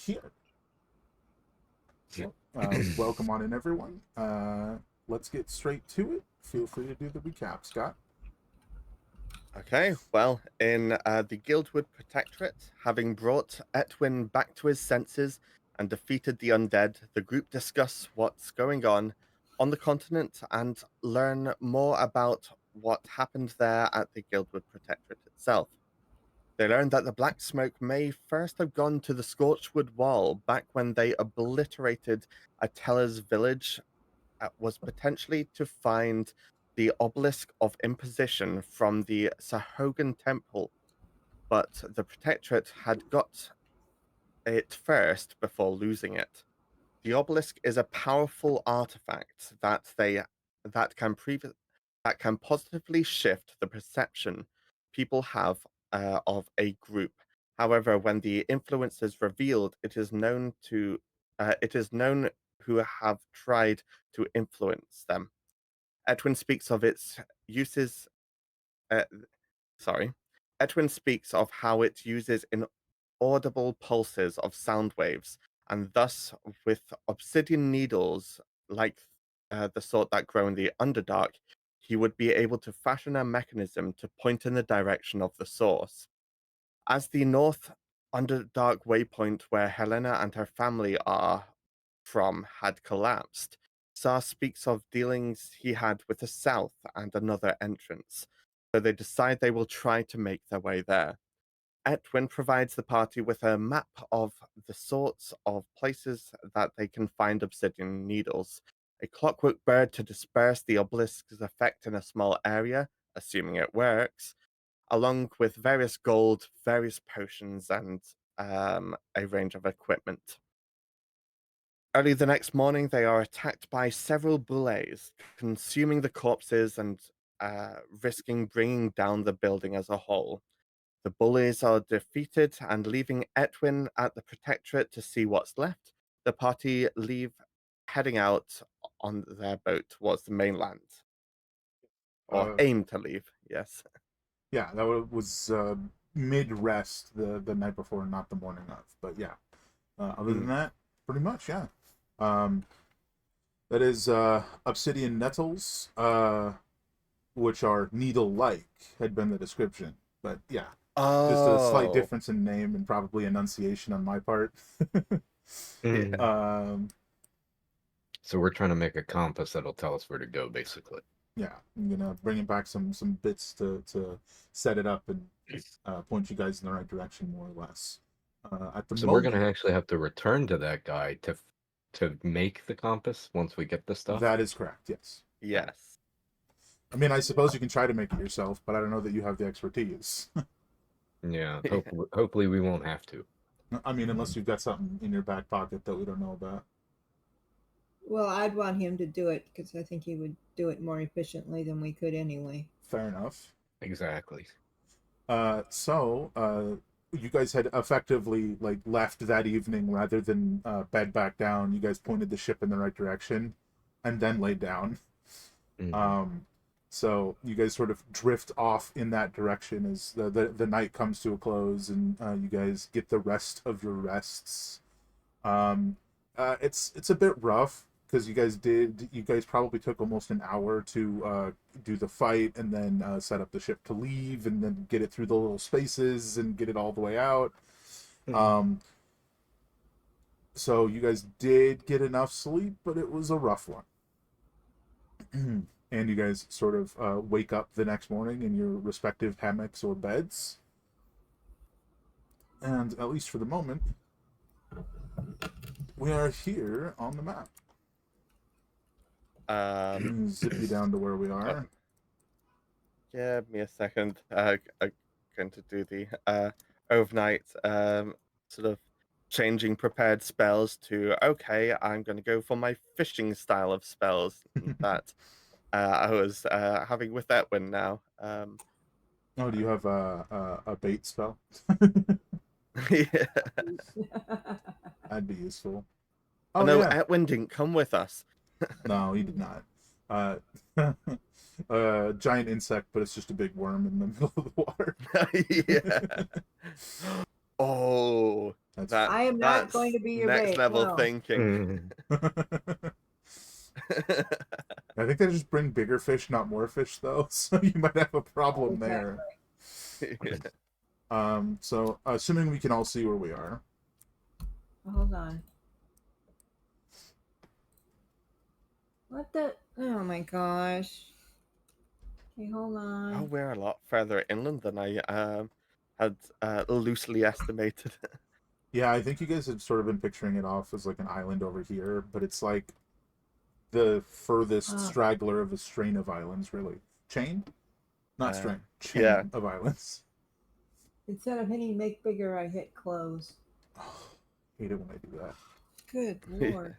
Here. So, welcome on in, everyone. Let's get straight to it. Feel free to do the recap, Scott. Okay, well, in the Guildwood Protectorate, having brought Etwin back to his senses and defeated the undead, the group discuss what's going on the continent and learn more about what happened there at the Guildwood Protectorate itself. They learn that the Blacksmoke may first have gone to the Scorchwood Wall back when they obliterated Atella's village, was potentially to find the obelisk of imposition from the Sahogan Temple, but the Protectorate had got it first before losing it. The obelisk is a powerful artifact that can previ- that can positively shift the perception people have of a group. However, when the influence is revealed, it is known who have tried to influence them. Edwin speaks of its uses. Uh, sorry, Edwin speaks of how it uses inaudible pulses of sound waves, and thus, with obsidian needles like the sort that grow in the Underdark, he would be able to fashion a mechanism to point in the direction of the source. As the North Underdark waypoint where Helena and her family are from had collapsed, Sar speaks of dealings he had with the South and another entrance, so they decide they will try to make their way there. Etwin provides the party with a map of the sorts of places that they can find obsidian needles, a clockwork bird to disperse the obelisk's effect in a small area, assuming it works, along with various gold, various potions, and a range of equipment. Early the next morning, they are attacked by several bullays, consuming the corpses and risking bringing down the building as a whole. The bullies are defeated, and leaving Etwin at the Protectorate to see what's left, the party leave, heading out on their boat towards the mainland. Or Uh, aim to leave, yes. yeah, that was mid rest the night before, not the morning of. But yeah, other than Mm. that, pretty much, yeah. Um, that is obsidian nettles, which are needle-like, had been the description. But yeah, just a slight Oh, difference in name and probably enunciation on my part. yeah. Mm. um, So we're trying to make a compass that'll tell us where to go, basically. yeah, I'm gonna bring back some bits to set it up and point you guys in the right direction, more or less. At the So we're moment, gonna actually have to return to that guy to make the compass once we get the stuff. that is correct. Yes. Yes. I mean, I suppose you can try to make it yourself, but I don't know that you have the expertise. Yeah, hopefully we won't have to. I mean, unless you've got something in your back pocket that we don't know about. Well, I'd want him to do it because I think he would do it more efficiently than we could anyway. Fair enough. Exactly. So you guys had effectively like left that evening rather than bed back down. You guys pointed the ship in the right direction, and then laid down. Mhm. So you guys sort of drift off in that direction as the night comes to a close, and you guys get the rest of your rests. It's a bit rough because you guys probably took almost an hour to do the fight and then set up the ship to leave and then get it through the little spaces and get it all the way out. Um, so you guys did get enough sleep, but it was a rough one. And you guys sort of wake up the next morning in your respective hammocks or beds. And at least for the moment, we are here on the map. Zip you down to where we Oh, are. give me a second. I'm going to do the overnight sort of changing prepared spells to okay. I'm going to go for my fishing style of spells that I was having with Etwin now. Oh, do you have a bait spell? Yeah. That'd be useful. Oh Oh no, yeah. Etwin didn't come with us. No, he did not. Uh, giant insect, but it's just a big worm in the middle of the water. Yeah. Oh, That's I am not that's going to be your next bait, level no. thinking. I think they just bring bigger fish, not more fish, though. So you might have a problem there. So assuming we can all see where we are. Hold on. What the? Oh my gosh. Okay, hold Oh, on. we're a lot further inland than I had loosely estimated. Yeah, I think you guys had sort of been picturing it off as like an island over here, but it's like the furthest straggler of a strain of islands, really. Chain? Not strain. Chain yeah. of islands. Instead of hitting make bigger, I hit close. Hate it when I do that. Good lord.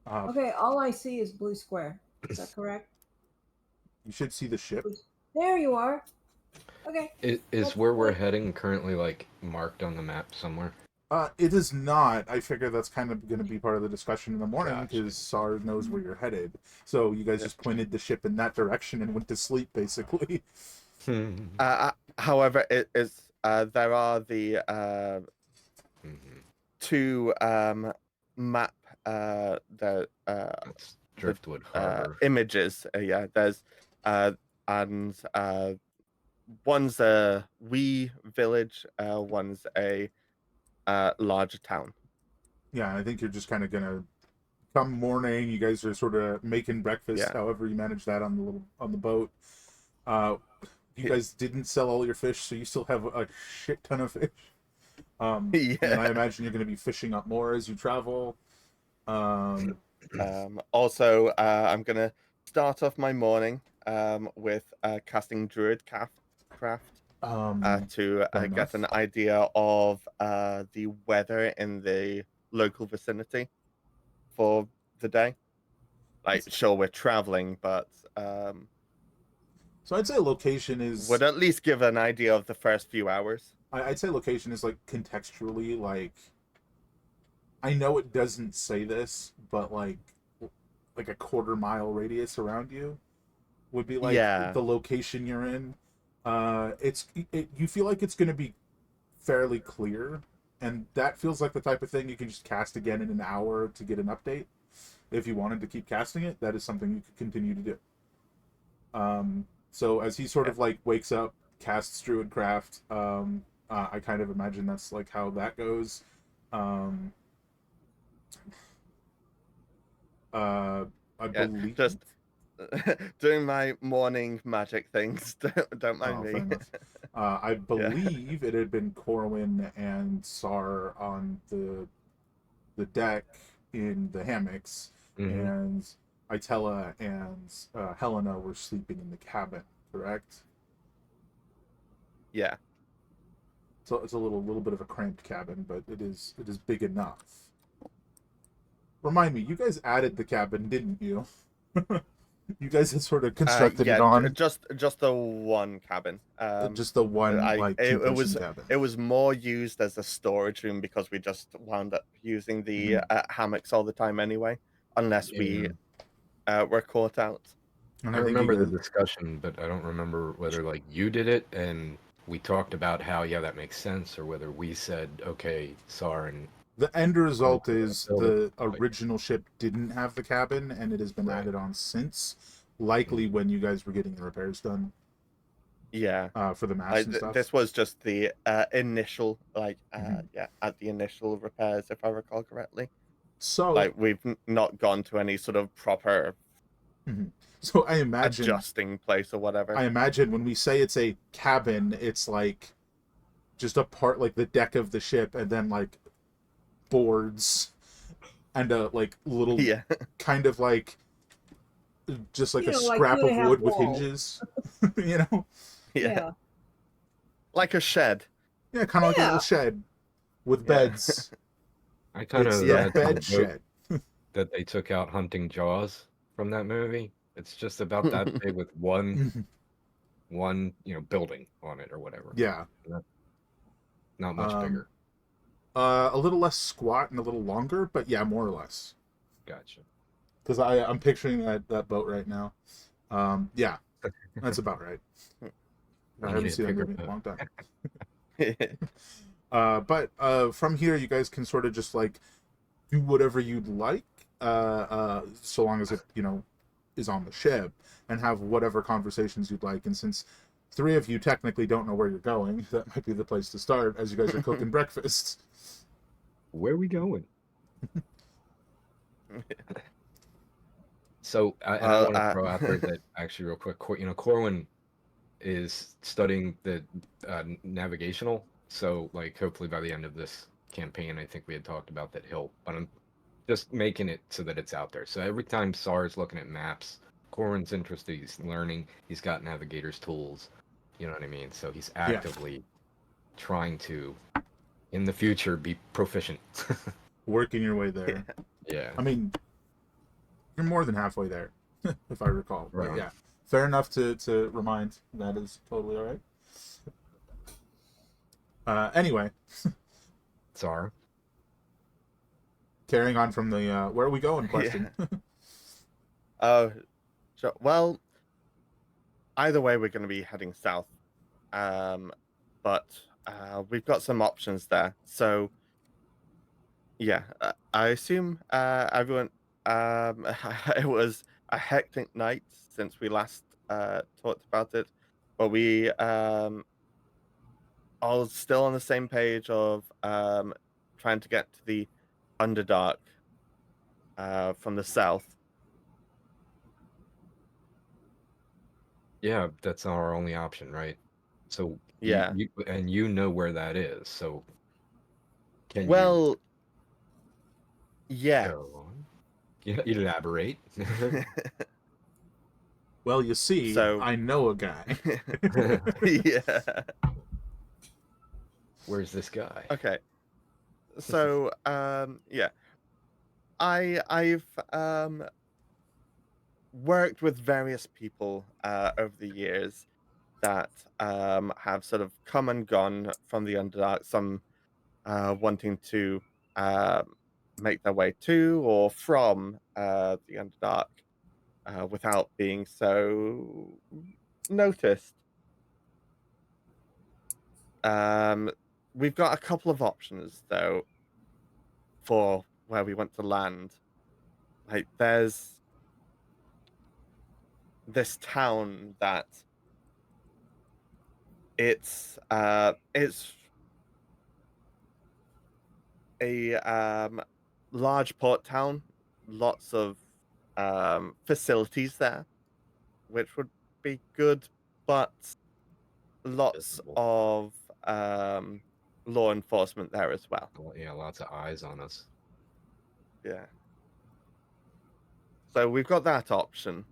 Uh, Okay, all I see is blue square. Is that correct? You should see the ship. There you are. Okay. Is That's where we're great. heading currently like marked on the map somewhere? It is not. I figure that's kind of going to be part of the discussion in the morning Gotcha. because SAR knows where you're headed. So you guys just pointed the ship in that direction and went to sleep, basically. However, it is there are the two map the That's Driftwood Harbor. images. Yeah, there's and one's a wee village, one's a larger town. Yeah, I think you're just kind of going to come morning. You guys are sort of making breakfast, Yeah. however you manage that on the boat. You guys didn't sell all your fish, so you still have a shit ton of fish. Yeah. And I imagine you're going to be fishing up more as you travel. Also, I'm gonna start off my morning with casting Druid craft to fair get enough. an idea of the weather in the local vicinity for the day. Like, sure, we're traveling, but So I'd say location is. would at least give an idea of the first few hours. I'd say location is like contextually like. I know it doesn't say this, but like a quarter-mile radius around you would be like Yeah. the location you're in. You feel like it's going to be fairly clear, and that feels like the type of thing you can just cast again in an hour to get an update. If you wanted to keep casting it, that is something you could continue to do. So as he sort of like wakes up, casts Druidcraft, I kind of imagine that's like how that goes. I believe just doing my morning magic things. Don't mind fair me. enough. I believe it had been Corwin and Sar on the deck in the hammocks, and Itella and Helena were sleeping in the cabin. Correct? Yeah. So it's a little bit of a cramped cabin, but it is big enough. Remind me, you guys added the cabin, didn't you? You guys had sort of constructed it on. Just the one cabin. Just the one it was cabin. It was more used as a storage room because we just wound up using the hammocks all the time anyway, unless we were caught out. And I remember the discussion, but I don't remember whether like you did it and we talked about how that makes sense, or whether we said okay, SAR and the end result is the original ship didn't have the cabin, and it has been added on since, likely when you guys were getting the repairs done. Yeah. For the mast and stuff. This was just the initial, at the initial repairs, if I recall correctly. So like we've not gone to any sort of proper. So I imagine adjusting place or whatever. I imagine when we say it's a cabin, it's like just a part, like the deck of the ship, and then like boards and a like little kind of like just like a scrap of wood with hinges. You know? Yeah. Like a shed. Yeah, kind of like a little shed with beds. I kind of the bed shed that they took out Hunting Jaws from that movie. It's just about that big with one building on it or whatever. Yeah. Not much bigger. A little less squat and a little longer, but yeah, more or less. Gotcha. Because I'm picturing that boat right now. Yeah, that's about right. I haven't seen that movie in a long time. But from here, you guys can sort of just like do whatever you'd like, so long as it is on the ship, and have whatever conversations you'd like. And since three of you technically don't know where you're going, that might be the place to start as you guys are cooking breakfast. Where are we going? So I want to throw out there that actually real quick, Corwin is studying the navigational. So like hopefully by the end of this campaign, I think we had talked about that but I'm just making it so that it's out there. So every time Sar's looking at maps, Corwin's interested, he's learning, he's got navigator's tools. You know what I mean? So he's actively trying to, in the future, be proficient. Working your way there. Yeah. I mean, you're more than halfway there, if I recall. Right. But yeah, fair enough to remind. That is totally all right. Anyway. Sar. Carrying on from the where are we going question. Oh, sure. Well, either way, we're going to be heading south. But we've got some options there. So, yeah, I assume everyone. It was a hectic night since we last talked about it, but we all still on the same page of trying to get to the Underdark from the south. Yeah, that's our only option, right? So Yeah. you know where that is. So can Well, yeah. go on? Elaborate. Well, you see, So I know a guy. yeah. Where's this guy? Okay. So yeah. I've worked with various people over the years that have sort of come and gone from the Underdark, some wanting to make their way to or from the Underdark without being so noticed. We've got a couple of options though for where we want to land. Like there's this town that it's a large port town, lots of facilities there, which would be good, but lots Visible. of law enforcement there as well. Yeah, lots of eyes on us. Yeah. So we've got that option.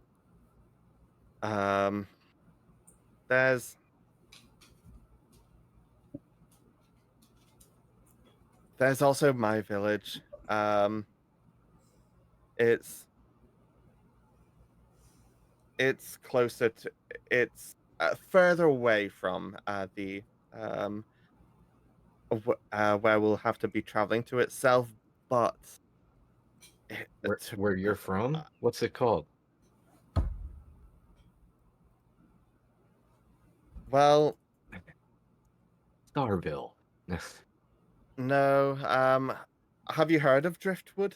There's also my village. It's closer to it's further away from the where we'll have to be traveling to itself, but Where you're from? What's it called? well, Starville. no. Have you heard of Driftwood?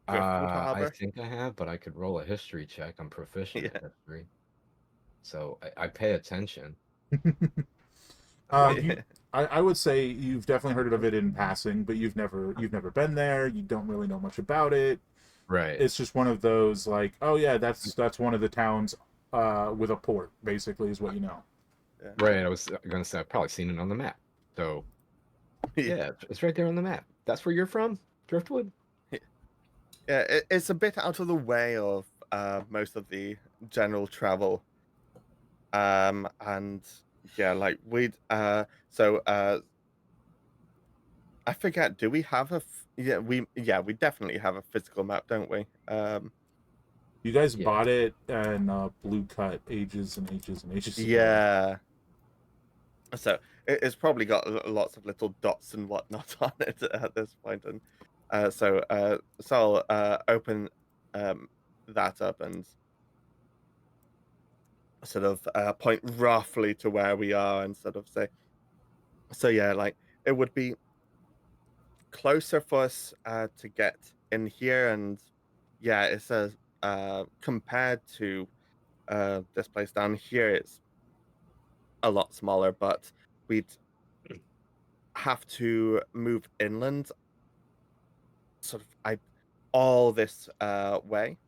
Driftwood I Harbor? think I have, but I could roll a history check. I'm proficient Yeah. at history, so I pay attention. I would say you've definitely heard of it in passing, but you've never been there. You don't really know much about it. Right. It's just one of those like, oh yeah, that's one of the towns with a port, basically, is what you know. Yeah. Right. I was gonna say I've probably seen it on the map. So yeah, it's right there on the map. That's where you're from, Driftwood. Yeah, it's a bit out of the way of most of the general travel. And yeah, like we'd so I forget, do we have we definitely have a physical map, don't we? You guys Yeah. bought it and Blue Cut ages and ages and ages ago. Yeah. So it's probably got lots of little dots and whatnot on it at this point, and so I'll open that up and sort of point roughly to where we are and sort of say, So yeah, like it would be closer for us to get in here, and yeah, it says compared to this place down here, it's a lot smaller, but we'd have to move inland, sort of all this way.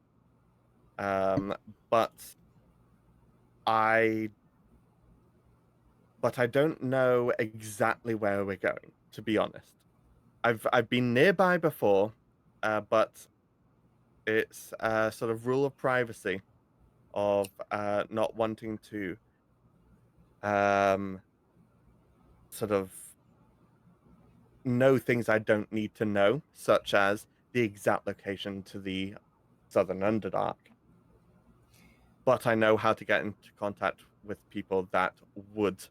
Um, but I I don't know exactly where we're going, to be honest. I've been nearby before, but it's sort of rule of privacy of not wanting to um, sort of know things I don't need to know, such as the exact location to the Southern Underdark. But I know how to get into contact with people that would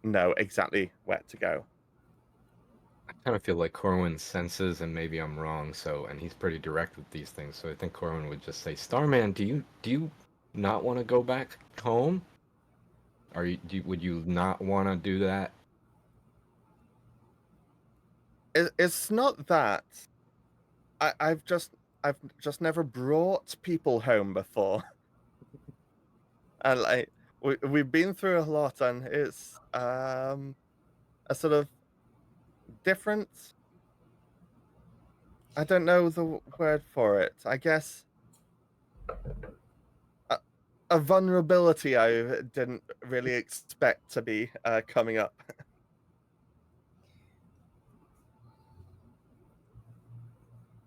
know exactly where to go. I kind of feel like Corwin senses, and maybe I'm wrong. So, and he's pretty direct with these things. So I think Corwin would just say, "Starman, do you not want to go back home? Would you not want to do that?" It's not that I've just never brought people home before, and like we've been through a lot, and it's a sort of different. I don't know the word for it. I guess a, a vulnerability I didn't really expect to be coming up.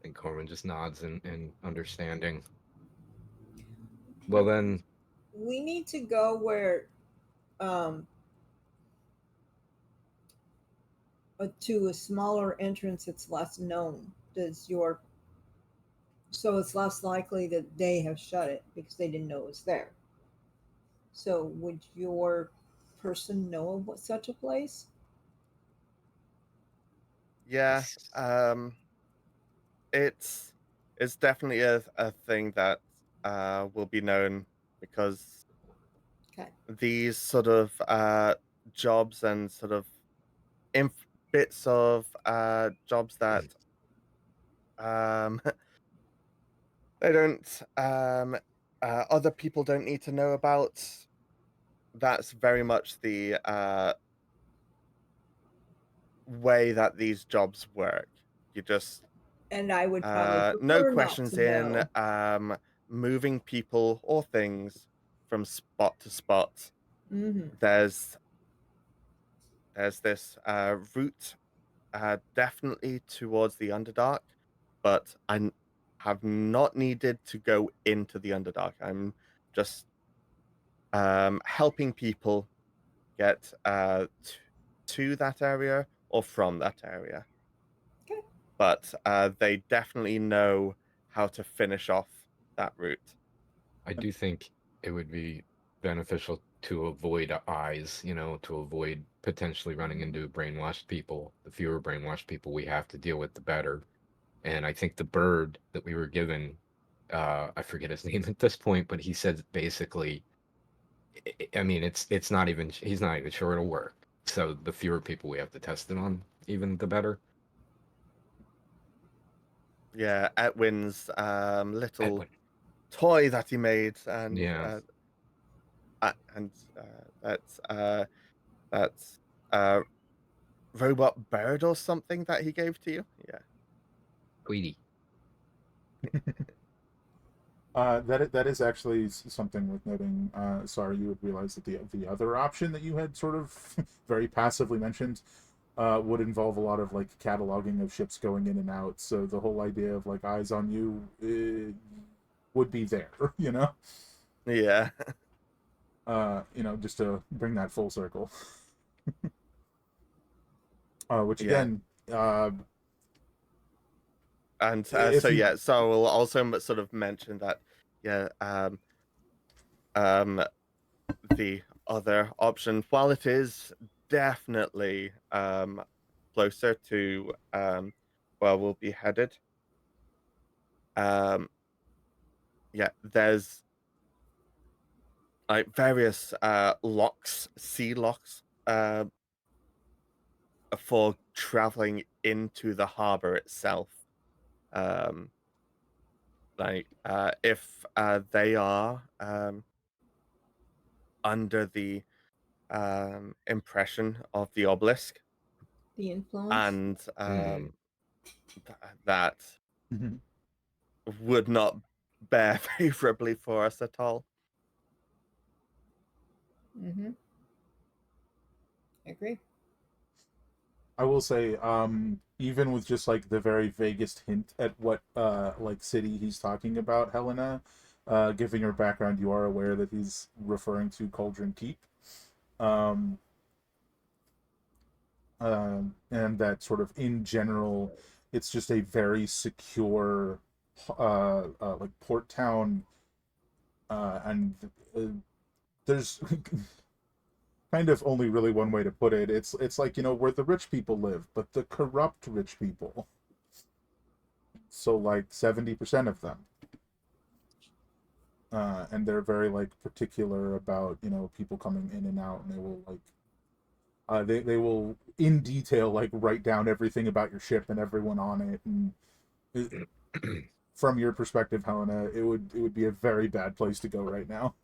And Corwin just nods in understanding. Well then, We need to go where um to a smaller entrance that's less known. Does your So it's less likely that they have shut it because they didn't know it was there. So would your person know of what such a place? Yeah, it's definitely a thing that will be known because Okay. these sort of jobs and sort of bits of jobs that um, they don't other people don't need to know about. That's very much the way that these jobs work. You just And I would probably no prefer not questions to in know. moving people or things from spot to spot. Mm-hmm. There's this route definitely towards the Underdark, but have not needed to go into the Underdark. I'm just helping people get to that area or from that area. Okay. But they definitely know how to finish off that route. I do think it would be beneficial to avoid eyes, to avoid potentially running into brainwashed people. The fewer brainwashed people we have to deal with, the better. And I think the bird that we were given, I forget his name at this point, but he said basically, I mean, it's not even, he's not even sure it'll work. So the fewer people we have to test it on, even the better. Yeah, Etwin's little Edwin. toy that he made, and Yeah. and that's uh, robot bird or something that he gave to you. Yeah. Tweety. That is actually something worth noting. Sorry, you would realize that the other option that you had sort of very passively mentioned would involve a lot of like cataloging of ships going in and out. So the whole idea of like eyes on you would be there, you know. Yeah. Just to bring that full circle. Which Yeah. again, And if so you yeah, so we'll also sort of mention that yeah, um, the other option, while it is definitely closer to where we'll be headed, um, yeah, there's like various locks, sea locks for traveling into the harbor itself. If they are under the impression of the obelisk The influence. and Hmm. that Mhm. would not bear favorably for us at all. Mm-hmm. I agree. I will say, even with just like the very vaguest hint at what like city he's talking about, Helena, given your background, you are aware that he's referring to Cauldron Keep. Um, and that sort of in general, it's just a very secure, like port town, and uh, there's kind of only really one way to put it. It's like, where the rich people live, but the corrupt rich people. So like 70% of them. And they're very like particular about, people coming in and out, and they will like they will in detail like write down everything about your ship and everyone on it, and from your perspective, Helena, it would be a very bad place to go right now.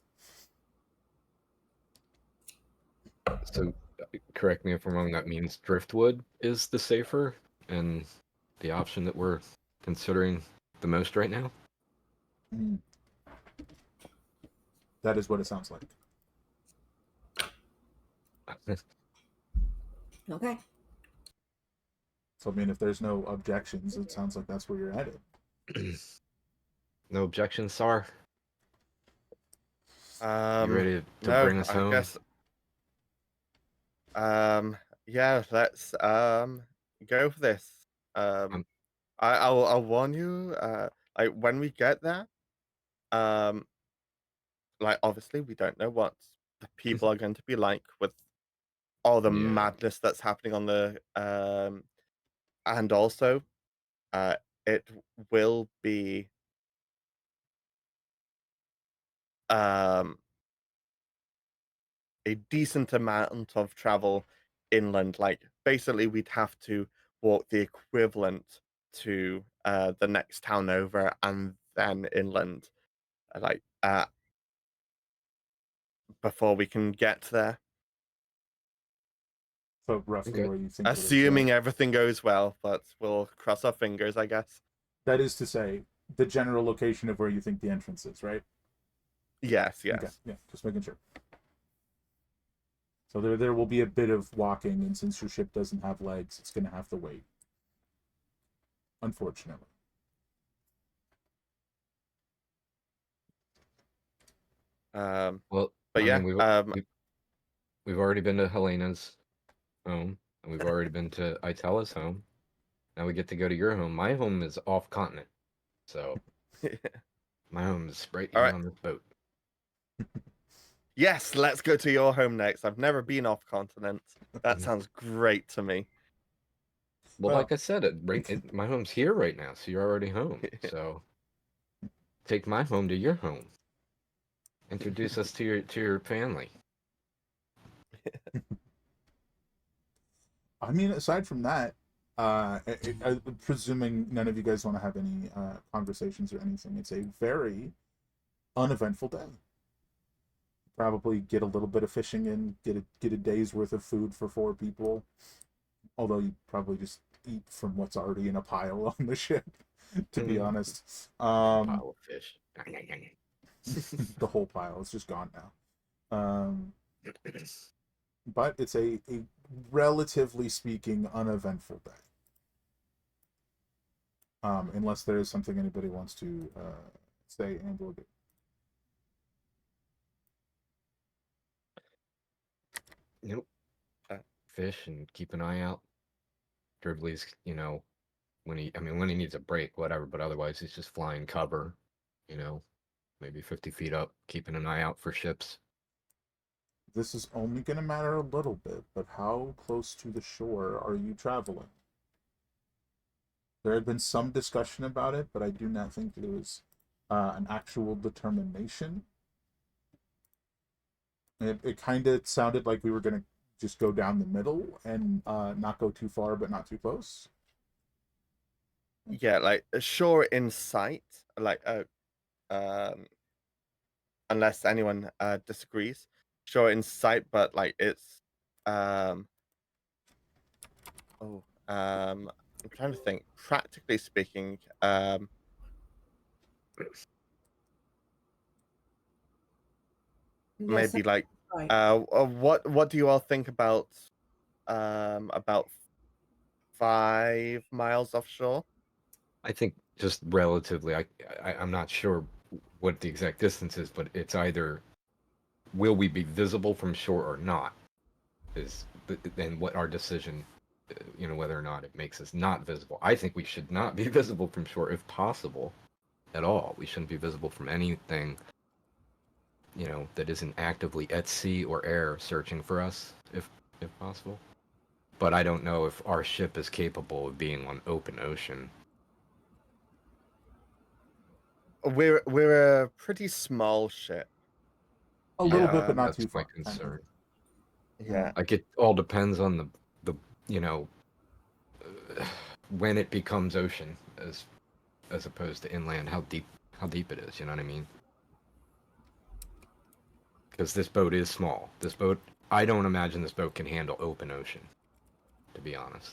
So, correct me if I'm wrong. That means driftwood is the safer and the option that we're considering the most right now. Mm. That is what it sounds like. Okay. So I mean, if there's no objections, it sounds like that's where you're headed. No objections, Sar. You ready to No, bring us I home? guess. Yeah, let's go for this. I'll warn you. Like when we get there, um, like obviously we don't know what the people are going to be like with all the Yeah. madness that's happening on the and also, it will be um a decent amount of travel inland. Like basically, we'd have to walk the equivalent to the next town over and then inland, like before we can get there. So roughly Okay. where you think it is. Assuming everything goes well, but we'll cross our fingers, I guess. That is to say, the general location of where you think the entrance is, right? Yes, Okay, yes. yeah, just making sure. So there will be a bit of walking, and since your ship doesn't have legs, it's going to have to wait. Unfortunately. Well, But I yeah, mean, we've already been to Helena's home, and we've already been to Itella's home. Now we get to go to your home. My home is off continent, so my home is right all here right. on this boat. Yes, let's go to your home next. I've never been off continent. That sounds great to me. Well, like I said, my home's here right now, so you're already home. So take my home to your home. Introduce us to your family. I mean, aside from that, presuming none of you guys want to have any conversations or anything, it's a very uneventful day. Probably get a little bit of fishing in, get a day's worth of food for 4 people. Although you probably just eat from what's already in a pile on the ship, to be honest. Pile of fish. The whole pile is just gone now. But it's a relatively speaking uneventful day. Unless there is something anybody wants to say and or do. Nope. Fish and keep an eye out. Dribbly's, when he needs a break, whatever, but otherwise he's just flying cover, maybe 50 feet up, keeping an eye out for ships. This is only going to matter a little bit, but how close to the shore are you traveling? There had been some discussion about it, but I do not think there was an actual determination. It kind of sounded like we were going to just go down the middle and not go too far, but not too close. Yeah, like shore in sight, like um, unless anyone disagrees, shore in sight, but like it's um, I'm trying to think. Practically speaking, That maybe sounds like right. what do you all think about 5 miles offshore? I think just relatively, I'm not sure what the exact distance is, but it's either will we be visible from shore or not, is then what our decision, whether or not it makes us not visible. I think we should not be visible from shore if possible at all. We shouldn't be visible from anything, that isn't actively at sea or air searching for us, if possible. But I don't know if our ship is capable of being on open ocean. We're a pretty small ship. A little Yeah, bit, but not that's too my far. concern. Yeah. Like it all depends on the when it becomes ocean as opposed to inland, how deep it is. You know what I mean? Because this boat is small. I don't imagine this boat can handle open ocean, to be honest,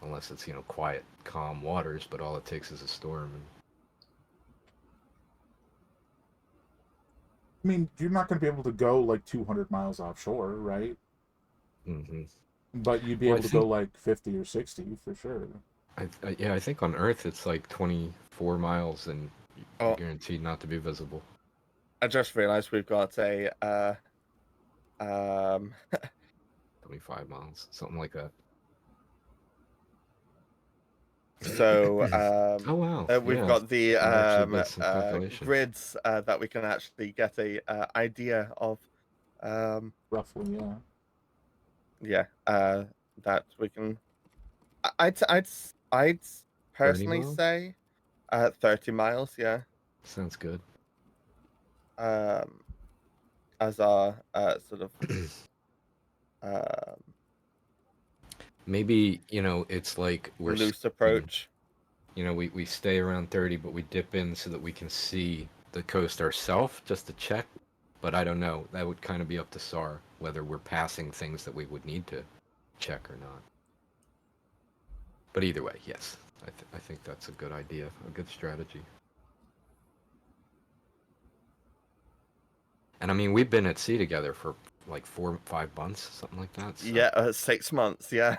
unless it's quiet, calm waters. But all it takes is a storm. I mean, you're not going to be able to go like 200 miles offshore, right? Mm-hmm. But you'd be Well, I able to go think like 50 or 60 for sure. I think on Earth it's like 24 miles, and you're Oh, guaranteed not to be visible. I just realized we've got a um 25 miles, something like that. so Oh wow, we've yeah. got the I actually did some calculations. grids that we can actually get a idea of Roughly, yeah. yeah that we can I'd 30 personally miles? say 30 miles, yeah, Sounds good. um as our sort of um Maybe, it's like we're loose skiing. approach. We stay around 30, but we dip in so that we can see the coast ourselves just to check. But I don't know. That would kind of be up to SAR, whether we're passing things that we would need to check or not. But either way, yes. I think that's a good idea, a good strategy. And I mean, we've been at sea together for like 4 or 5 months, something like that. So. Yeah, 6 months, yeah.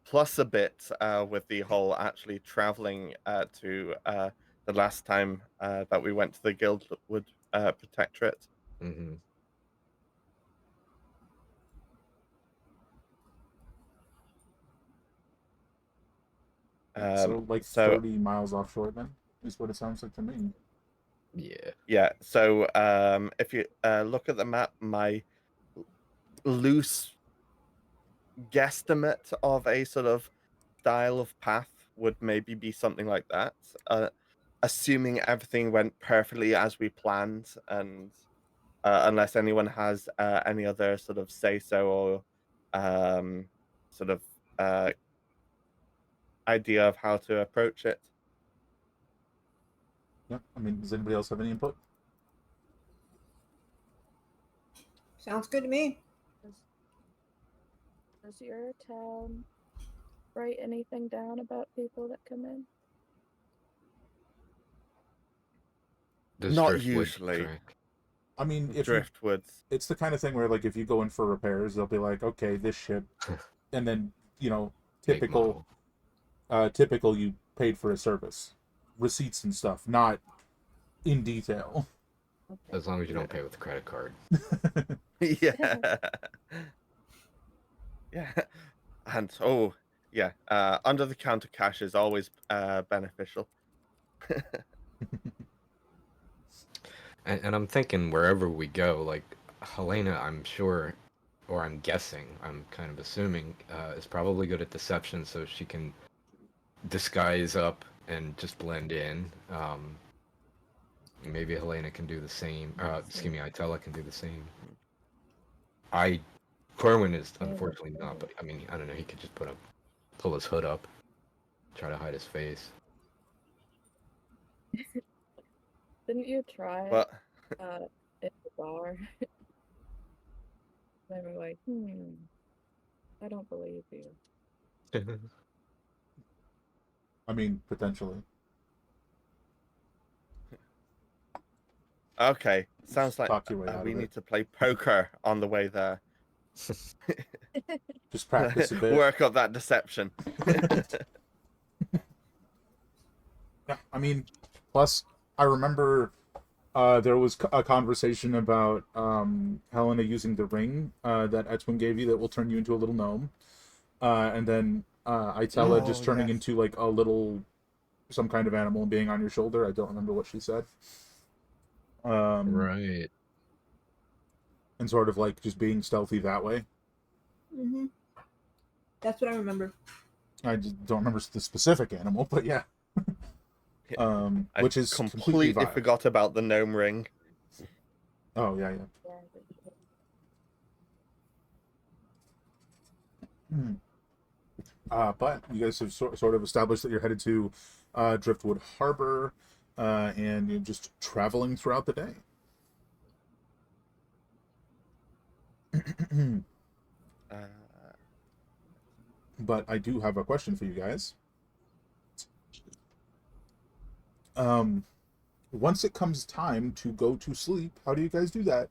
Plus a bit with the whole actually traveling to the last time that we went to the Guildwood Protectorate. Mm-hmm. So like So 30 miles offshore then is what it sounds like to me. Yeah. yeah, so if you look at the map, my loose guesstimate of a sort of style of path would maybe be something like that, assuming everything went perfectly as we planned, and unless anyone has any other sort of say so or sort of idea of how to approach it. Yeah. I mean, does anybody else have any input? Sounds good to me. Does your town write anything down about people that come in? Does Not driftwood usually. track? I mean, if you, Driftwoods. it's the kind of thing where like if you go in for repairs, they'll be like, okay, this ship, and then Make typical, model. typical you paid for a service, receipts and stuff, not in detail. Okay. As long as you don't pay with a credit card. Yeah. Yeah. And yeah, under the counter cash is always beneficial. And I'm thinking wherever we go, like Helena, I'm sure, or I'm guessing, I'm kind of assuming, is probably good at deception, so she can disguise up and just blend in. Maybe Helena can do the same. Excuse me, Itella can do the same. Corwin is unfortunately not, but I mean, I don't know. He could just pull his hood up, try to hide his face. Didn't you try But in the bar? They were like, I don't believe you. I mean, potentially. okay, sounds like Talk your way out we of need it. to play poker on the way there. Just practice a bit. Work up that deception. Yeah, I mean, plus I remember there was a conversation about Helena using the ring that Etwin gave you that will turn you into a little gnome, and then Itella just Oh, turning yes. into like a little some kind of animal and being on your shoulder. I don't remember what she said. Right. And sort of like just being stealthy that way. Mm-hmm. That's what I remember. I just don't remember the specific animal, but yeah. I Which is completely viable. forgot about the gnome ring. Oh yeah. But you guys have sort of established that you're headed to Driftwood Harbor, and you're just traveling throughout the day. But I do have a question for you guys. Once it comes time to go to sleep, how do you guys do that?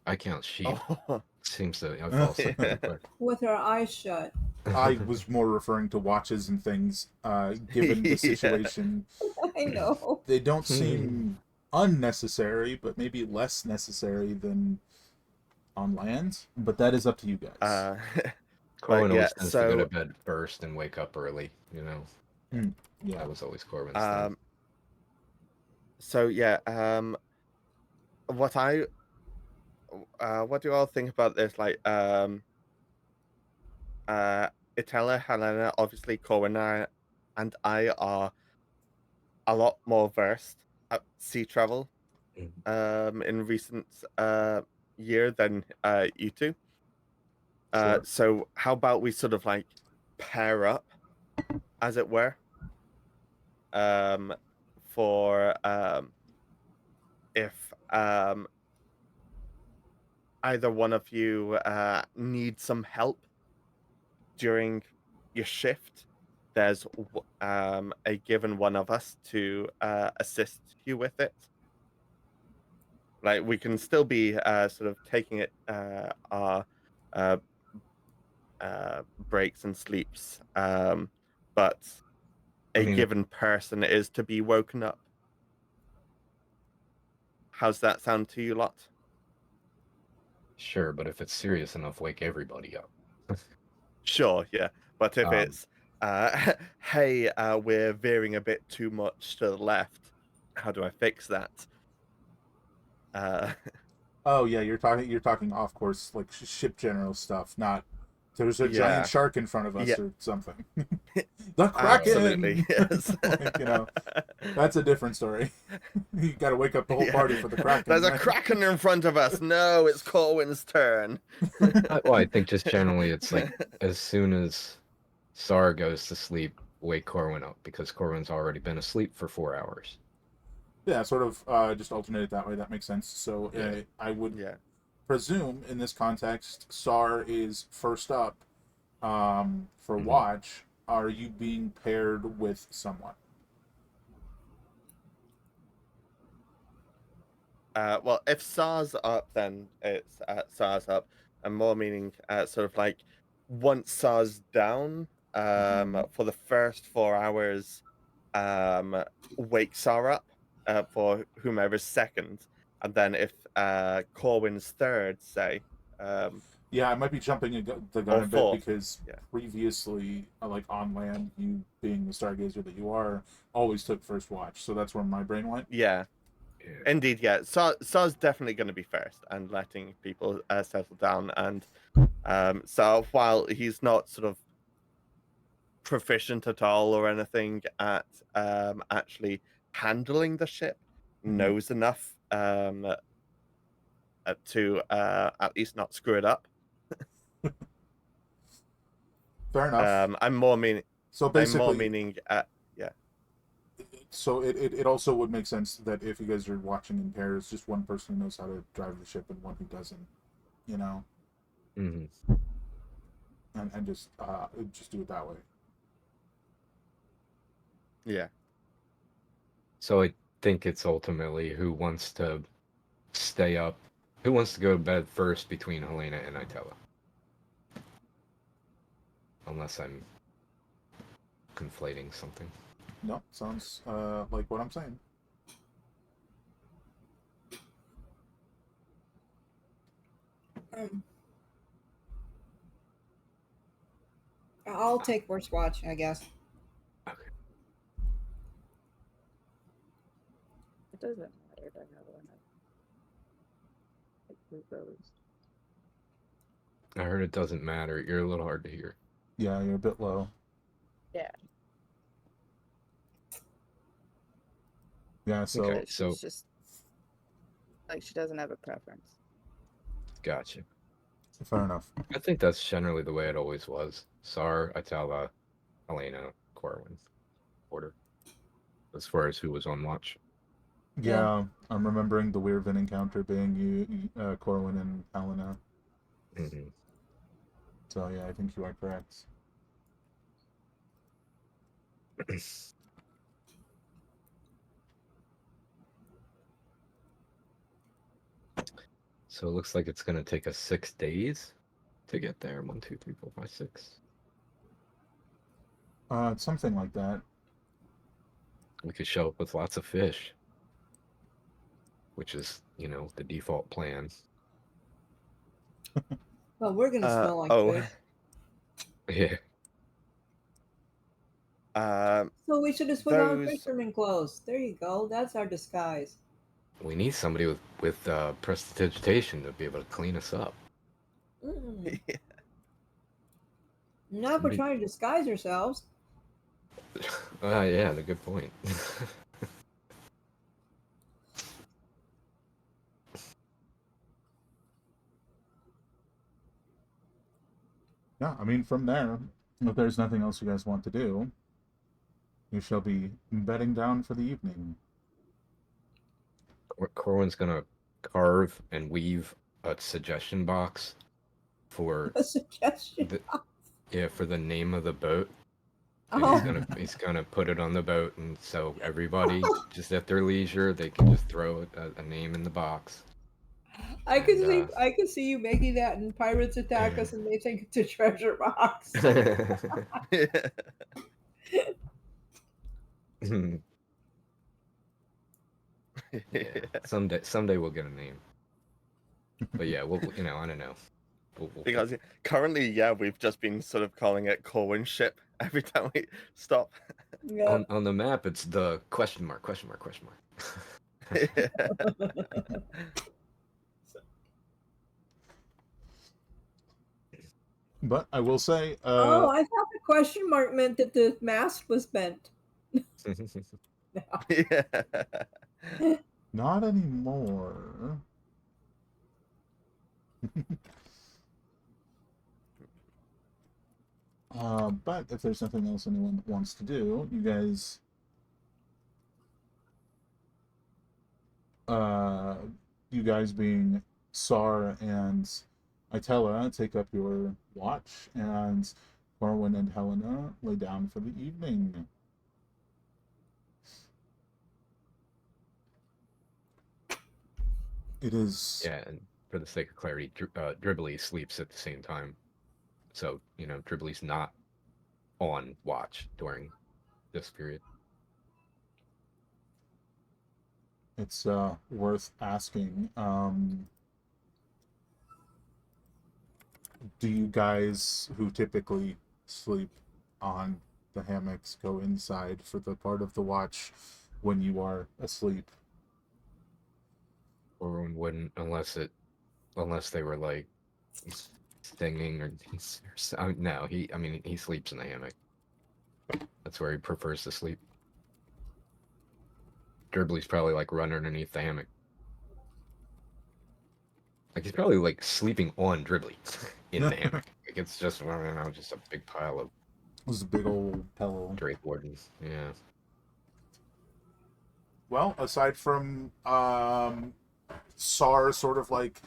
I count sheep. Oh, Seems to I fall asleep Yeah. pretty quick. With our eyes shut. I was more referring to watches and things. Given the Yeah. situation, I know. they don't seem unnecessary, but maybe less necessary than on land. But that is up to you guys. Corwin yeah, always tends to go so- to bed first and wake up early. You know, Yeah. that was always Corwin's thing. So yeah, what do you all think about this? Like, Itella, Helena, obviously Corwin and I are a lot more versed at sea travel in recent year than you two. Sure. So how about we sort of like pair up, as it were, for if either one of you need some help during your shift, there's a given one of us to assist you with it. Like, we can still be sort of taking it our breaks and sleeps, but a given person is to be woken up. How's that sound to you lot? Sure, but if it's serious enough, wake everybody up. Sure, yeah. But if it's, hey, we're veering a bit too much to the left, how do I fix that? Oh yeah, you're talking off course, like ship general stuff, not there's a Yeah. giant shark in front of us Yeah. or something. The Kraken. Absolutely, yes. Like, that's a different story. You got to wake up the whole party for the Kraken. There's a right? Kraken in front of us. No, it's Corwin's turn. Well, I think just generally it's like as soon as Sar goes to sleep, wake Corwin up because Corwin's already been asleep for 4 hours. Yeah, sort of just alternate it that way. That makes sense. So I would presume in this context, Sar is first up for watch. Are you being paired with someone? Well, if Sar's up, then it's Sar's up, and more meaning sort of like once Sar's down, for the first 4 hours, wake Sar up for whomever's second, and then if Corwin's third, say. Yeah, I might be jumping the gun Or a bit fourth. because Yeah. previously, like on land, you being the stargazer that you are, always took first watch. So that's where my brain went. Yeah. Indeed, yeah. Sar's definitely going to be first and letting people settle down. And so while he's not sort of proficient at all or anything at actually handling the ship, knows enough to at least not screw it up. Fair enough. I'm more meaning. So I'm more basically, meaning. so it also would make sense that if you guys are watching in pairs, just one person knows how to drive the ship and one who doesn't, you know, Hmm. and just do it that way. Yeah. So I think it's ultimately who wants to stay up, who wants to go to bed first between Helena and Itella. Unless I'm conflating something. No, sounds like what I'm saying. I'll take first watch, I guess. Okay. It doesn't matter to have one of like those. I heard it doesn't matter. You're a little hard to hear. Yeah, you're a bit low. Yeah. Yeah, so Okay. But So- she's just like she doesn't have a preference. Gotcha. fair enough. I think that's generally the way it always was. Sar, Itala, Helena, Corwin, order. As far as who was on watch. Yeah, I'm remembering the Weirvin encounter being you, Corwin and Helena. Hmm. So yeah, I think you are correct. So it looks like it's going to take us 6 days to get there. 1, 2, 3, 4, 5, 6. Something like that. We could show up with lots of fish, which is, the default plan. Well, we're gonna smell like fish. Yeah. So we should just put on those- fisherman clothes. There you go. That's our disguise. We need somebody with prestidigitation to be able to clean us up. Mm. Yeah. Not for Somebody- trying to disguise ourselves. Yeah, the good point. Yeah, I mean, from there, if there's nothing else you guys want to do, you shall be bedding down for the evening. Corwin's gonna carve and weave a suggestion box for A suggestion. for the name of the boat. And Oh, he's gonna put it on the boat, and so everybody just at their leisure they can just throw a name in the box. I could And, see. I could see you making that, and pirates attack us, and they think it's a treasure box. Yeah, someday we'll get a name. But yeah, we'll I don't know. We'll Because currently, yeah, we've just been sort of calling it Corwin ship every time we stop. Yeah. on the map it's the question mark. But I will say, Oh, I thought the question mark meant that the mast was bent. Yeah. not anymore. But if there's nothing else anyone wants to do, you guys, being Sar and Itella, take up your watch, and Corwin and Helena lay down for the evening. It is. Yeah, and for the sake of clarity, Dribbly sleeps at the same time. So, Dribbly's not on watch during this period. It's worth asking. Do you guys who typically sleep on the hammocks go inside for the part of the watch when you are asleep? Corwin wouldn't unless they were like stinging or no, he sleeps in the hammock. That's where he prefers to sleep. Dribbly's probably like run underneath the hammock. Like he's probably like sleeping on Dribbly in the This hammock. Like it's just I don't know, just a big pile of is a big old pillow. Drake Wardens. Yeah. Well, aside from Sar sort of like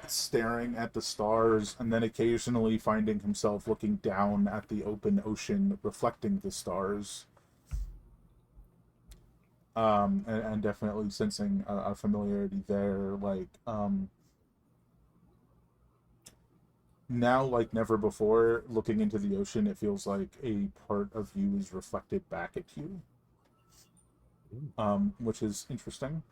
staring at the stars and then occasionally finding himself looking down at the open ocean reflecting the stars, and definitely sensing a familiarity there, like now like never before, looking into the ocean, it feels like a part of you is reflected back at you, which is interesting.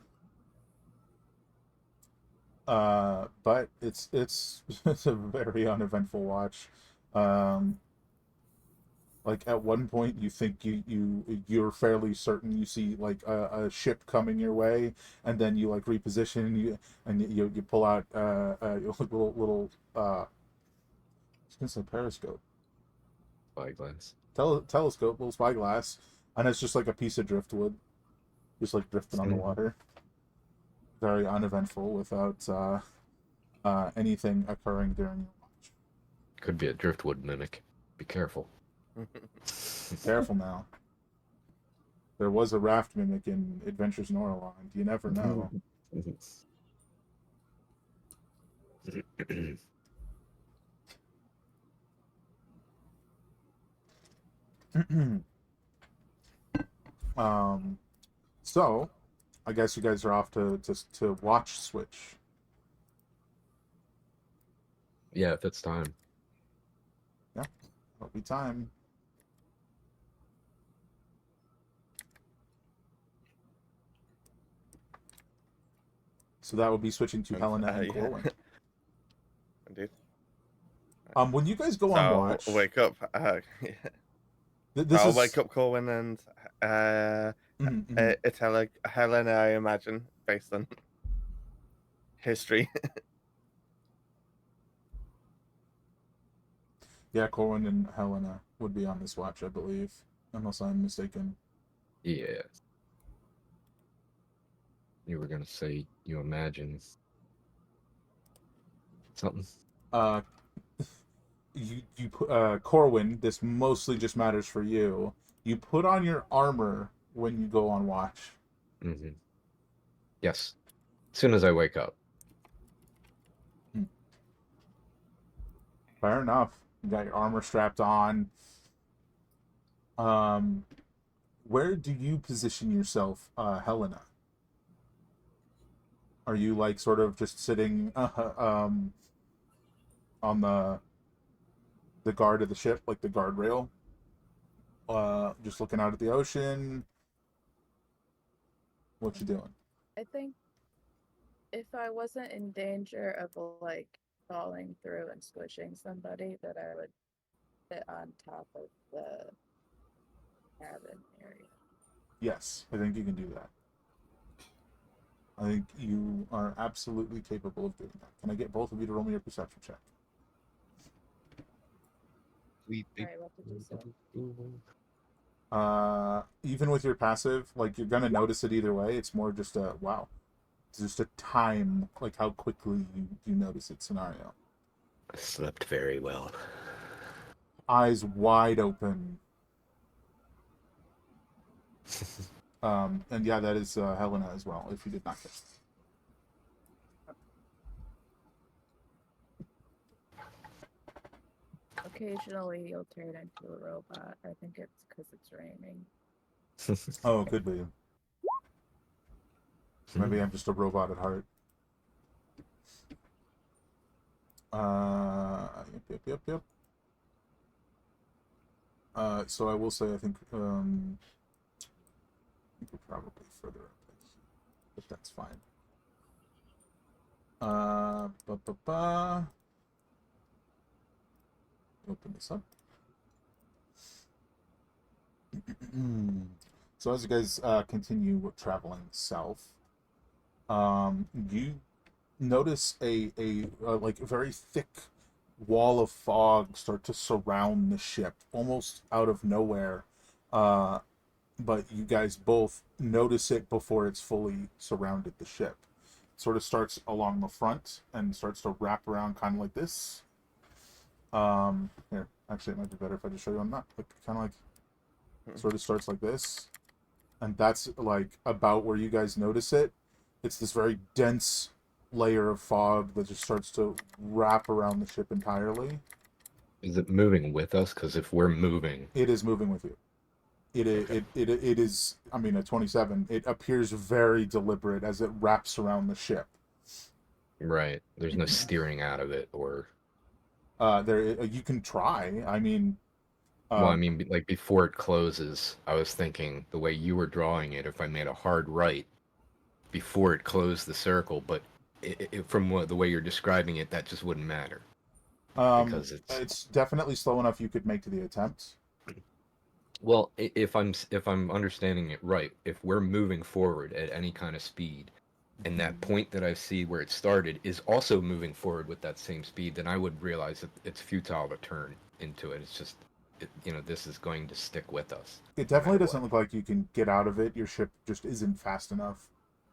But it's it's a very uneventful watch. Um, like at one point, you think you're fairly certain you see like a ship coming your way, and then you like reposition and you pull out a little I was gonna say periscope, Spyglass. telescope, little spyglass, and it's just like a piece of driftwood, just like drifting on the water. Very uneventful without anything occurring during your watch. Could be a driftwood mimic. Be careful. Be careful now. There was a raft mimic in Adventures in Orleans. You never know. um, so, I guess you guys are off to watch switch. Yeah, if it's time. Yeah, it'll be time. So that would be switching to Helena and Corwin. Indeed. When you guys go on watch, wake up. this I'll is wake up Corwin and it's Helena, I imagine, based on history. Yeah, Corwin and Helena would be on this watch, I believe, unless I'm mistaken. Yeah. You were gonna say you imagine something. You put Corwin. This mostly just matters for you. You put on your armor when you go on watch. Mm-hmm. Yes. As soon as I wake up. Fair enough. You got your armor strapped on. Where do you position yourself, Helena? Are you like sort of just sitting on the guard of the ship, like the guardrail? Just looking out at the ocean. What you doing? I think if I wasn't in danger of like falling through and squishing somebody, that I would sit on top of the cabin area. Yes, I think you can do that. I think you are absolutely capable of doing that. Can I get both of you to roll me your perception check? Alright, what did you say? Even with your passive, like you're gonna notice it either way. It's more just a wow. It's just a time, like how quickly you notice it scenario. I slept very well. Eyes wide open. And yeah, that is Helena as well, if you did not catch that. Occasionally you'll turn into a robot. I think it's because it's raining. Oh, it could be. Maybe I'm just a robot at heart. Yep. So I will say, I think we're probably further up, but that's fine. Open this up. So as you guys continue traveling south, you notice a like a very thick wall of fog start to surround the ship, almost out of nowhere. But you guys both notice it before it's fully surrounded the ship. sort of starts along the front and starts to wrap around kind of like this. Here, actually, it might be better if I just show you on that. Like, kind of like, sort of starts like this. And that's, like, about where you guys notice it. It's this very dense layer of fog that just starts to wrap around the ship entirely. Is it moving with us? Because if we're moving, It is moving with you. It is, I mean, at 27, it appears very deliberate as it wraps around the ship. right? There's no steering out of it, or There, you can try. I mean, well, I mean, like before it closes, I was thinking the way you were drawing it. If I made a hard right before it closed the circle, but from the way you're describing it, that just wouldn't matter because it's definitely slow enough you could make to the attempt. well, if I'm understanding it right, if we're moving forward at any kind of speed, and that point that I see where it started is also moving forward with that same speed, then I would realize that it's futile to turn into it. It's just, this is going to stick with us. It definitely doesn't look like you can get out of it. Your ship just isn't fast enough.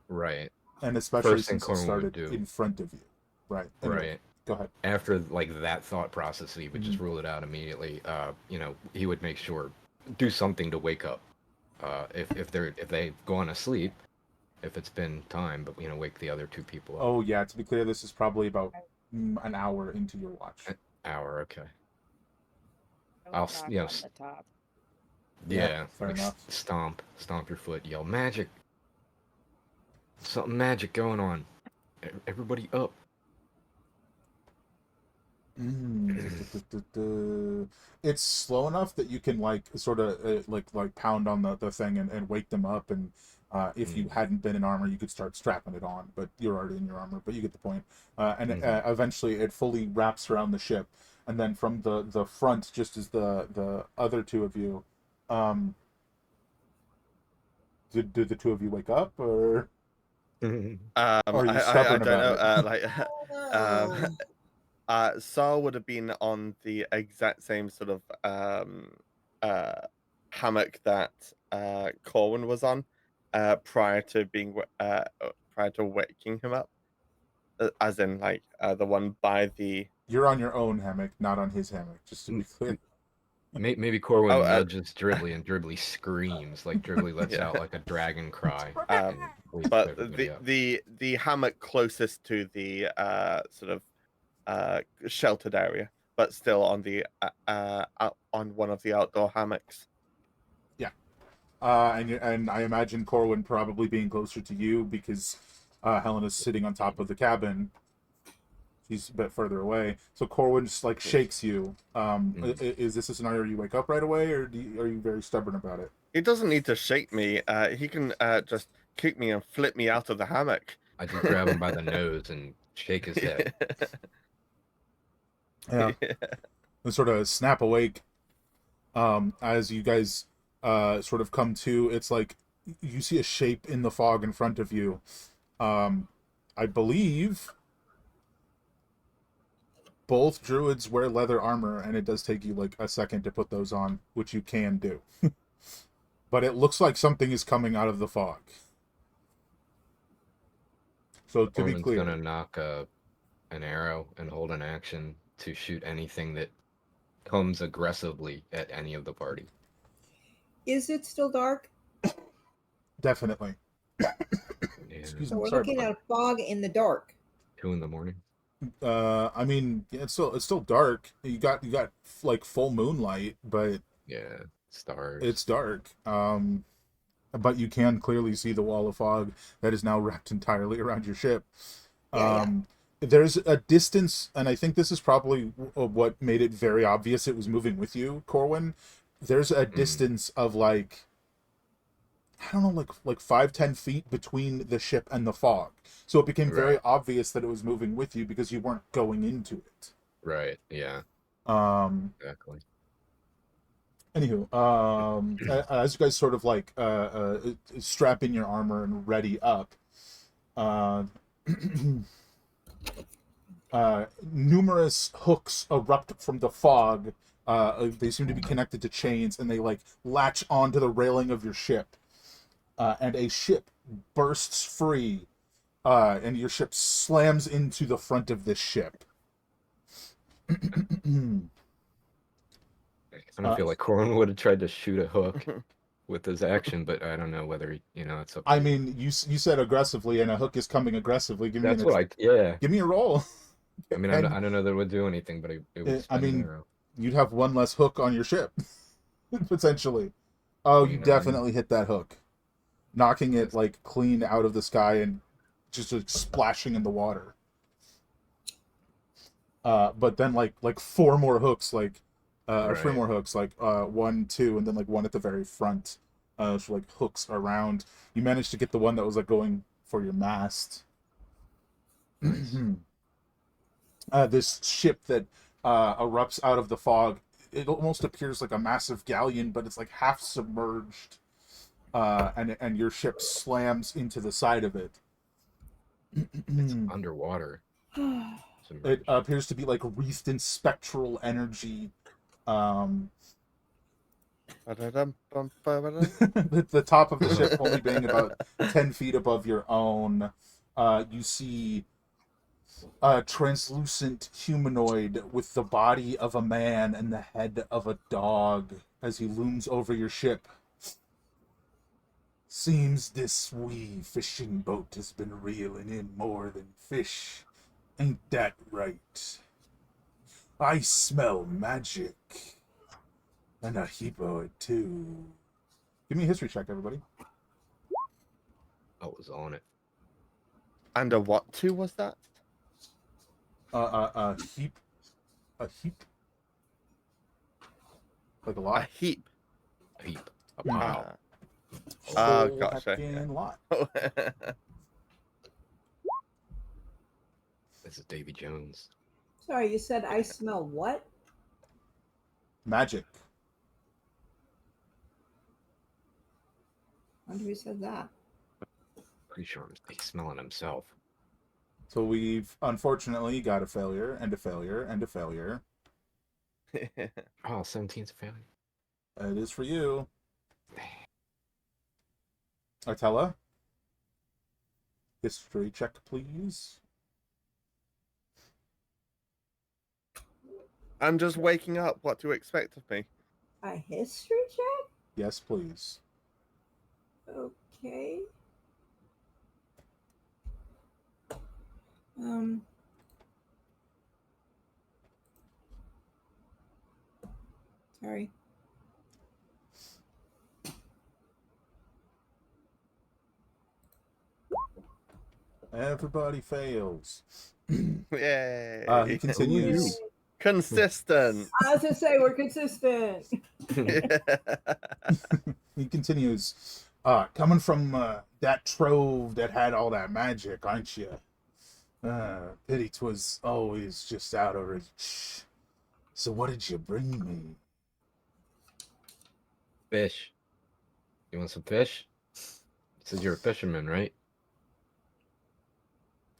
Right. And especially First thing since it Corwin would started do. in front of you. Right. Anyway, Right. Go ahead. After like that thought process, he would just rule it out immediately. He would make sure do something to wake up. If they've gone asleep, if it's been time, but wake the other two people up. Oh yeah, to be clear, this is probably about an hour into your watch. An hour, okay. I I'll would knock you know on s- the top. yeah, fair like enough. stomp your foot, yell magic. Something magic going on. Everybody up. It's slow enough that you can like sort of like pound on the thing and wake them up, and if you hadn't been in armor you could start strapping it on, but you're already in your armor, but you get the point. Eventually it fully wraps around the ship, and then from the front, just as the other two of you, did the two of you wake up, or are you I stubborn don't know. Oh, no. Saul would have been on the exact same sort of hammock that Corwin was on prior to prior to waking him up, as in like the one by the. You're on your own hammock, not on his hammock, just to be clear. Maybe Corwin Oh, nudges Dribbly and Dribbly screams, like Dribbly lets Yeah. out like a dragon cry. Um, and wakes But everybody up. the hammock closest to the sort of sheltered area, but still on the on one of the outdoor hammocks. And I imagine Corwin probably being closer to you because Helena's sitting on top of the cabin. She's a bit further away, so Corwin just like shakes you. Is this a scenario you wake up right away, or are you very stubborn about it? He doesn't need to shake me. He can just kick me and flip me out of the hammock. I just grab him by the nose and shake his head. Yeah. And sort of snap awake. As you guys sort of come to, it's like you see a shape in the fog in front of you. I believe both druids wear leather armor, and it does take you like a second to put those on, which you can do. But it looks like something is coming out of the fog. So to be Corwin's clear, gonna knock an arrow and hold an action to shoot anything that comes aggressively at any of the party. Is it still dark? definitely. Yeah, Excuse So me. we're Sorry looking about at a fog in the dark. 2 a.m. I mean, yeah, it's still dark. You got like full moonlight, but Yeah, stars. it's dark. But you can clearly see the wall of fog that is now wrapped entirely around your ship. Yeah. There's a distance, and I think this is probably what made it very obvious it was moving with you, Corwin. There's a distance of like, I don't know, like 5-10 feet between the ship and the fog. So it became very Right. obvious that it was moving with you because you weren't going into it. Right, yeah, exactly. Anywho, as you guys sort of like strap in your armor and ready up, numerous hooks erupt from the fog. They seem to be connected to chains, and they like latch onto the railing of your ship. And a ship bursts free and your ship slams into the front of this ship. I don't feel like Corwin would have tried to shoot a hook with his action, but I don't know whether he, it's up to I you. mean, you said aggressively, and a hook is coming aggressively. Give me That's what give me a roll. I mean, And, I don't know that it would do anything, but it would I spin an mean, arrow. you'd have one less hook on your ship, potentially. Oh, you 29. definitely hit that hook, knocking it Yes. like clean out of the sky and just like, splashing in the water. But then like four more hooks, or three Right. more hooks, like 1, 2, and then like one at the very front. So like hooks around. You managed to get the one that was like going for your mast. Nice. This ship that erupts out of the fog. It almost appears like a massive galleon, but it's like half submerged, and your ship slams into the side of it. It's underwater. It Submerged. appears to be like wreathed in spectral energy. The top of the ship only being about 10 feet above your own. You see a translucent humanoid with the body of a man and the head of a dog as he looms over your ship. Seems this wee fishing boat has been reeling in more than fish. Ain't that right? I smell magic. And a heap of it, too. Give me a history check, everybody. I was on it. And a what two was that? A heap. A heap? Like a lot? A heap. A heap. A Hmm. pile. Oh, Whole gotcha, heckin' lot. This is Davy Jones. Sorry, you said I smell what? Magic. Wonder who said that. Pretty sure he's smelling himself. So we've unfortunately got a failure, and a failure, and a failure. Oh, 17's a failure. It is for you. Artella? History check, please. I'm just waking up. What to expect of me? A history check? Yes, please. Okay. Sorry. Everybody fails. Yay! He continues. Consistent. I was gonna say we're consistent. He continues. Coming from that trove that had all that magic, aren't you? Pity 'twas always just out of reach. So what did you bring me? Fish. You want some fish? Says you're a fisherman, right?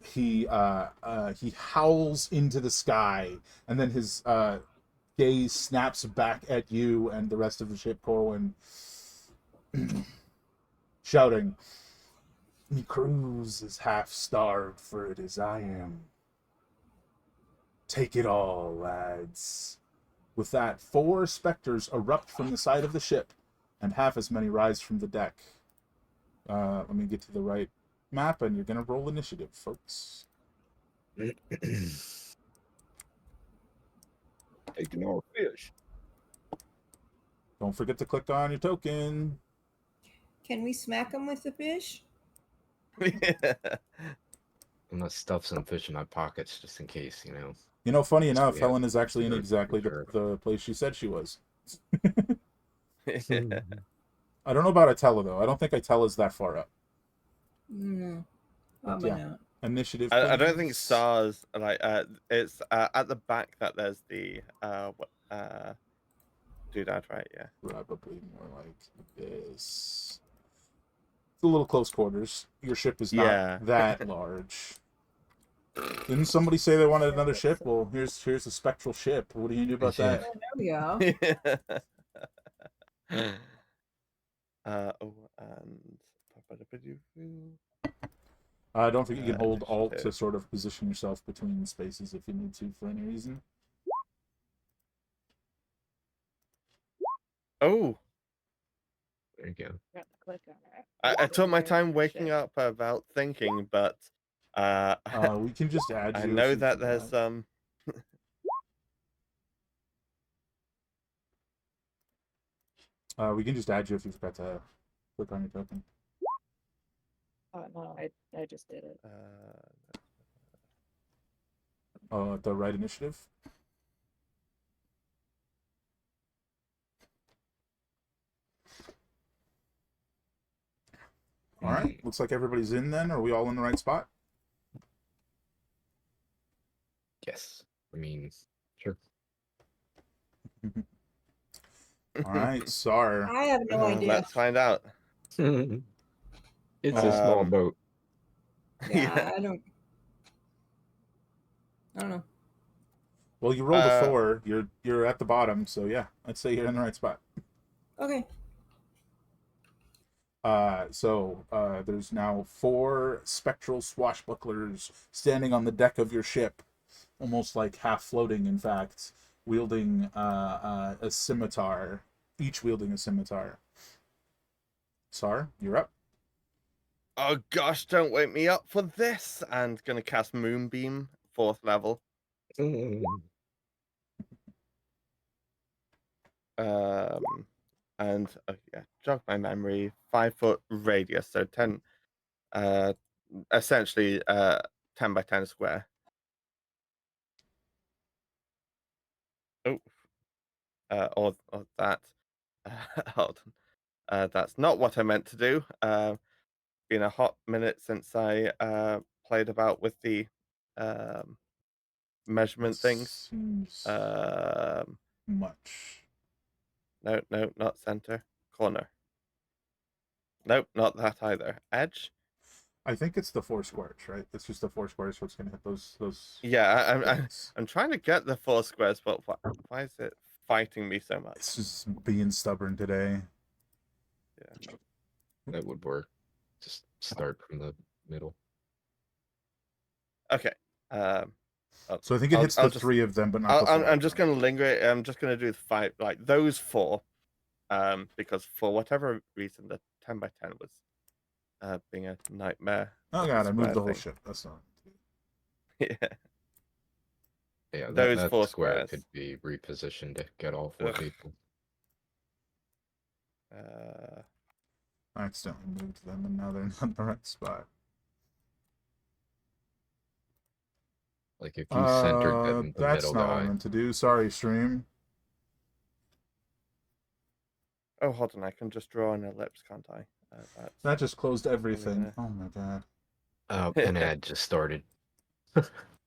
He howls into the sky, and then his gaze snaps back at you and the rest of the ship, Corwin, shouting, "Me crew's as half starved for it as I am. Take it all, lads." With that, 4 specters erupt from the side of the ship, and half as many rise from the deck. Let me get to the right map, and you're gonna roll initiative, folks. Taking all fish. Don't forget to click on your token. Can we smack him with the fish? I'm gonna stuff some fish in my pockets just in case, You know, funny Yes, enough, we have Helen is actually in zero exactly reserve. the place she said she was. I don't know about Atella, though. I don't think Atella's that far up. No. But yeah. Not. Initiative, I don't think please. stars it's at the back that there's the doodad, right? Yeah. Probably more like this. It's a little close quarters. Your ship is not Yeah. that large. Didn't somebody say they wanted another ship? Well, here's a spectral ship. What do you do about Yeah. that? Oh, yeah. Oh, and I don't think you can hold Alt to Initiative. sort of position yourself between spaces if you need to for any reason. Oh, There you go. Got to click on it. I took my Weird time for waking shit. up about thinking, but uh, We can just add I you. know if you that there's forgot. We can just add you if you forgot to click on your token. Oh no, I just did it. At the right initiative. All right. Looks like everybody's in then. Are we all in the right spot? Yes. I mean, sure. All right, Sar. I have no idea. Let's find out. It's a small Um, boat. Yeah, I don't know. Well, you rolled a Uh, 4. You're at the bottom, so yeah, I'd say you're in the right spot. Okay. There's now 4 spectral swashbucklers standing on the deck of your ship, almost like half floating, in fact, wielding a scimitar, each wielding a scimitar. Sar, you're up. oh gosh, don't wake me up for this! And gonna cast Moonbeam, 4th level. And yeah, jog my memory. 5-foot radius, so 10. Essentially 10 by 10 square. Oh, or that. Hold on. That's not what I meant to do. Been a hot minute since I played about with the measurement things. Seems No, much. not center. Corner. Nope, not that either. Edge. I think it's the 4 squares, right? It's just the 4 squares, so it's gonna hit those. Yeah, I'm trying to get the 4 squares, but why is it fighting me so much? It's just being stubborn today. Yeah. That would work. Just start from the middle. Okay. So I think it hits the just, 3 of them, but not the 4. I'm just gonna linger. I'm just gonna do the 5, like those 4, because for whatever reason the 10 by 10 was being a nightmare. Oh god, I moved the whole thing. ship. That's not. Yeah. Yeah, Those that 4 square squares. could be repositioned to get all 4 Ugh. people. I accidentally moved them, and now they're not in the right spot. Like if you centered them, the That's middle not what I guy. meant to do. Sorry, stream. Oh, hold on. I can just draw an ellipse, can't I? That just closed everything. gonna- Oh my god. An ad just started.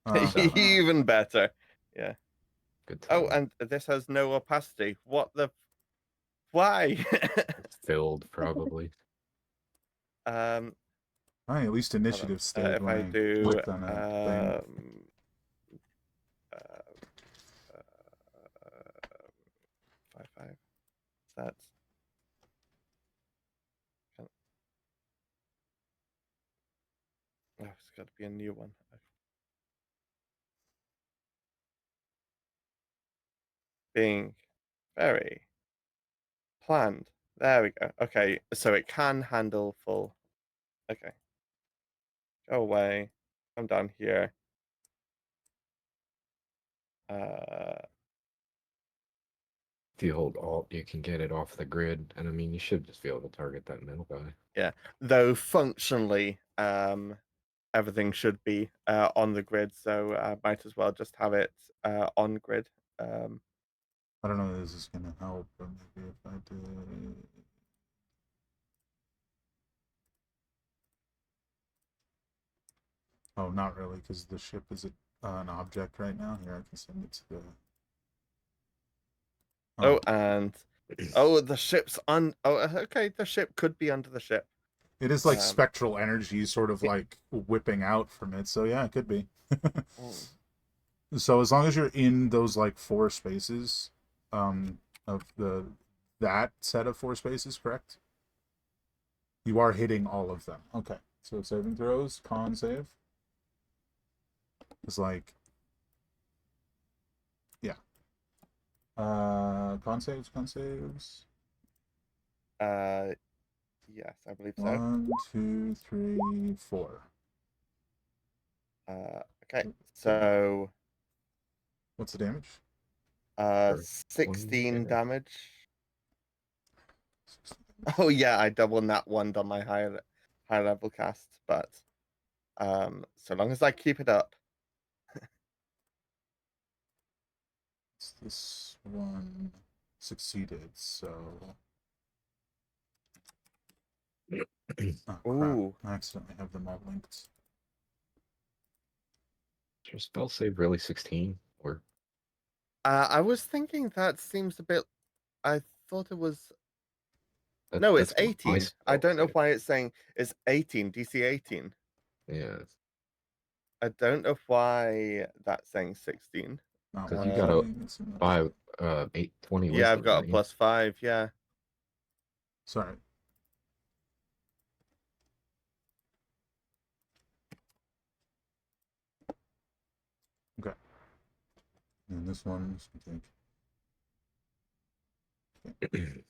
Oh, Even better. Yeah. Good Oh, time. and this has no opacity. What the? Why? It's filled, probably. at least initiative stayed If when I do clicked on a thing. 5. That's it's got to be a new one. Being very planned. There we go. Okay, so it can handle full. Okay. Go away. I'm down here. If you hold Alt, you can get it off the grid, and I mean, you should just be able to target that middle guy. Yeah. Though functionally, everything should be on the grid, so I might as well just have it on grid. I don't know if this is gonna help, but maybe if I did. Oh, not really, because the ship is an object right now. Here, I can send it to the. And the ship's on. Okay, the ship could be under the ship. It is like spectral energy, sort of like whipping out from it. So yeah, it could be. So as long as you're in those like 4 spaces, of that set of 4 spaces, correct? You are hitting all of them. Okay. So saving throws, con save. It's like, yeah. Con saves, con saves. Yes, I believe so. 1, 2, 3, 4. Okay, so What's the damage? Or 16 20 damage. Oh yeah, I doubled that one on my high level cast, but so long as I keep it up. This one succeeded, so. Oh, crap. Ooh. I accidentally have them all linked. Is your spell save really 16? Or I was thinking that seems a bit. I thought it was. that, No, it's that's what my 18. I spell don't know save. why it's saying it's 18, DC 18. Yeah, I don't know why that's saying 16. Not because one you got a thing, it's another. 820 Yeah, I've wisdom, got a don't you? +5. Yeah. Sorry. Okay. And this one's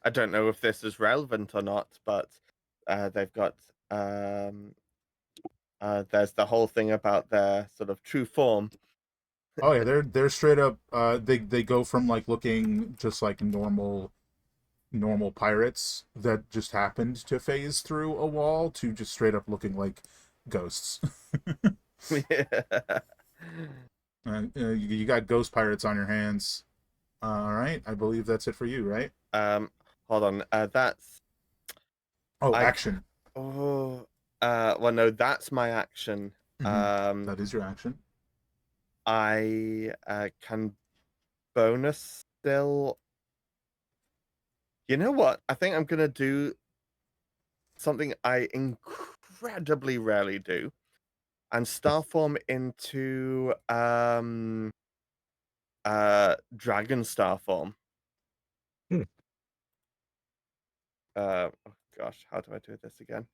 I don't know if this is relevant or not, but they've got there's the whole thing about their sort of true form. Oh yeah, they're straight up. They go from like looking just like normal pirates that just happened to phase through a wall to just straight up looking like ghosts. Yeah. You got ghost pirates on your hands. All right, I believe that's it for you, right? Hold on. That's Oh, I. action. Oh. Well, no, that's my action. That is your action. I can bonus still. You know what? I think I'm gonna do something I incredibly rarely do, and starform into dragon starform. Hmm. Oh gosh, how do I do this again?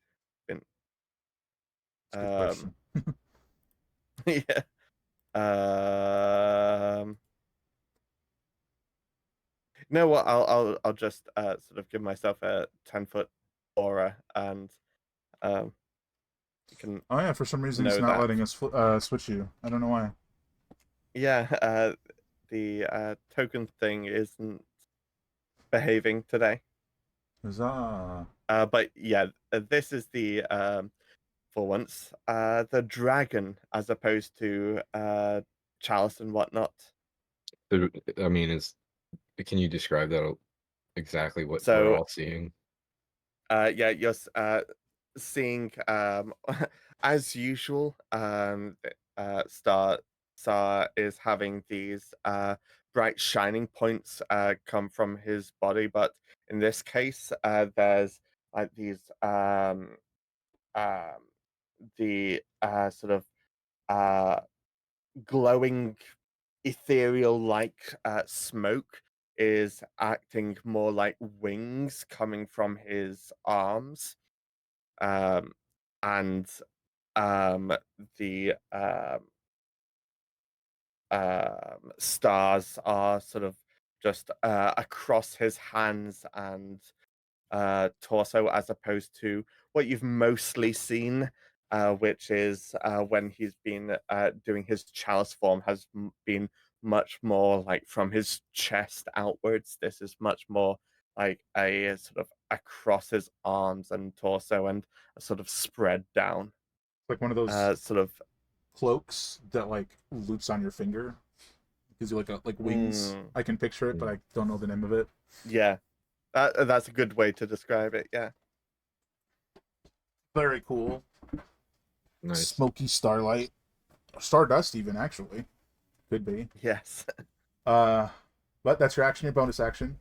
That's a good question. Yeah. You know what? I'll just sort of give myself a 10-foot aura, and you can Oh yeah, for some reason it's know not that. letting us switch you. I don't know why. Yeah, the token thing isn't behaving today. Huzzah. But yeah, this is the for once the dragon as opposed to chalice and whatnot. I mean, can you describe that exactly what we're So all seeing? yeah, you're seeing as usual. Star is having these bright shining points come from his body, but in this case, there's like these the sort of glowing ethereal like smoke is acting more like wings coming from his arms, and the stars are sort of just across his hands and torso, as opposed to what you've mostly seen, which is when he's been doing his chalice form, has been much more like from his chest outwards. This is much more like a sort of across his arms and torso, and a sort of spread down. Like one of those Sort of. cloaks that like loops on your finger. Gives you like wings. I can picture it, but I don't know the name of it. Yeah, that's a good way to describe it. Yeah. Very cool. Nice. Smoky starlight. Stardust even, actually. Could be. Yes. But that's your action, your bonus action.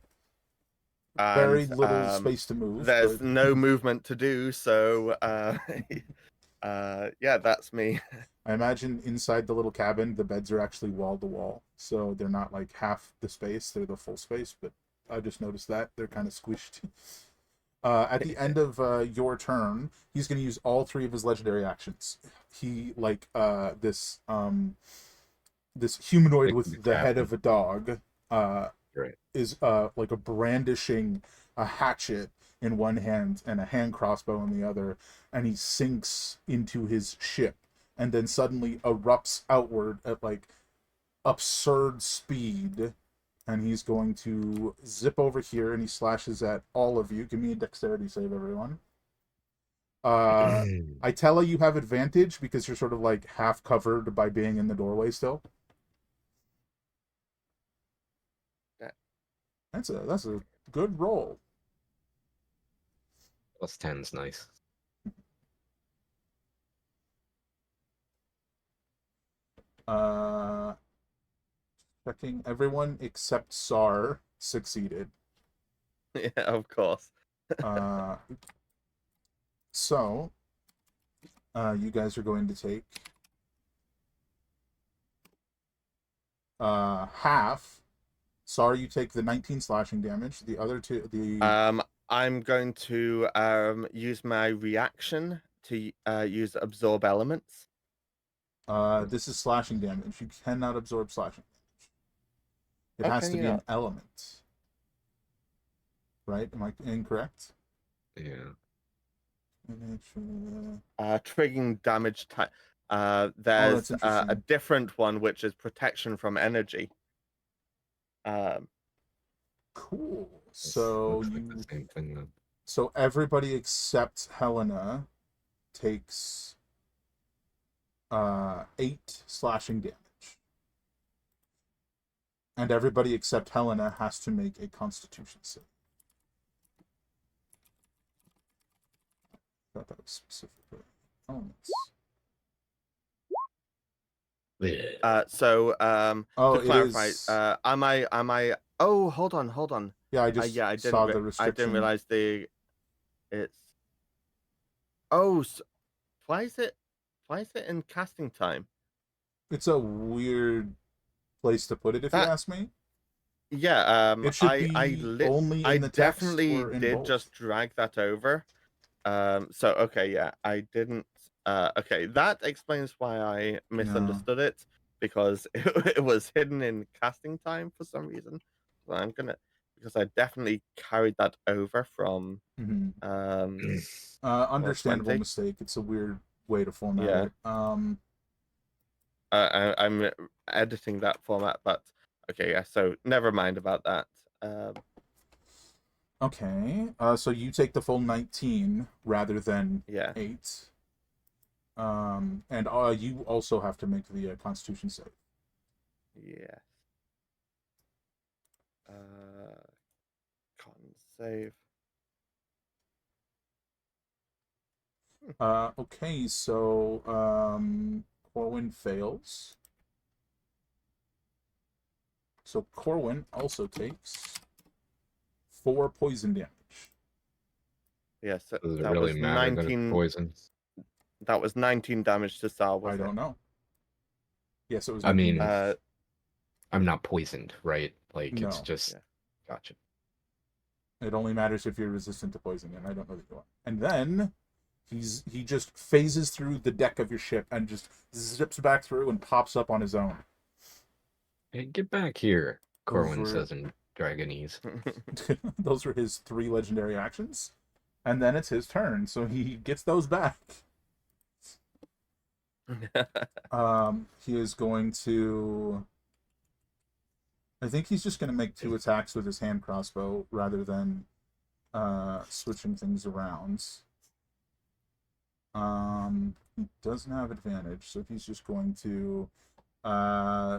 Very And little space to move. there's but... no movement to do, so yeah, that's me. I imagine inside the little cabin, the beds are actually wall to wall, so they're not like half the space; they're the full space. But I just noticed that they're kind of squished. At the end of your turn, he's going to use all 3 of his legendary actions. He this humanoid Like with the head of a dog right. is like a brandishing a hatchet in one hand and a hand crossbow in the other, and he sinks into his ship and then suddenly erupts outward at like absurd speed, and he's going to zip over here and he slashes at all of you. Give me a dexterity save, everyone. Itella, you have advantage because you're sort of like half covered by being in the doorway still. That's a good roll. Plus 10's nice. Checking, everyone except Sar succeeded. Yeah, of course. So you guys are going to take half. Sar, you take the 19 slashing damage. The other two, I'm going to use my reaction to use absorb elements. this is slashing damage. You cannot absorb slashing damage. It has to be an element. Right? Am I incorrect? Yeah. Triggering damage type. There's a interesting. different one which is protection from energy. Cool. So Looks like the same thing then. So everybody except Helena takes 8 slashing damage. And everybody except Helena has to make a constitution save. I thought that was specifically elements. To clarify, is... am I oh, hold on. Yeah, I just I saw the restriction. I didn't realize it's oh, so, why is it in casting time? It's a weird place to put it, if you ask me. Yeah, it should be only in the text or in did both. just drag that over. So okay, yeah, I didn't. Okay, that explains why I misunderstood it, because it was hidden in casting time for some reason. So because I definitely carried that over from understandable mistake. It's a weird way to format it. I'm editing that format, but okay, yeah. So never mind about that. Okay, so you take the full 19 rather than 8. And you also have to make the Constitution save. Yes. Con save. Okay, so Corwin fails. So Corwin also takes 4 poison damage. Yes, Does it that really was matter 19 that it's poison? That was 19 damage to Sal. I don't know. Yes, it was. 19 I mean, I'm not poisoned, right? Like no. It's just gotcha. It only matters if you're resistant to poison, and I don't know that you are. And then he just phases through the deck of your ship and just zips back through and pops up on his own. Hey, get back here, Corwin says in Dragonese. Those were his 3 legendary actions. And then it's his turn, so he gets those back. He is going to... I think he's just going to make 2 attacks with his hand crossbow rather than switching things around. He doesn't have advantage, so he's just going to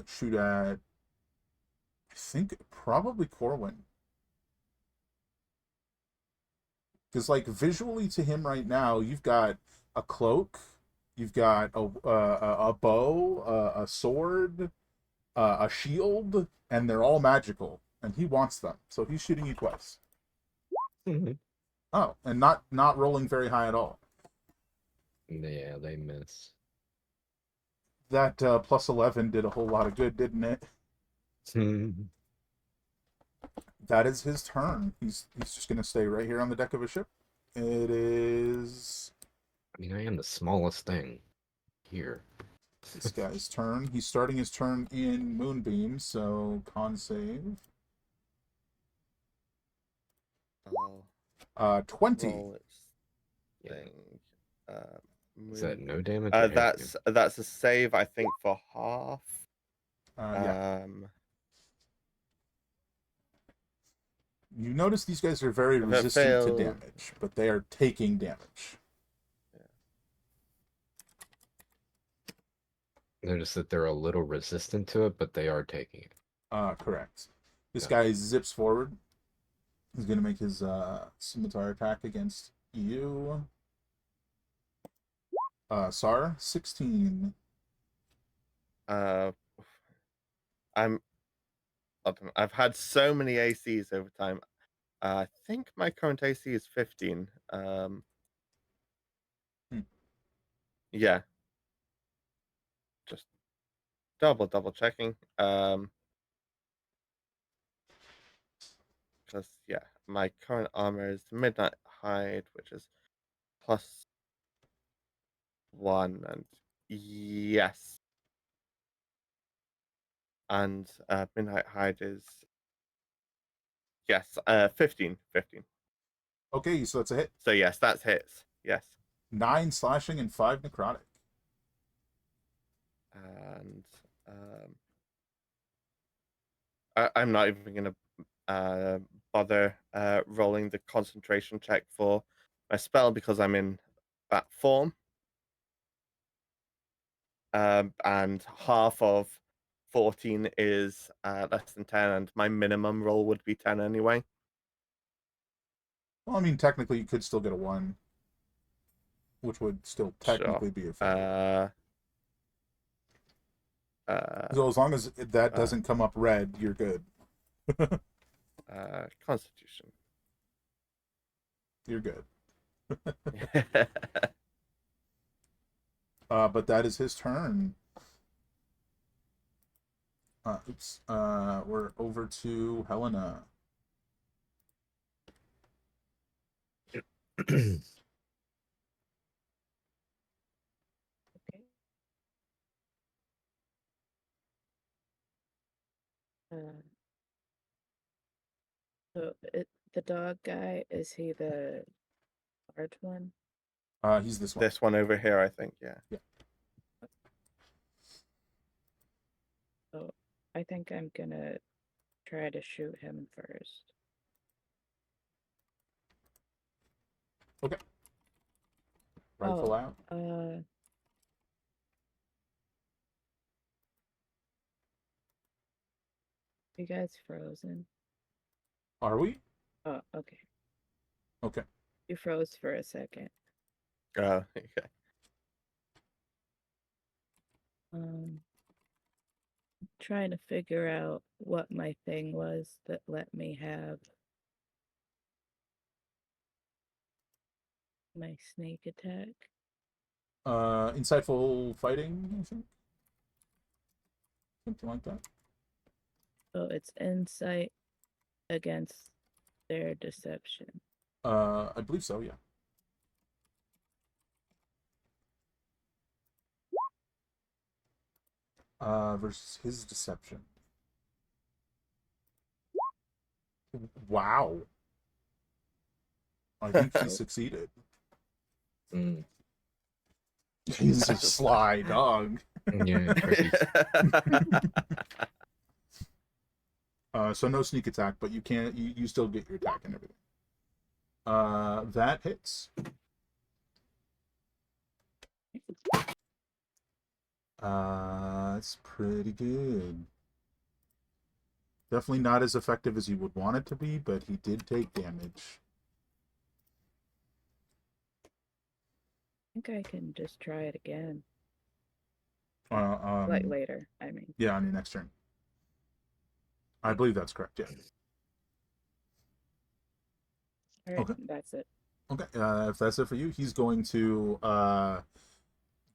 shoot at, I think, probably Corwin. Because, like, visually to him right now, you've got a cloak, you've got a bow, a sword, a shield, and they're all magical, and he wants them, so he's shooting you twice. Oh, and not rolling very high at all. Yeah, they miss. That plus 11 did a whole lot of good, didn't it? That is his turn. He's just gonna stay right here on the deck of a ship. It is I mean, I am the smallest thing here. this guy's turn. He's starting his turn in Moonbeam, so con save. I'll 20. roll its Yeah. thing. Is that Moon- no damage? Or that's a save, I think, for half. Yeah. You notice these guys are very If it resistant to failed- damage, but they are taking damage. Notice that they're a little resistant to it, but they are taking it. Correct. This Yeah. guy zips forward. He's gonna make his scimitar attack against you. Sar, 16. I've had so many ACs over time. I think my current AC is 15. Yeah. Just double checking. Because yeah, my current armor is midnight hide, which is +1, and yes. And midnight hide is 15. Okay, so that's a hit. So yes, that's hits. Yes. 9 slashing and 5 necrotic. And I'm not even gonna bother rolling the concentration check for my spell because I'm in that form. And half of 14 is less than 10, and my minimum roll would be 10 anyway. Well, I mean, technically, you could still get a 1, which would still technically be a failure. So as long as that doesn't come up red, you're good. Constitution. You're good. But that is his turn. Oops. We're over to Helena. Okay. So the dog guy, is he the large one? He's this one. This one over here, I think. Yeah. So I think I'm gonna try to shoot him first. Okay. Rifle out. You guys frozen? Are we? Oh, okay. Okay. You froze for a second. Okay. Trying to figure out what my thing was that let me have my sneak attack. Insightful fighting, I think. Something like that. So it's insight against their deception. I believe so, yeah. Versus his deception. Wow. I think he succeeded. Mm. He's a sly dog. Yeah, tricky. So no sneak attack, but you can't. You still get your attack and everything. That hits. It's pretty good. Definitely not as effective as you would want it to be, but he did take damage. I think I can just try it again. Like Like later, I mean. Yeah, on your next turn. I believe that's correct, yeah. All right, Okay. that's it. Okay, if that's it for you, he's going to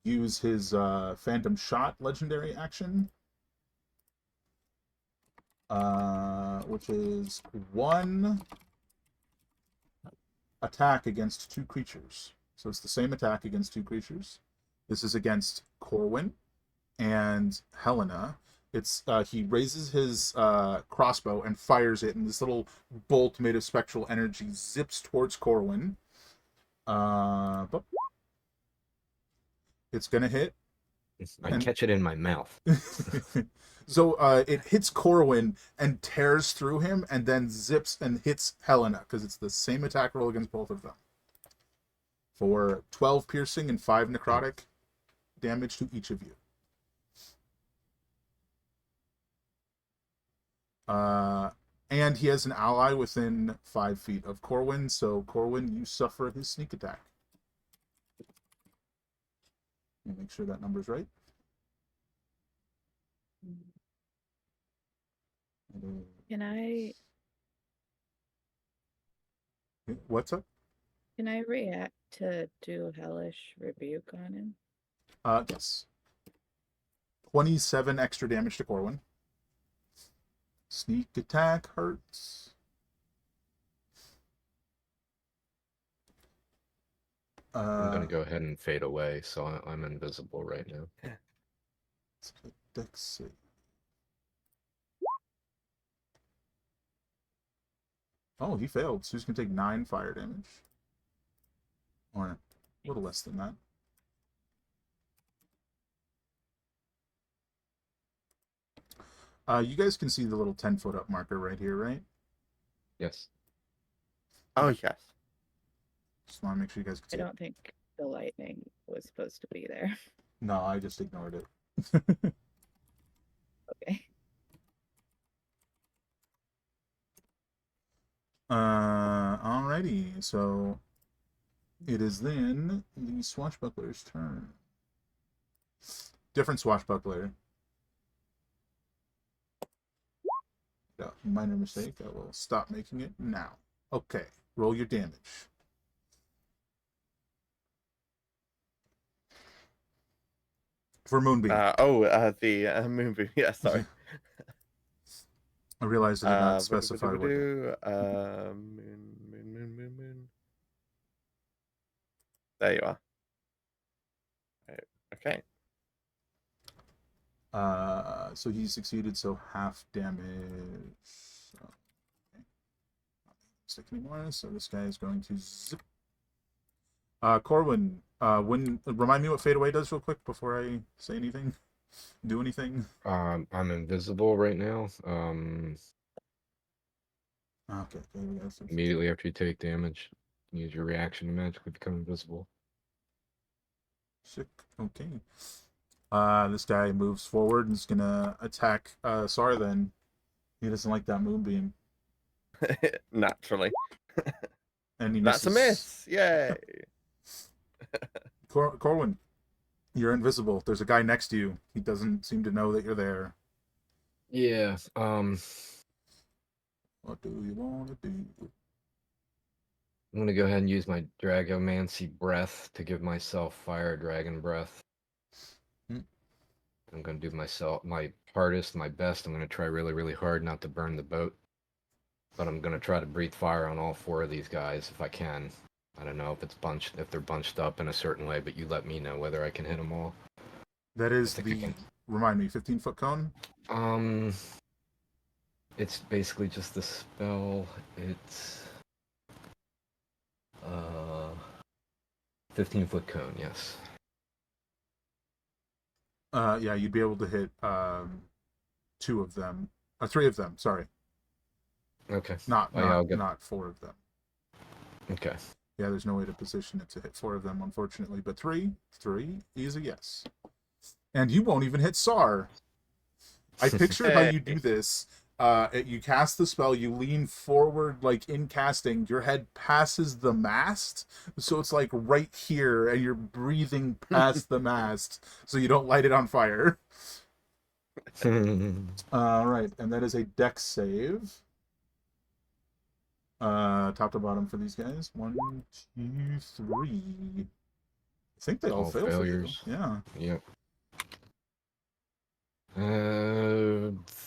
use his Phantom Shot legendary action, which is 1 attack against 2 creatures. So it's the same attack against 2 creatures. This is against Corwin and Helena. It's he raises his crossbow and fires it, and this little bolt made of spectral energy zips towards Corwin. But it's gonna hit. I catch it in my mouth. So it hits Corwin and tears through him, and then zips and hits Helena because it's the same attack roll against both of them. For 12 piercing and 5 necrotic damage to each of you. And he has an ally within 5 feet of Corwin, so Corwin, you suffer his sneak attack. Let me make sure that number's right. Can I What's up? react to do hellish rebuke on him? Yes. 27 extra damage to Corwin. Sneak attack hurts. I'm gonna go ahead and fade away, so I'm invisible right now. Let's get Dex save. Oh, he failed. So he's gonna take 9 fire damage. Or a little less than that. You guys can see the little 10-foot up marker right here, right? Yes. Oh, yes. Just want to make sure you guys can I see it. don't think the lightning was supposed to be there. No, I just ignored it. Okay. Alrighty, so it is then the swashbuckler's turn. Different swashbuckler. Yeah, minor mistake. I will stop making it now. Okay, roll your damage. For Moonbeam. The Moonbeam. Yeah, sorry. I realized I did not Uh, specify what. moon. There you are. Okay. So he succeeded, so half damage. So, okay. Not stick anymore. So this guy is going to zip. Corwin, remind me what fade away does real quick before I say anything, do anything. I'm invisible right now. Okay. Immediately after you take damage, use your reaction to magically become invisible. Sick. Okay. This guy moves forward and is gonna attack Sar. Then he doesn't like that moonbeam, Naturally. and he That's a misses. miss. Yay. Corwin, you're invisible. There's a guy next to you. He doesn't seem to know that you're there. Yeah. What do you want to do? I'm gonna go ahead and use my Dragomancy breath to give myself fire dragon breath. I'm gonna do my hardest, my best. I'm gonna try really, really hard not to burn the boat. But I'm gonna try to breathe fire on all 4 of these guys if I can. I don't know if they're bunched up in a certain way, but you let me know whether I can hit them all. That is the, remind me, 15-foot cone? It's basically just the spell. It's 15-foot cone, yes. Yeah, you'd be able to hit 2 of them. 3 of them, sorry. Okay. Not 4 of them. Okay. Yeah, there's no way to position it to hit 4 of them, unfortunately. But 3 is a yes. And you won't even hit Sar. I picture how you do this. You cast the spell, you lean forward, like in casting, your head passes the mast, so it's like right here, and you're breathing past the mast, so you don't light it on fire. Right, and that is a dex save. Top to bottom for these guys. 1, 2, 3. I think they all fail failures. For you. Yeah. Yep.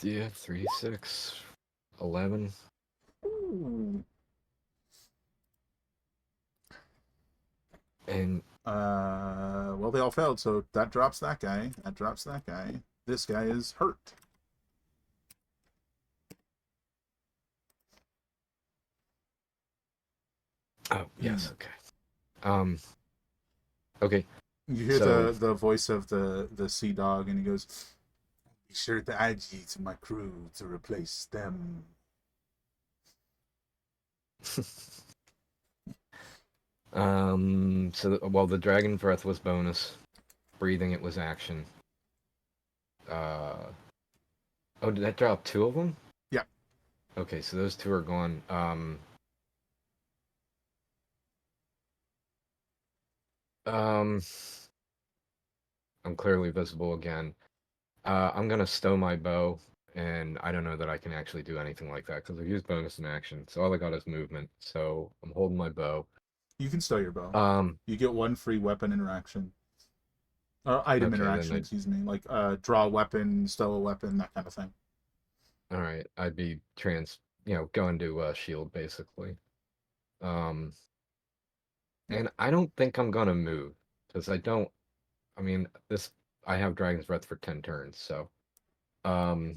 Yeah, 3, 6, 11. Ooh. And Well, they all failed, so that drops that guy. That drops that guy. This guy is hurt. oh yes, okay. Okay. You hear So the voice of the sea dog, and he goes, "Be sure to add ye to my crew to replace them." well, the dragon breath was bonus. Breathing, it was action. Oh, did that drop 2 of them? Yeah. Okay, so those 2 are gone. I'm clearly visible again. I'm gonna stow my bow, and I don't know that I can actually do anything like that because I've used bonus in action. So all I got is movement. So I'm holding my bow. You can stow your bow. Um, You get 1 free weapon interaction. Or item Okay, then interaction, excuse me. Like draw a weapon, stow a weapon, that kind of thing. all right, I'd be going to shield basically. Um, and I don't think I'm gonna move because I don't. I mean, I have Dragon's Breath for 10 turns, so um,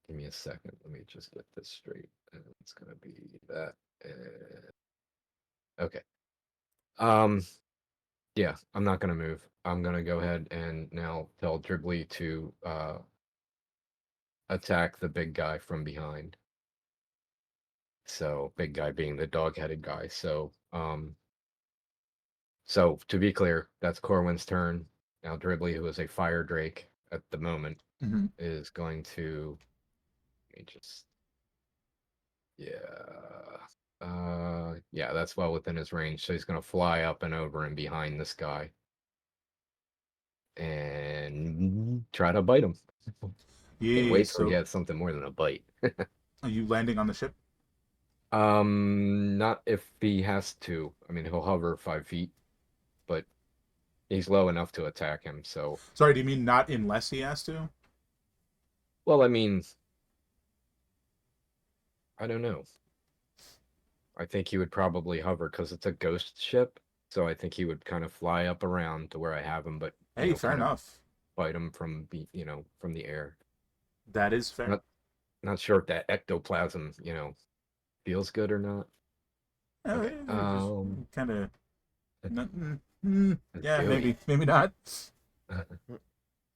give me a second. Let me just get this straight. It's gonna be that. Okay. Um, yeah, I'm not gonna move. I'm gonna go ahead and now tell Dribbly to attack the big guy from behind. So big guy being the dog-headed guy. So to be clear, that's Corwin's turn. Now Dribbly, who is a fire drake at the moment, Mm-hmm. is going to let me just yeah, that's well within his range. So he's gonna fly up and over and behind this guy and try to bite him. Can't Yeah, wait till he so has something more than a bite. are you landing on the ship? Not if he has to. I mean, he'll hover 5 feet, but he's low enough to attack him. So, Sorry, do you mean not unless he has to? well, I mean, I don't know. I think he would probably hover because it's a ghost ship. So I think he would kind of fly up around to where I have him, but Hey, fair kind of enough. bite him from from the air. That is fair. Not sure if that ectoplasm, feels good or not. Okay. Just kind of. Let's Yeah, do it. maybe not.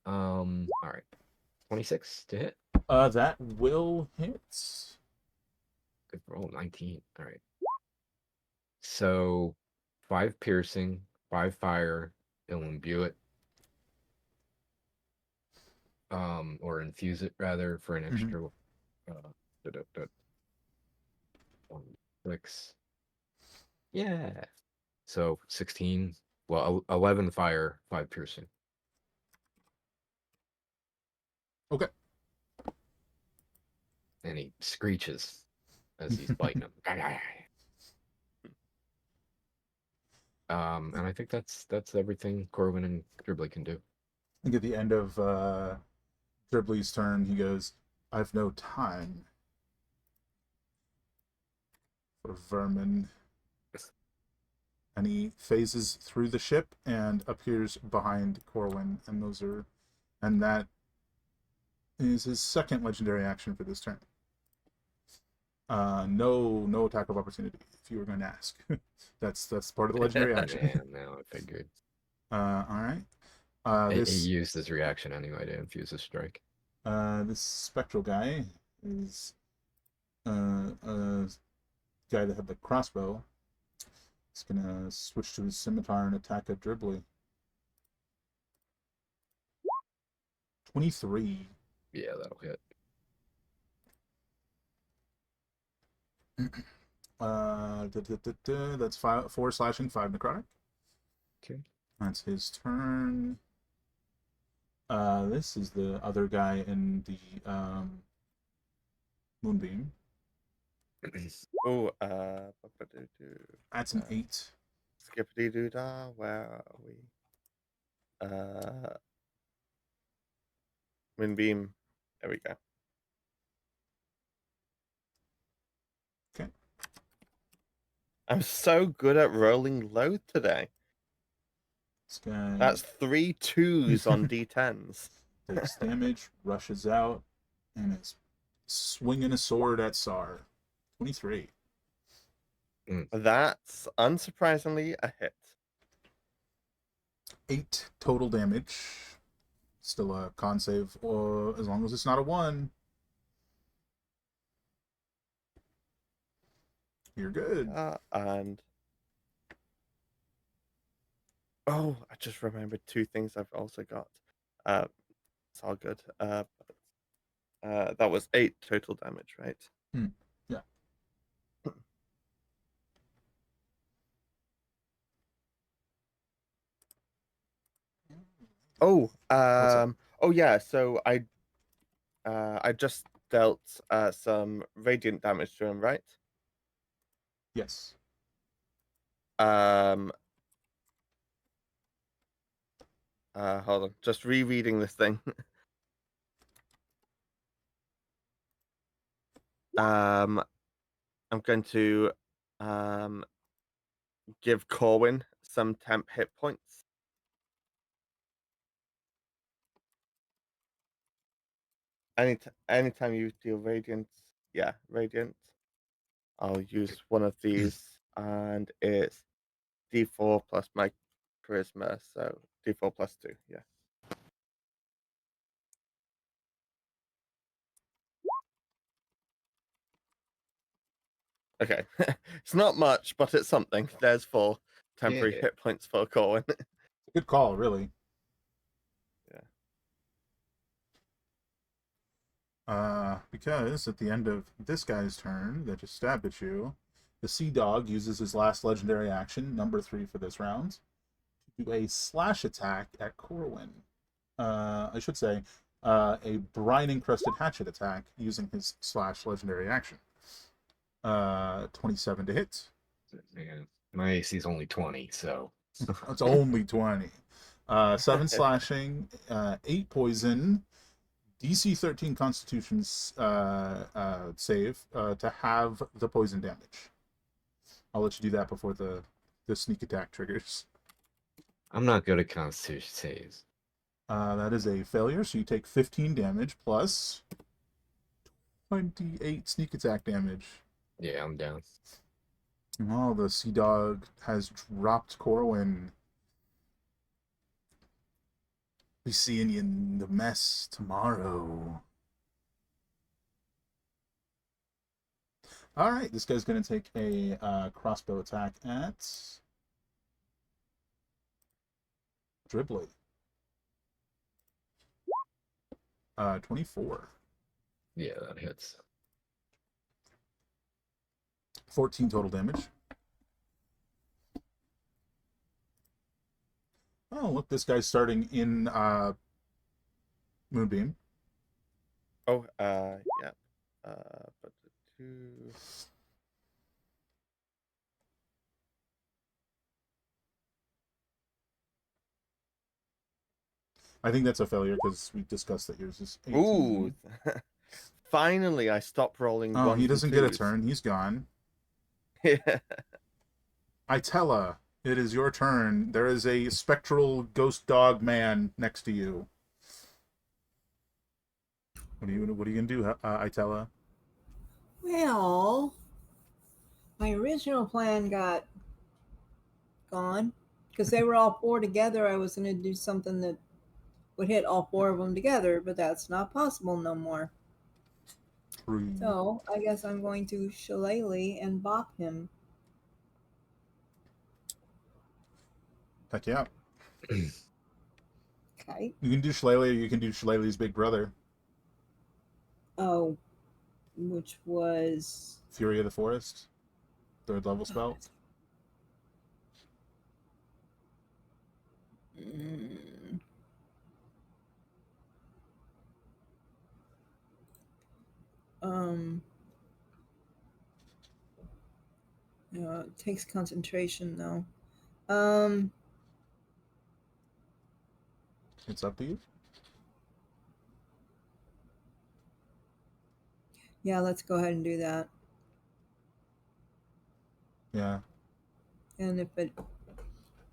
All right. 26 to hit. That will hit. Good roll. 19. All right. So 5 piercing, 5 fire. It'll imbue it. Or infuse it rather for an extra 6. Yeah. So 16. Well, 11 fire, 5 piercing. Okay. And he screeches as he's biting him. And I think that's everything Corwin and Dribbly can do. I think at the end of Dribbly's turn, he goes, "I've no time for vermin." And he phases through the ship and appears behind Corwin, and that is his second legendary action for this turn. No attack of opportunity, if you were going to ask. that's part of the legendary action. Yeah, now I figured. All right. He This used his reaction anyway to infuse a strike. this spectral guy is a guy that had the crossbow. He's gonna switch to his scimitar and attack at Dribbly. 23. Yeah, that'll hit. That's 4 slashing, 5 necrotic. Okay. That's his turn. This is the other guy in the moonbeam. Oh, That's an 8. skippity doo dah. Where are we? Moonbeam. There we go. I'm so good at rolling low today. This guy That's 3 2s on D10s. takes damage, rushes out, and is swinging a sword at Sar. 23. That's unsurprisingly a hit. 8 total damage. Still a con save, as long as it's not a 1. You're good. And oh, I just remembered 2 things I've also got. It's all good. That was 8 total damage, right? Yeah. Oh, up? oh yeah. So I just dealt some radiant damage to him, right? Yes. Hold on, just rereading this thing. I'm going to give Corwin some temp hit points. Anytime you deal radiant, radiant, I'll use one of these, and it's D4 plus my charisma, so D4 plus 2. Yeah. Okay, it's not much, but it's something. There's 4 temporary Yeah. hit points for Corwin. Good call, really. Because at the end of this guy's turn that just stabbed at you, the Sea Dog uses his last legendary action, number 3 for this round, to do a slash attack at Corwin. I should say, a brine encrusted hatchet attack using his slash legendary action. 27 to hit. Yeah, my AC is only 20, so It's only 20. 7 slashing, 8 poison, DC 13 Constitution's save to have the poison damage. I'll let you do that before the sneak attack triggers. I'm not good at Constitution saves. That is a failure, so you take 15 damage plus 28 sneak attack damage. Yeah, I'm down. Oh, the Sea Dog has dropped Corwin. Be seeing you in the mess tomorrow. All right, this guy's going to take a crossbow attack at Dribbly. 24. Yeah, that hits. 14 total damage. Oh, look, this guy's starting in Moonbeam. Oh, yeah. But the 2. I think that's a failure because we discussed that yours is 18. Ooh. Finally, I stopped rolling. Oh, he 1s doesn't and get a 2s. turn. He's gone. Yeah. Itella, it is your turn. There is a spectral ghost dog man next to you. What are you gonna do, Itella? Well, my original plan got gone because they were all 4 together. I was going to do something that would hit all 4 of them together, but that's not possible no more. So I guess I'm going to shillelagh and bop him. Heck yeah. Okay. You can do Shillelagh, or you can do Shillelagh's big brother, Oh, which was Fury of the Forest. 3rd level spell. mm, it takes concentration though. It's up to you. Yeah, let's go ahead and do that. Yeah. And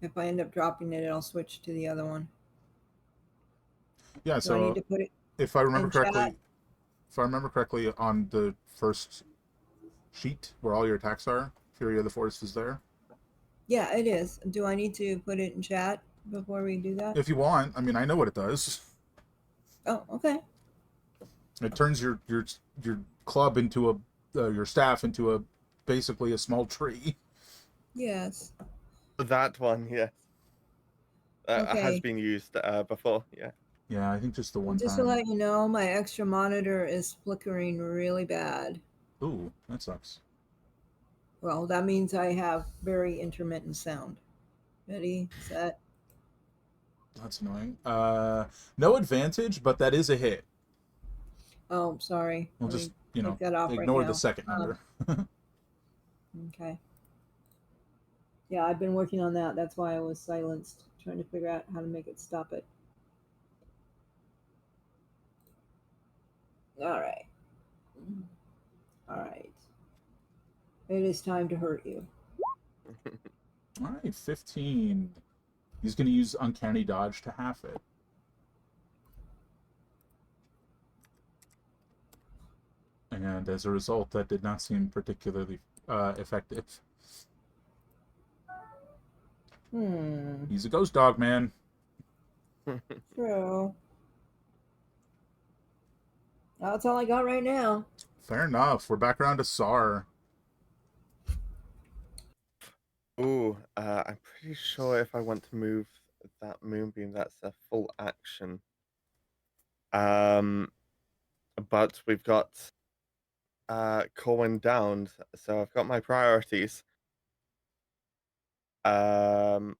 if I end up dropping it, I'll switch to the other one. Yeah, Do I need so to put it if I remember in correctly, chat? on the first sheet where all your attacks are, Fury of the Forest is there. Yeah, it is. Do I need to put it in chat before we do that? If you want, I mean, I know what it does. Oh, okay. It turns your club into your staff into basically a small tree. Yes. That one, yes. Has Okay. been used before, yeah. Yeah, I think just the one Just to time. let you know, my extra monitor is flickering really bad. Ooh, that sucks. Well, that means I have very intermittent sound. Ready, set. That's annoying. No advantage, but that is a hit. Oh, sorry. We'll Let me just, take that off right ignore the now. second number. Okay. Yeah, I've been working on that. That's why I was silenced, trying to figure out how to make it stop it. All right. All right. It is time to hurt you. All right, 15. He's going to use Uncanny Dodge to half it. And as a result, that did not seem particularly effective. He's a ghost dog, man. True. That's all I got right now. Fair enough. We're back around to Sar. Ooh, I'm pretty sure if I want to move that moonbeam, that's a full action. But we've got Corwin downed, so I've got my priorities. So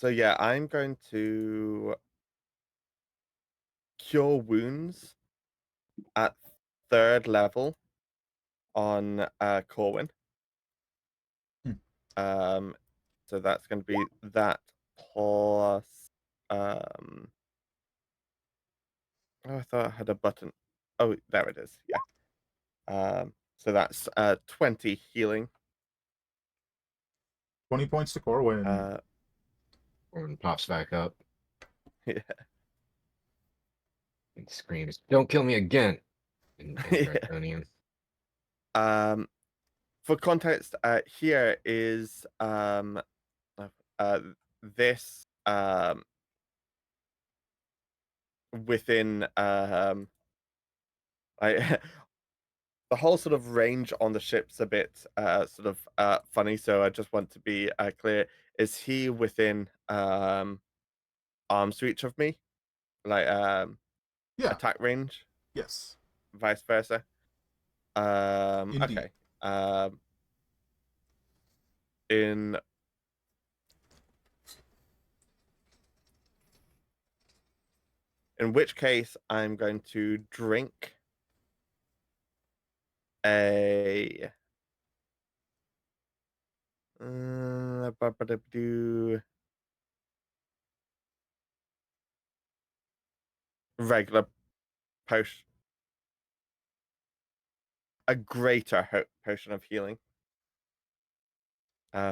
yeah, I'm going to cure wounds at 3rd level on Corwin. Hmm. So that's going to be that plus oh, I thought I had a button. Oh, there it is. Yeah. So that's 20 healing. 20 points to Corwin. Corwin pops back up Yeah. and screams, "Don't kill me again!" in Yeah. Draconian. For context, here is this within I the whole sort of range on the ship's a bit sort of funny, so I just want to be clear. Is he within arm's reach of me? Like Yeah. attack range? Yes. Vice versa? Indeed. Okay. In which case I'm going to drink a regular potion, a greater potion of healing,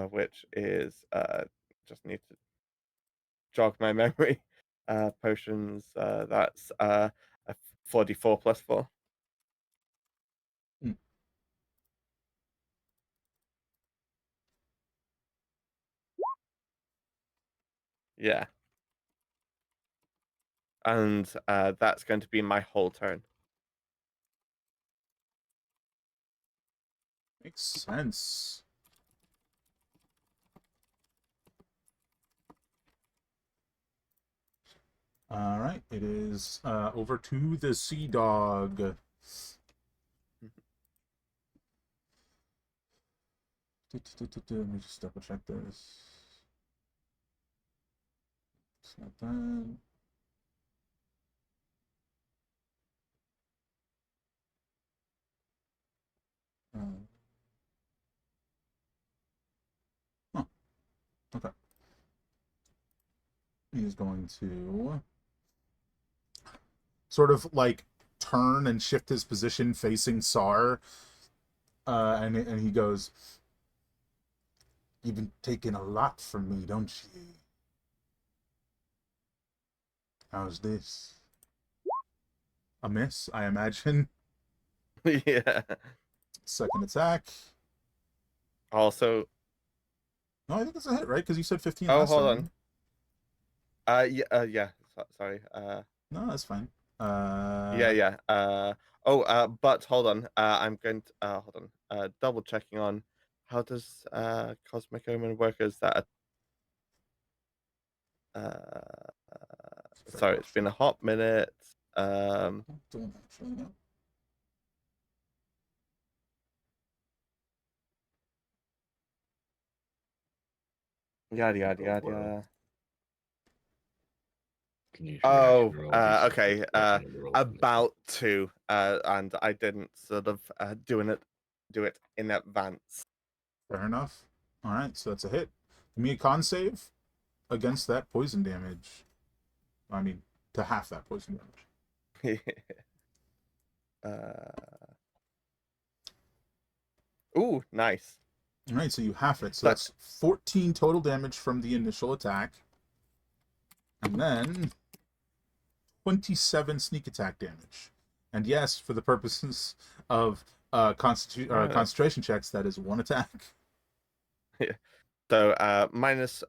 which is just need to jog my memory. Potions, that's a 44 plus 4. Hmm. Yeah. And that's going to be my whole turn. Makes sense. All right, it is over to the Sea Dog. Let me just double check this. It's not that. Oh, okay. He's going to sort of like turn and shift his position facing Sar and he goes, "You've been taking a lot from me, don't you? How's this? A miss, I imagine. Yeah. Second attack. Also, No, I think it's a hit, right? Because you said 15 oh, last hold time. on. Yeah. Sorry. No, that's fine. Yeah. But hold on. I'm going to hold on. Double checking on how does Cosmic Omen work as that? Sorry, it's been a hot minute. Don't actually know. Yada. Can use your Oh, action roll, do something okay. special to roll. About to, and I didn't sort of do it in advance. Fair enough. All right, so that's a hit. Give me a con save against that poison damage. I mean, to half that poison damage. Ooh, nice. All right, so you half it. So That- that's 14 total damage from the initial attack. And then 27 sneak attack damage. And yes, for the purposes of concentration checks, that is one attack. So minus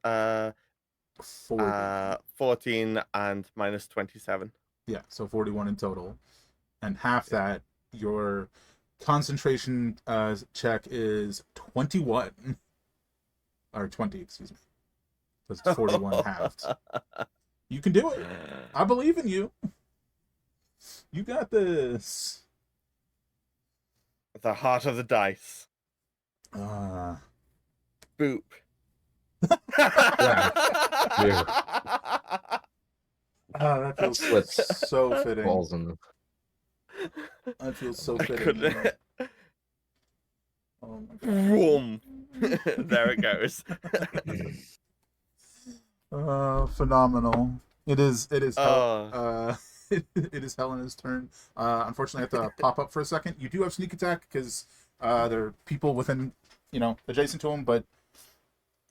40. 14 and minus 27. Yeah, so 41 in total. And half Yeah. that, your concentration check is 21. Or 20, excuse me. So it's 41 halved. You can do it. I believe in you. You got this. The heart of the dice. Boop. That feels Slips. so fitting. Balls in the... That feels so I fitting. couldn't. Oh my God. Vroom. There it goes. Phenomenal. It is Oh. it is Helena's turn. Unfortunately, I have to pop up for a second. You do have sneak attack because there are people within, adjacent to him, but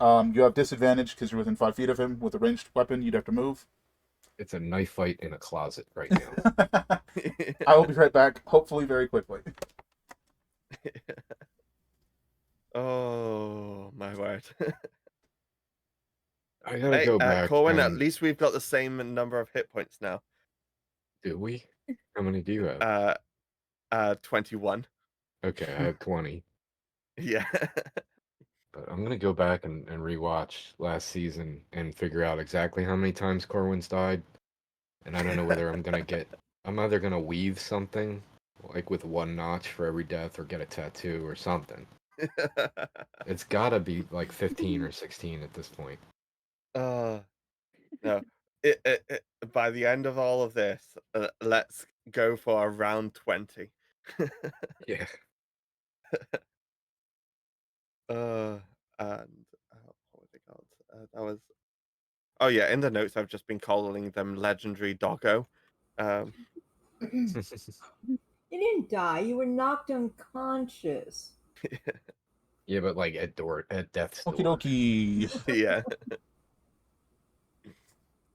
you have disadvantage because you're within 5 feet of him. With a ranged weapon, you'd have to move. It's a knife fight in a closet right now. I will be right back, hopefully very quickly. Oh my word. I gotta Hey, go back. Corwin, at and- least we've got the same number of hit points now. Do we? How many do you have? 21. Okay, I have 20. Yeah. But I'm gonna go back and rewatch last season and figure out exactly how many times Corwin's died. And I don't know whether I'm either gonna weave something, like with one notch for every death, or get a tattoo or something. It's gotta be like 15 or 16 at this point. No. By the end of all of this, let's go for around 20. Yeah. And what was it called? That was. Oh yeah, in the notes I've just been calling them legendary doggo. You didn't die. You were knocked unconscious. Yeah, but like at death's Okie door. dokie. Yeah.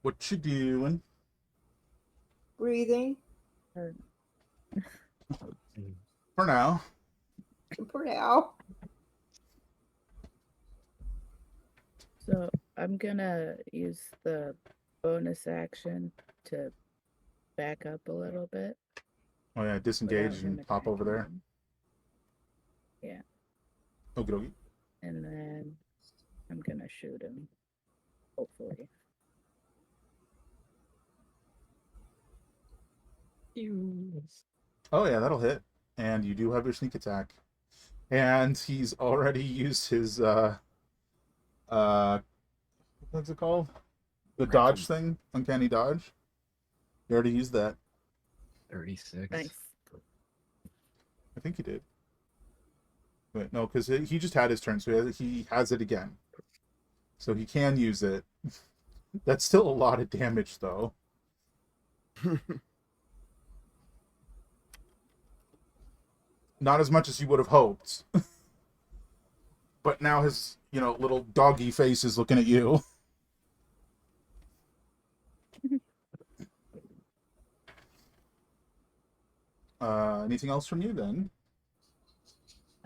What you doing? Breathing Or- For now. for now. So I'm gonna use the bonus action to back up a little bit. Oh yeah, disengage without him and pop over attacking there. him. Okie dokie. And then I'm gonna shoot him. Hopefully. Oh yeah, that'll hit. And you do have your sneak attack. And he's already used his what's it called? The dodge thing? Uncanny dodge. You already used that. 36. Nice. I think he did. Wait, no, because he just had his turn, so he has it again. So he can use it. That's still a lot of damage, though. Not as much as you would have hoped. But now his, little doggy face is looking at you. Anything else from you then?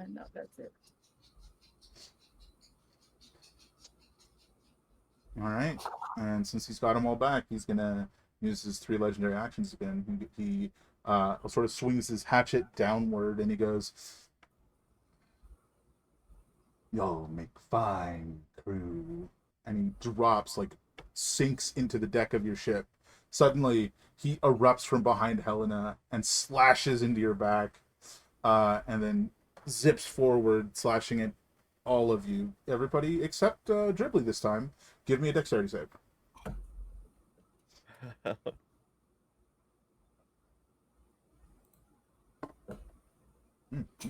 No, that's it. All right. And since he's got them all back, he's gonna use his 3 legendary actions again. He sort of swings his hatchet downward, and he goes, "You'll make fine crew." And he drops, like, sinks into the deck of your ship. Suddenly, he erupts from behind Helena and slashes into your back, and then zips forward, slashing at all of you. Everybody except Dribbly this time. Give me a dexterity save. I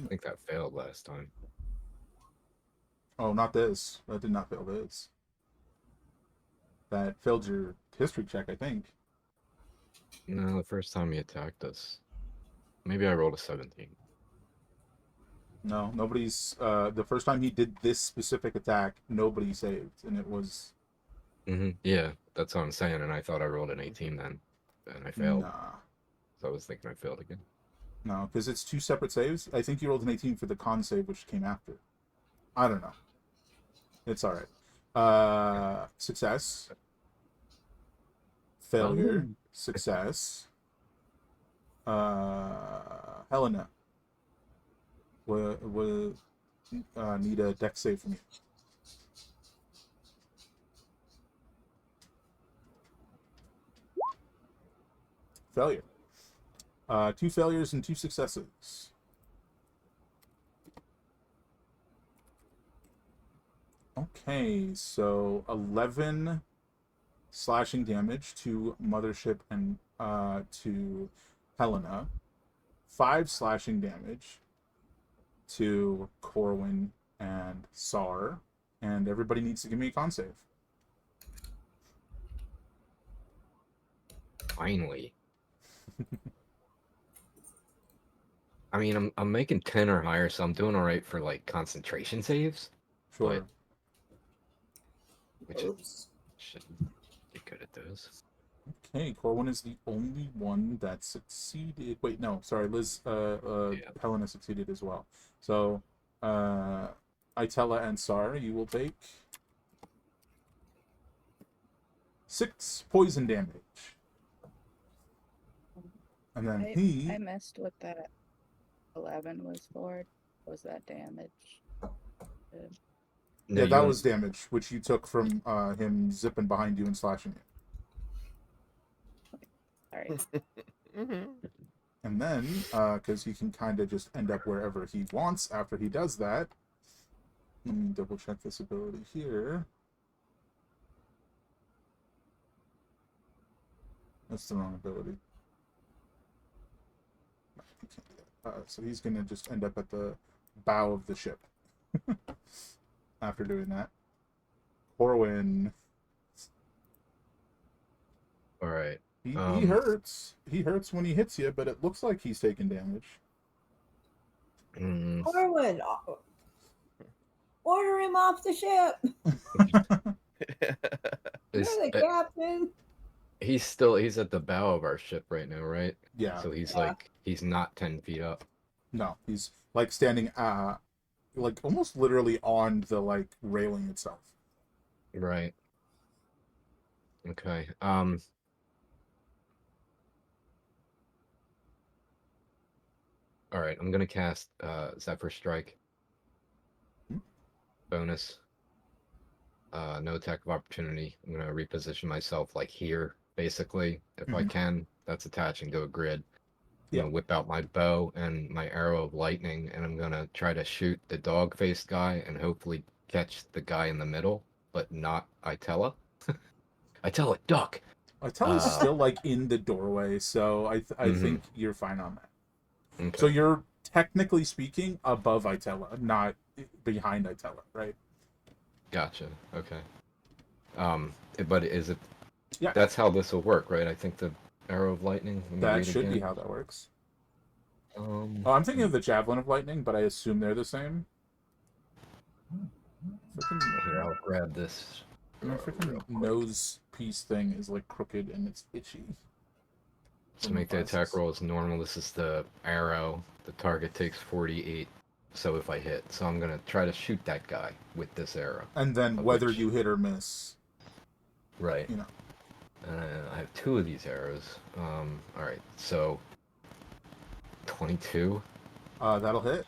think that failed last time. Oh, not this. That did not fail this. That failed your history check, I think. No, the first time he attacked us. Maybe I rolled a 17. No, nobody's. The first time he did this specific attack, nobody saved, and it was. Yeah, that's what I'm saying, and I thought I rolled an 18 then, and I failed. Nah. So I was thinking I failed again. No, because it's 2 separate saves. I think you rolled an 18 for the con save, which came after. I don't know. It's all right. Success. Failure. Success. Helena. Will need a dex save from you. Failure. 2 failures and 2 successes. Okay, so 11 slashing damage to Mothership and to Helena. 5 slashing damage to Corwin and Sar. And everybody needs to give me a con save. Finally. I mean, I'm making 10 or higher, so I'm doing all right for like concentration saves. Sure. Which Oops. should be good at those. Okay, Corwin is the only one that succeeded. Wait, no, sorry, Liz, Helena succeeded as well. So, Itella and Sar, you will take 6 poison damage. And then I missed what that 11 was for. Was that damage? Yeah, that was damage, which you took from him zipping behind you and slashing you. Sorry. And then, because he can kind of just end up wherever he wants after he does that, let me double check this ability here. That's the wrong ability. No, he can't do that. So he's going to just end up at the bow of the ship after doing that. Corwin. All right. He hurts. He hurts when he hits you, but it looks like he's taking damage. Corwin, order him off the ship. You're the captain. He's at the bow of our ship right now, right? Yeah. So he's not 10 feet up. No, he's like standing like almost literally on the like railing itself. Right. Okay. All right, I'm gonna cast Zephyr Strike. Bonus. No attack of opportunity. I'm gonna reposition myself like here, basically, if I can. That's attaching to a grid. I'm gonna whip out my bow and my arrow of lightning, and I'm gonna try to shoot the dog-faced guy and hopefully catch the guy in the middle, but not Itella. Itella, duck! Itella's still like in the doorway, so I think you're fine on that. Okay. So you're technically speaking above Itella, not behind Itella, right? Gotcha. Okay. But is it? Yeah. That's how this will work, right? I think the arrow of lightning. That should be how that works. Oh, I'm thinking of the Javelin of Lightning, but I assume they're the same. Here, I'll grab this. My freaking nose piece thing is like crooked and it's itchy. So make the attack roll as normal. This is the arrow. The target takes 48. So if I hit, so I'm gonna try to shoot that guy with this arrow. And then whether you hit or miss. Right. You know. I have 2 of these arrows. All right. So 22. That'll hit.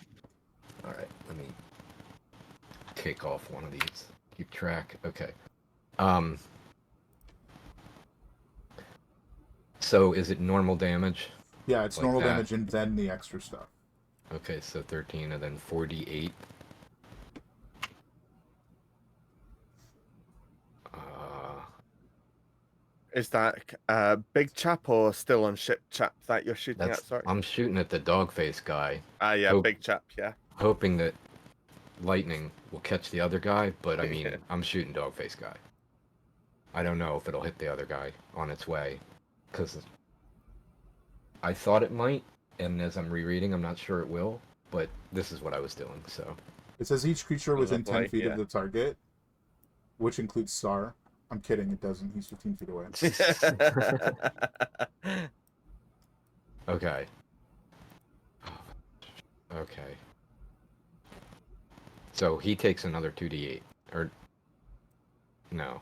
All right. Let me take off one of these. Keep track. Okay. So is it normal damage? Yeah, it's Like normal that? damage and then the extra stuff. Okay, so 13 and then 48. Is that big chap or still on ship chap that you're shooting at? Sorry. I'm shooting at the dog face guy. Yeah, Hope- big chap. Yeah. Hoping that lightning will catch the other guy, but I mean, I'm shooting dog face guy. I don't know if it'll hit the other guy on its way, because I thought it might, and as I'm rereading, I'm not sure it will, but this is what I was doing, so. It says each creature within 10 like, feet yeah. of the target, which includes Sar. I'm kidding, it doesn't. He's 15 feet away. Okay. Okay. So he takes another 2d8, or no.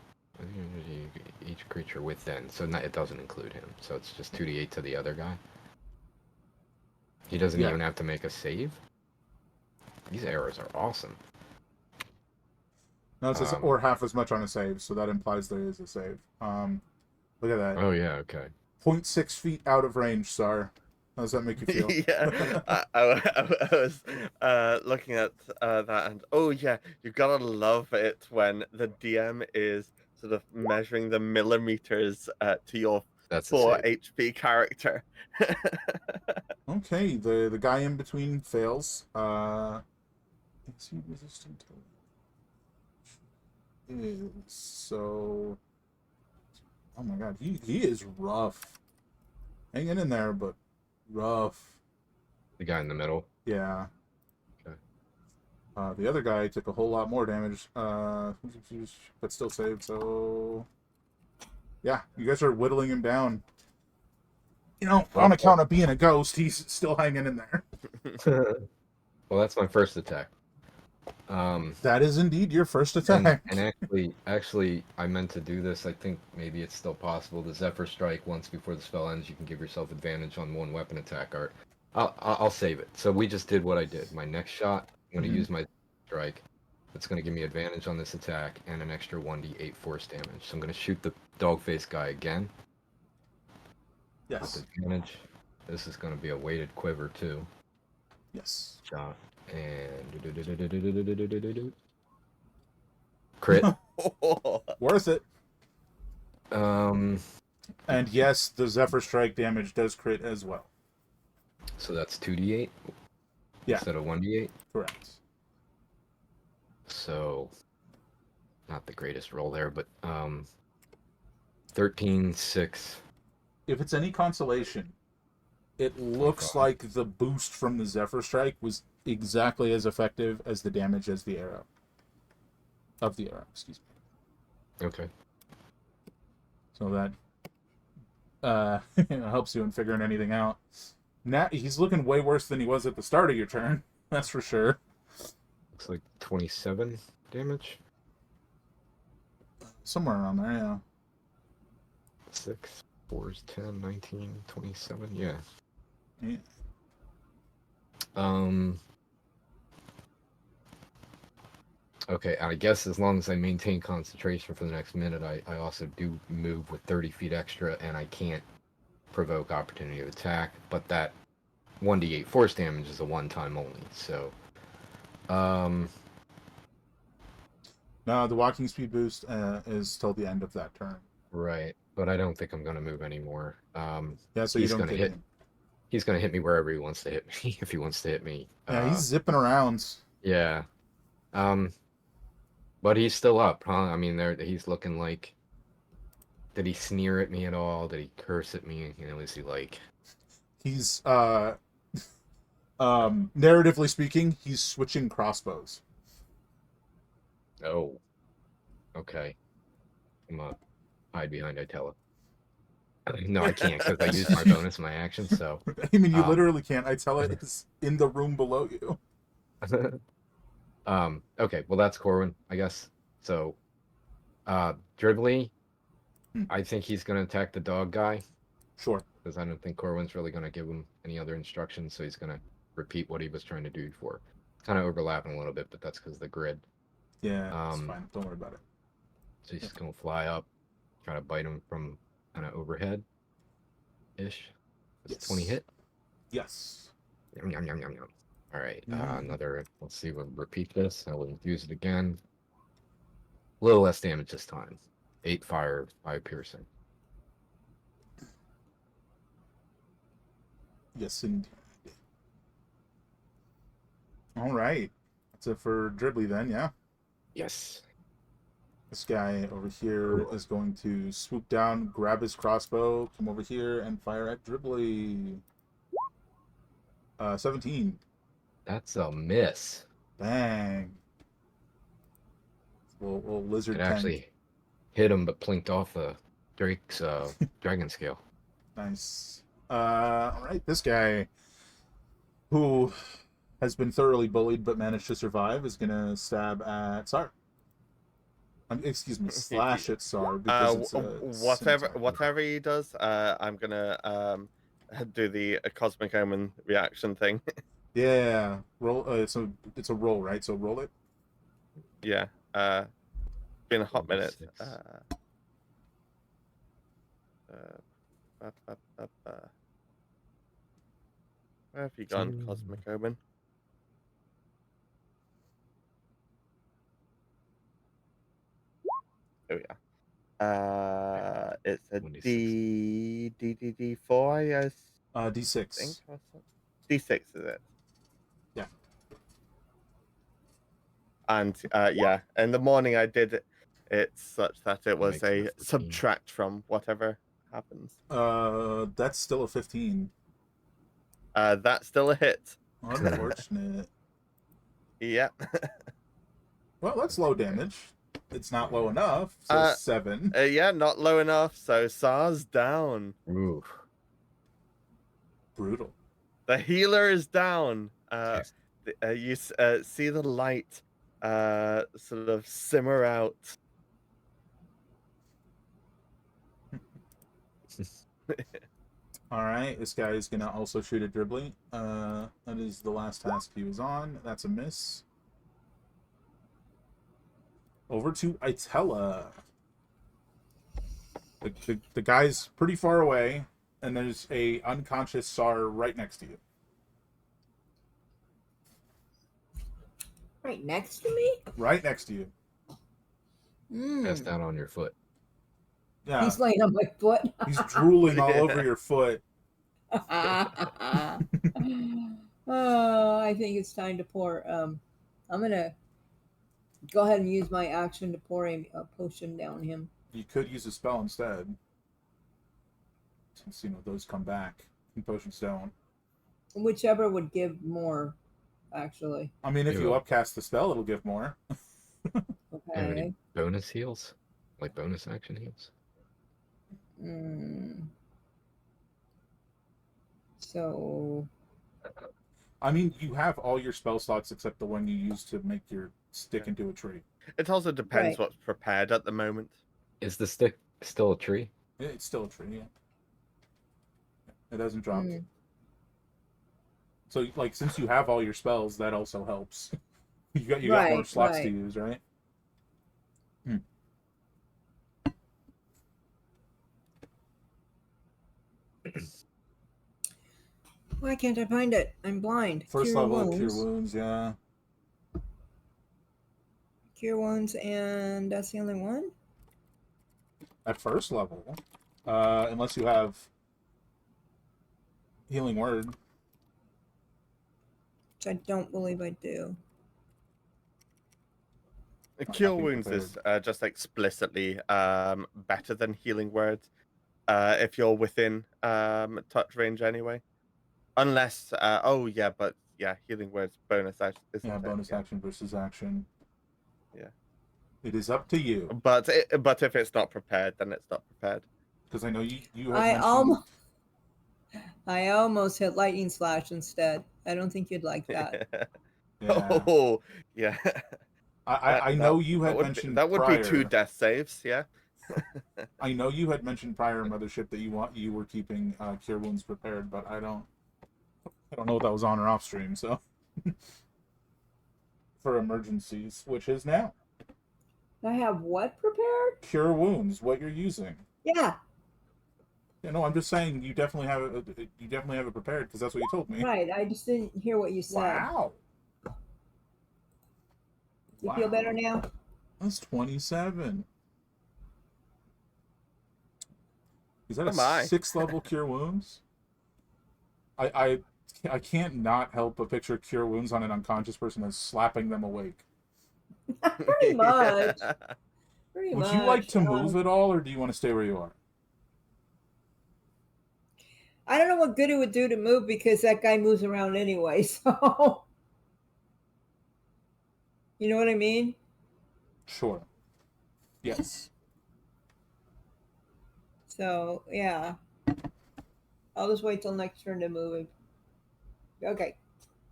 Each creature within, so it doesn't include him. So it's just 2d8 to the other guy. He doesn't Yeah. even have to make a save. These arrows are awesome. No, it says or half as much on a save, so that implies there is a save. Look at that. Oh yeah, okay. 0.6 feet out of range, Sar. How does that make you feel? Yeah, I was looking at that, and oh yeah, you gotta love it when the DM is sort of measuring the millimeters to your That's a 4 save. HP character. Okay, the guy in between fails. Is he resistant to is so oh my god, he is rough. Hanging in there, but rough. The guy in the middle. Yeah. Okay. The other guy took a whole lot more damage, but still saved, so yeah, you guys are whittling him down. You know, on account of being a ghost, he's still hanging in there. Well, that's my first attack. That is indeed your first attack. And actually, I meant to do this. I think maybe it's still possible. The Zephyr Strike, once before the spell ends, you can give yourself advantage on 1 weapon attack. Art. I'll save it. So we just did what I did. My next shot, I'm going to use my strike. It's going to give me advantage on this attack and an extra 1d8 force damage. So I'm going to shoot the dog face guy again. Yes. With advantage. This is going to be a weighted quiver too. Yes. Shot. And crit. Worth it. Um, And yes, the Zephyr Strike damage does crit as well. so that's 2d8 Yeah. instead of 1d8. Correct. So not the greatest roll there, but 13, 6. If it's any consolation, it looks like the boost from the Zephyr Strike was exactly as effective as the damage as the arrow. Of the arrow, excuse me. Okay. So that helps you in figuring anything out. Now he's looking way worse than he was at the start of your turn. That's for sure. Looks like 27 damage. Somewhere around there, yeah. 6, 4 is 10, 19, 27. Yeah. Yeah. Okay, I guess as long as I maintain concentration for the next minute, I also do move with 30 feet extra, and I can't provoke opportunity of attack, but that 1d8 force damage is a one-time only, so... No, the walking speed boost is till the end of that turn. Right, but I don't think I'm going to move anymore. Yeah, so you he's don't gonna get hit. him. He's going to hit me wherever he wants to hit me, if he wants to hit me. Yeah, he's zipping around. Yeah. But he's still up, huh? I mean, he's looking like... Did he sneer at me at all? Did he curse at me? You know, is he like... He's Narratively speaking, he's switching crossbows. Oh. Okay. I'm gonna hide behind Itella. No, I can't because I used my bonus, my action. So, I mean, you um, literally can't. I tell it is in the room below you. okay. Well, that's Corwin, I guess. So, Dribbly, Hmm. I think he's gonna attack the dog guy Sure. because I don't think Corwin's really gonna give him any other instructions. So he's gonna repeat what he was trying to do before. Kind of overlapping a little bit, but that's because of the grid. Yeah, it's fine. Don't worry about it. So he's just gonna fly up, try to bite him from kind of overhead ish. Does Yes. 20 hit? Yes. Yum, yum, yum, yum, yum. All right, Mm. another. Let's see. We'll repeat this. I will infuse it again. A little less damage this time. 8 fire, 5 piercing. Yes, indeed. All right. That's it for Dribbly then, yeah? Yes. This guy over here is going to swoop down, grab his crossbow, come over here, and fire at Dribbly. 17. That's a miss. Bang. Little lizard It tank. actually hit him, but plinked off the Drake's dragon scale. Nice. All right. This guy, who has been thoroughly bullied but managed to survive, is gonna stab at Sar. Excuse me, slash at Sar because it's whatever he does, I'm gonna do the cosmic omen reaction thing. Yeah, roll. So it's a roll, right? So roll it. Yeah. Been a hot minute. 26. Where have you gone, cosmic omen? Oh yeah. It's a 26. D4, I guess. D6. Think D6 is it? Yeah. And yeah, in the morning I did it such that it was Makes it a 14. subtract from whatever happens. That's still a 15. That's still a hit. Unfortunate. Yeah. Well, that's low damage. It's not low enough. So 7. Yeah, not low enough. So SAR's down. Ooh. Brutal. The healer is down. Yes. You see the light sort of simmer out. All right, this guy is gonna also shoot at Dribbly. That is the last task he was on. That's a miss. Over to Itella. The guy's pretty far away, and there's a unconscious Sar right next to you. Right next to me? Right next to you. Pass down on your foot. Yeah. He's laying on my foot. He's drooling all over your foot. Oh, I think it's time to pour. I'm gonna go ahead and use my action to pour a potion down him. You could use a spell instead. Since, those come back. And potions don't. Whichever would give more, actually. I mean, if you upcast the spell, it'll give more. Have any Okay. bonus heals? Like bonus action heals? So, I mean, you have all your spell slots except the one you use to make your stick into a tree. It also depends Right. what's prepared at the moment. Is the stick still a tree? It's still a tree, yeah. It hasn't dropped. So, like, since you have all your spells, that also helps. you got more Right, slots to right. use, right? why can't I find it? I'm blind. First Cure level, wounds. Cure Wounds, yeah. Cure wounds, and that's the only one? At first level. Unless you have Healing Word. Which I don't believe I do. Cure Wounds is just explicitly better than Healing Word if you're within touch range anyway. Unless, oh yeah, but healing words bonus action. Yeah, bonus action versus action. Yeah. It is up to you. But if it's not prepared, then it's not prepared. Because I know you had I mentioned... almost hit lightning slash instead. I don't think you'd like that. Yeah. Oh, yeah. I know you had mentioned that would prior... be 2 death saves, yeah. I know you had mentioned prior, Mothership, that you were keeping cure wounds prepared, but I don't know if that was on or off stream. So for emergencies, which is now I have what prepared? cure wounds. What you're using? Yeah, Yeah, no, I'm just saying you definitely have it prepared because that's what you told me. right. I just didn't hear what you said. Wow. You feel better now? That's 27. Is that Oh a my. 6th level cure wounds? I can't not help but picture cure wounds on an unconscious person as slapping them awake. Pretty much. Pretty Would much. you like to move at all, or do you want to stay where you are? I don't know what good it would do to move because that guy moves around anyway. So, you know what I mean? Sure. Yes. So, yeah. I'll just wait till next turn to move him. Okay.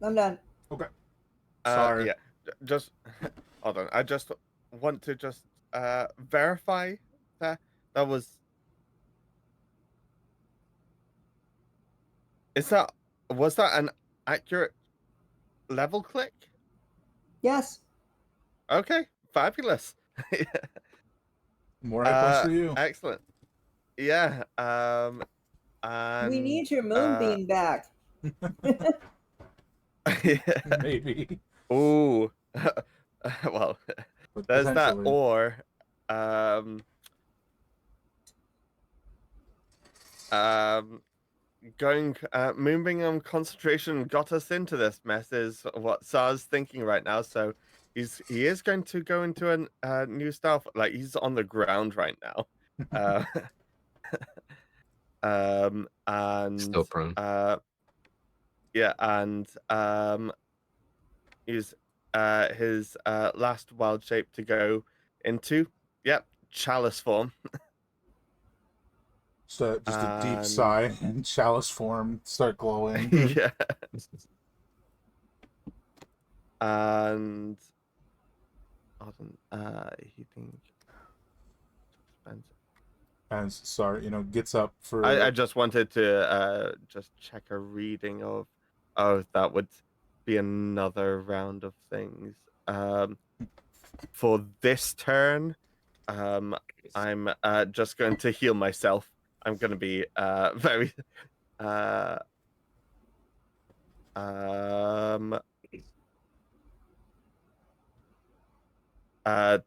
I'm done. Okay. Sorry. Yeah. Just hold on. I just want to verify that was. Was that an accurate level click? Yes. Okay, fabulous. More hit points for you. Excellent. Yeah. And We need your moonbeam back. yeah. Maybe. Ooh. Well, But there's that. potentially. Or Moonbeam concentration got us into this mess is what Sar's thinking right now. So he is going to go into a new stuff. Like he's on the ground right now. And Still prone. yeah, and use his last wild shape to go into. Yep, chalice form. So just a deep sigh and chalice form start glowing. Yeah. And heating expensive. As sorry, gets up for. I just wanted to just check a reading of. Oh, that would be another round of things. For this turn, I'm just going to heal myself. I'm going to be very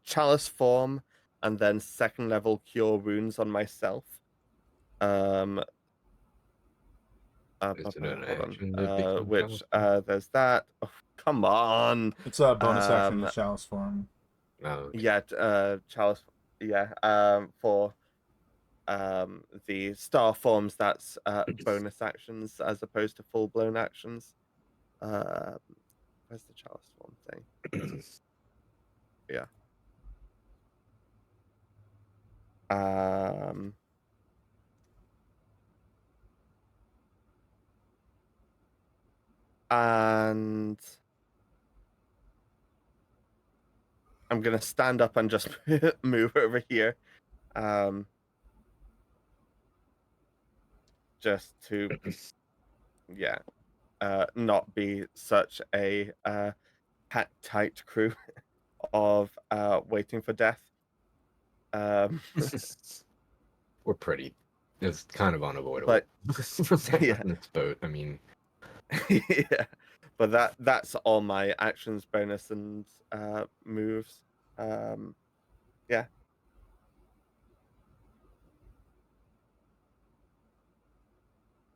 chalice form and then 2nd level cure wounds on myself. Is it an Hold action on. to become Which chalice? there's that. Oh, come on. It's a bonus action to chalice form. No. Okay. Yeah, chalice. Yeah. For the star forms, that's bonus actions as opposed to full blown actions. Where's the chalice form thing? Yeah. And I'm gonna stand up and just move over here. Just to not be such a tight crew of waiting for death. We're pretty. It's kind of unavoidable. But yeah, in this boat. I mean, yeah, but that's all my actions, bonus, and moves. Yeah.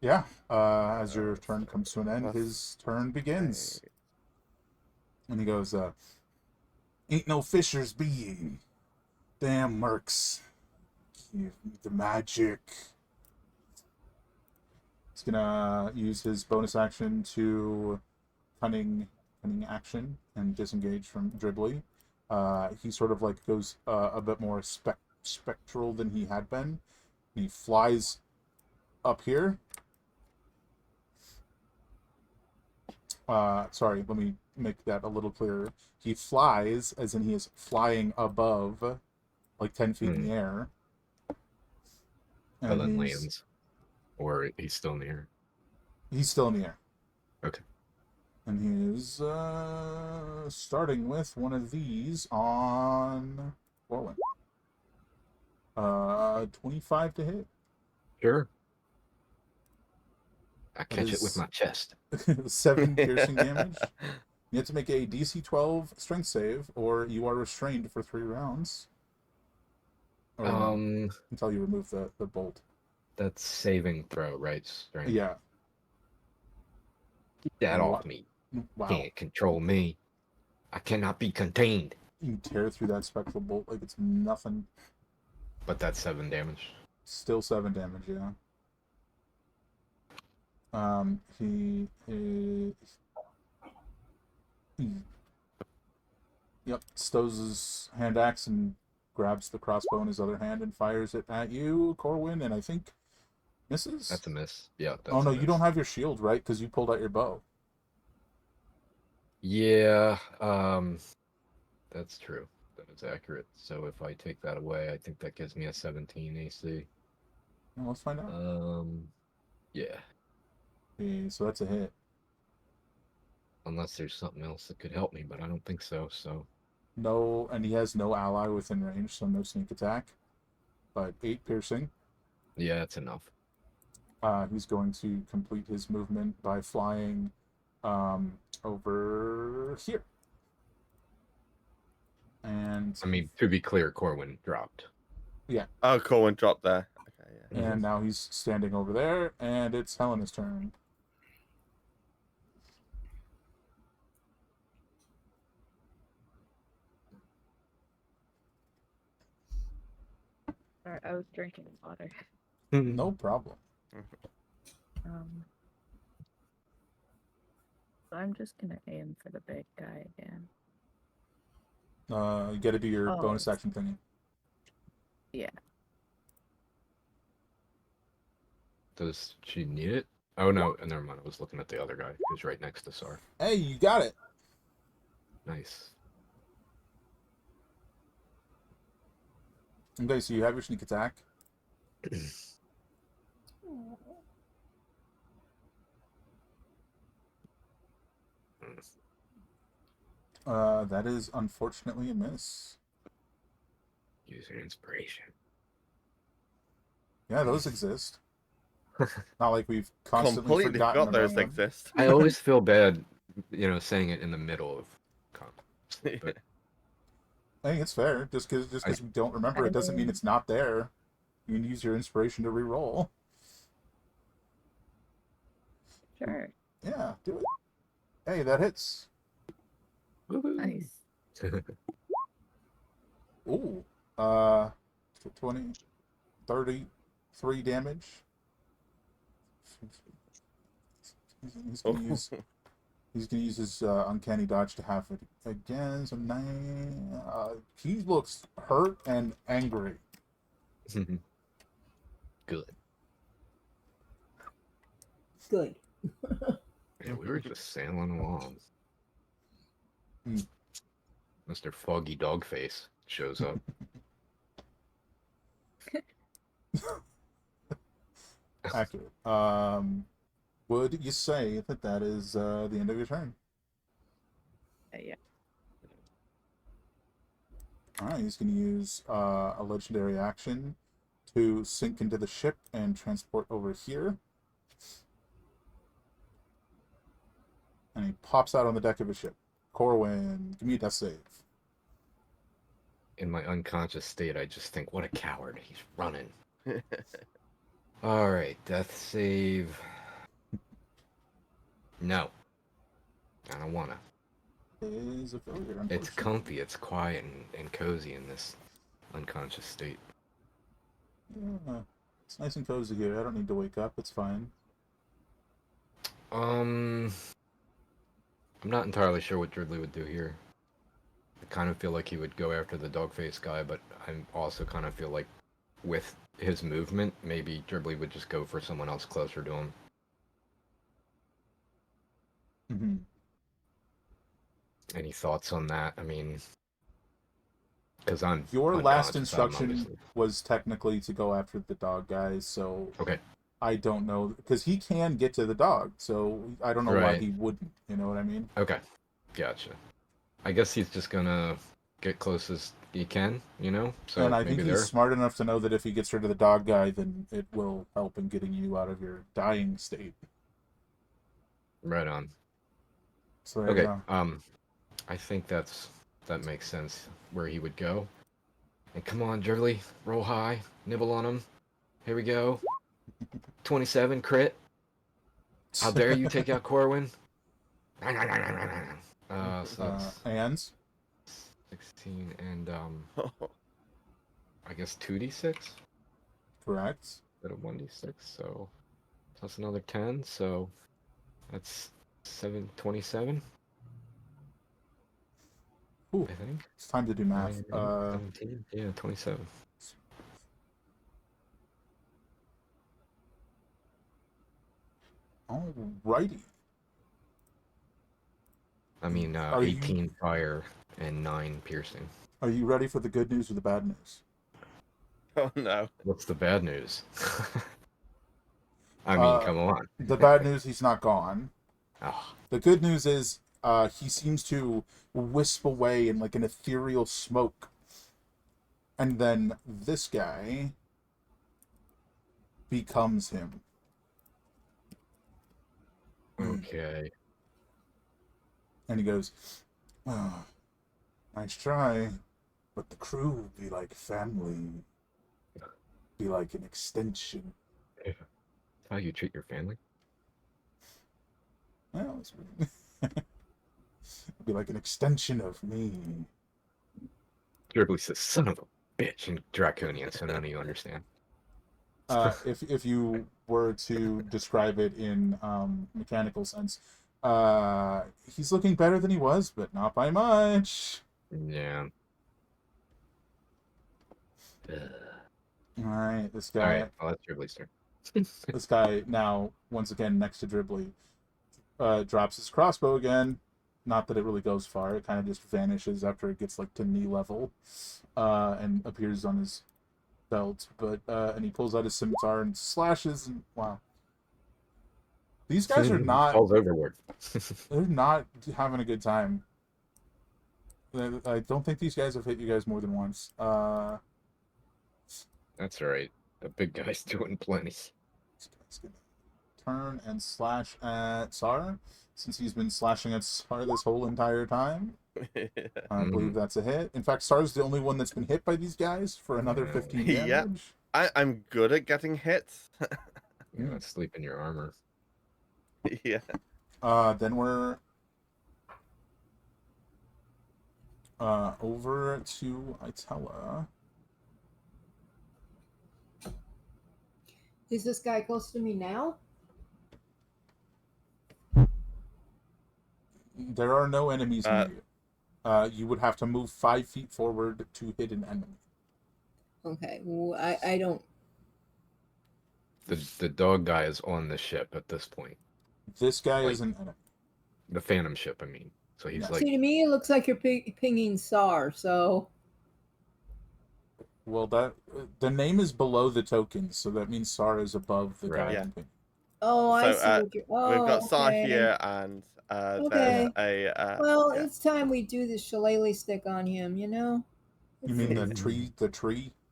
Yeah. As your turn comes to an end, his turn begins. And he goes, "Ain't no fishers be ye. Damn mercs. Give me the magic." He's gonna use his bonus action to cunning action and disengage from Dribbly. He sort of like goes a bit more spectral than he had been. And he flies up here. Sorry, let me make that a little clearer. He flies, as in he is flying above, like 10 feet in the air. And And then lands. Or he's still in the air. he's still in the air. Okay. And he is starting with one of these on Orwin. 25 to hit. Sure. I That catch it with is- my chest. 7 piercing damage. You have to make a DC 12 strength save, or you are restrained for 3 rounds. Or until you remove the bolt. That's saving throw, right? Strength. Yeah. Get that Oh, off me. Wow. Can't control me. I cannot be contained. You tear through that spectral bolt like it's nothing. But that's 7 damage. Still 7 damage, yeah. Yep, stows his hand axe and grabs the crossbow in his other hand and fires it at you, Corwin, and I think misses? That's a miss. Yeah. That's Oh no, a you miss. don't have your shield, right? Because you pulled out your bow. Yeah. That's true. That is accurate. So if I take that away, I think that gives me a 17 AC. Well, let's find out. Yeah. Okay, so that's a hit. Unless there's something else that could help me, but I don't think so. So No, and he has no ally within range, so no sneak attack. But 8 piercing. yeah, that's enough. He's going to complete his movement by flying over here. And I mean, to be clear, Corwin dropped. Oh, Corwin dropped there. Okay, yeah. and now he's standing over there, and it's Helena's turn. Sorry, I was drinking water. No problem. So I'm just gonna aim for the big guy again. You got to do your Oh. bonus action thingy. Yeah. Does she need it? Oh no, never mind. I was looking at the other guy who's right next to Sar. Hey, you got it. Nice. Okay, so you have your sneak attack. That is unfortunately a miss. Use your inspiration. Yeah, those exist. Not like we've constantly Completely forgotten forgot about those them. exist. I always feel bad, saying it in the middle of content. But I think it's fair. Just because we don't remember it doesn't mean it's not there. You can use your inspiration to re-roll. Sure. Yeah, do it. Hey, that hits. Nice. Ooh. 20, 33 damage. He's gonna use his uncanny dodge to half it again. So 9. He looks hurt and angry. Good. Good. Yeah, we were just sailing along. Hmm. Mr. Foggy Dogface shows up. Accurate. Would you say that is the end of your turn? Yeah. Alright, he's going to use a legendary action to sink into the ship and transport over here. And he pops out on the deck of a ship. Corwin, give me a death save. In my unconscious state, I just think, what a coward. He's running. Alright, death save. No. I don't wanna. Is a failure, It's unfortunately. comfy, it's quiet and cozy in this unconscious state. Yeah, it's nice and cozy here. I don't need to wake up. It's fine. I'm not entirely sure what Dribbly would do here. I kind of feel like he would go after the dog face guy, but I also kind of feel like with his movement, maybe Dribbly would just go for someone else closer to him. Mm-hmm. Any thoughts on that? I mean, because I'm Your last unconscious, I'm instruction obviously... was technically to go after the dog guys, so Okay. I don't know, because he can get to the dog, so I don't know why Right. he wouldn't. You know what I mean? Okay. Gotcha. I guess he's just gonna get close as he can, you know? So And I think maybe he's there. smart enough to know that if he gets rid of the dog guy, then it will help in getting you out of your dying state. Right on. So there you Okay. go. I think that makes sense where he would go. And come on, Dribbly, roll high, nibble on him. Here we go. 27 crit. How dare you take out Corwin? So that's And 16 and I guess 2d6 correct. instead of 1d6. So that's another 10. So that's 27. Ooh, I think. it's time to do math. 17. Yeah, 27. Alrighty. I mean, Are you 18 fire and 9 piercing. are you ready for the good news or the bad news? Oh no. What's the bad news? I mean, come on. The bad news, he's not gone. Oh, The good news is he seems to wisp away in like an ethereal smoke. And then this guy becomes him. okay. And he goes, oh, nice try, but the crew will be like family. Be like an extension. That's how you treat your family? Well, be like an extension of me. Dribbly says, son of a bitch, in Draconian, so none of you understand. If you were to describe it in mechanical sense, he's looking better than he was, but not by much. Yeah. All right, this All guy. right, well, that's Dribbly's turn. This guy now, once again, next to Dribbly, drops his crossbow again. Not that it really goes far; it kind of just vanishes after it gets like to knee level, and appears on his belt. But and he pulls out his scimitar and slashes. And wow, these guys are not. Falls overboard. They're not having a good time. I don't think these guys have hit you guys more than once. That's all right. The big guy's doing plenty. This guy's gonna turn and slash at Sar, since he's been slashing at Sar this whole entire time. I believe that's a hit. In fact, Sar's the only one that's been hit by these guys for another 15 Yeah. damage. I'm good at getting hits. Yeah, sleep in your armor. Yeah. Then we're over to Itella. Is this guy close to me now? There are no enemies near you. You would have to move 5 feet forward to hit an enemy. Okay. Well, I don't. The dog guy is on the ship at this point. This guy Like- is an enemy. The Phantom ship, I mean. So he's Yeah. like, See, to me, it looks like you're pinging Sar. So Well, that the name is below the tokens, so that means Sar is above the Right. guy. Yeah. in pink. oh, I So, see what you're. Oh, We've got Sar okay. here, and Okay. there's a. Well, yeah. it's time we do the shillelagh stick on him. You know. You mean the tree,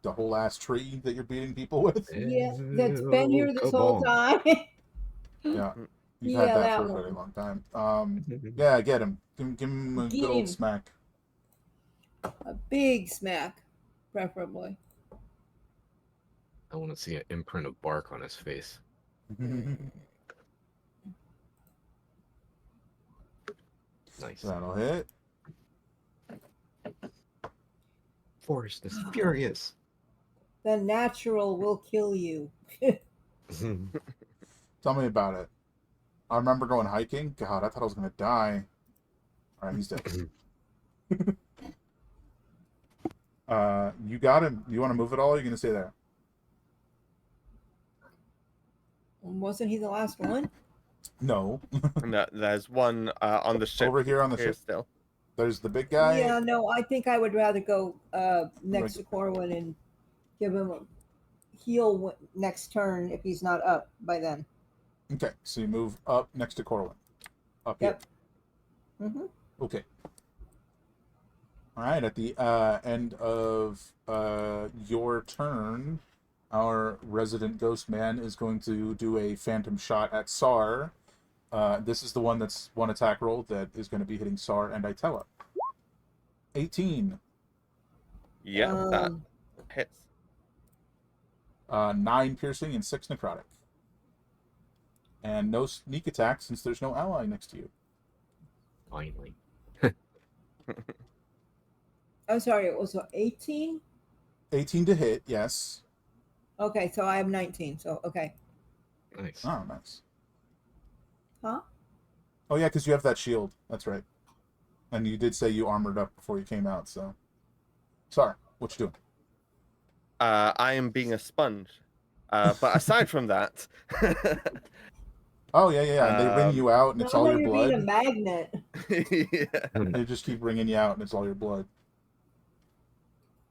the whole ass tree that you're beating people with? Yeah, that's been here this come whole on. time. Yeah, you've Yeah, had that that for a very one. long time. Yeah, get him. Give him a Get good old him. smack. A big smack, preferably. I want to see an imprint of bark on his face. Nice. That'll hit. Forest is furious. The natural will kill you. Tell me about it. I remember going hiking. God, I thought I was gonna die. All right, he's dead. You got him. You want to move at all? Or are you gonna stay there? Wasn't he the last one? No. No, there's one on the ship Over here on the here ship. still. There's the big guy. Yeah, no, I think I would rather go next Right. to Corwin and give him a heal next turn if he's not up by then. Okay, so you move up next to Corwin. Up Yep. Mm-hmm. here. Okay. All right. At the end of your turn, our resident ghost man is going to do a phantom shot at Sar. This is the one that's one attack roll that is going to be hitting Sar and Itella. 18. Yeah, that hits. 9 piercing and 6 necrotic. And no sneak attack since there's no ally next to you. Finally. I'm sorry, it was 18? 18 to hit, yes. Okay, so I have 19, so okay. Nice. Oh, nice. Huh? Oh, yeah, because you have that shield. That's right. And you did say you armored up before you came out, so. Sorry, what you doing? I am being a sponge. But aside from that, Oh, yeah. And they wring you out, and it's No, all no, your you're blood. being a magnet. yeah. They just keep wringing you out, and it's all your blood.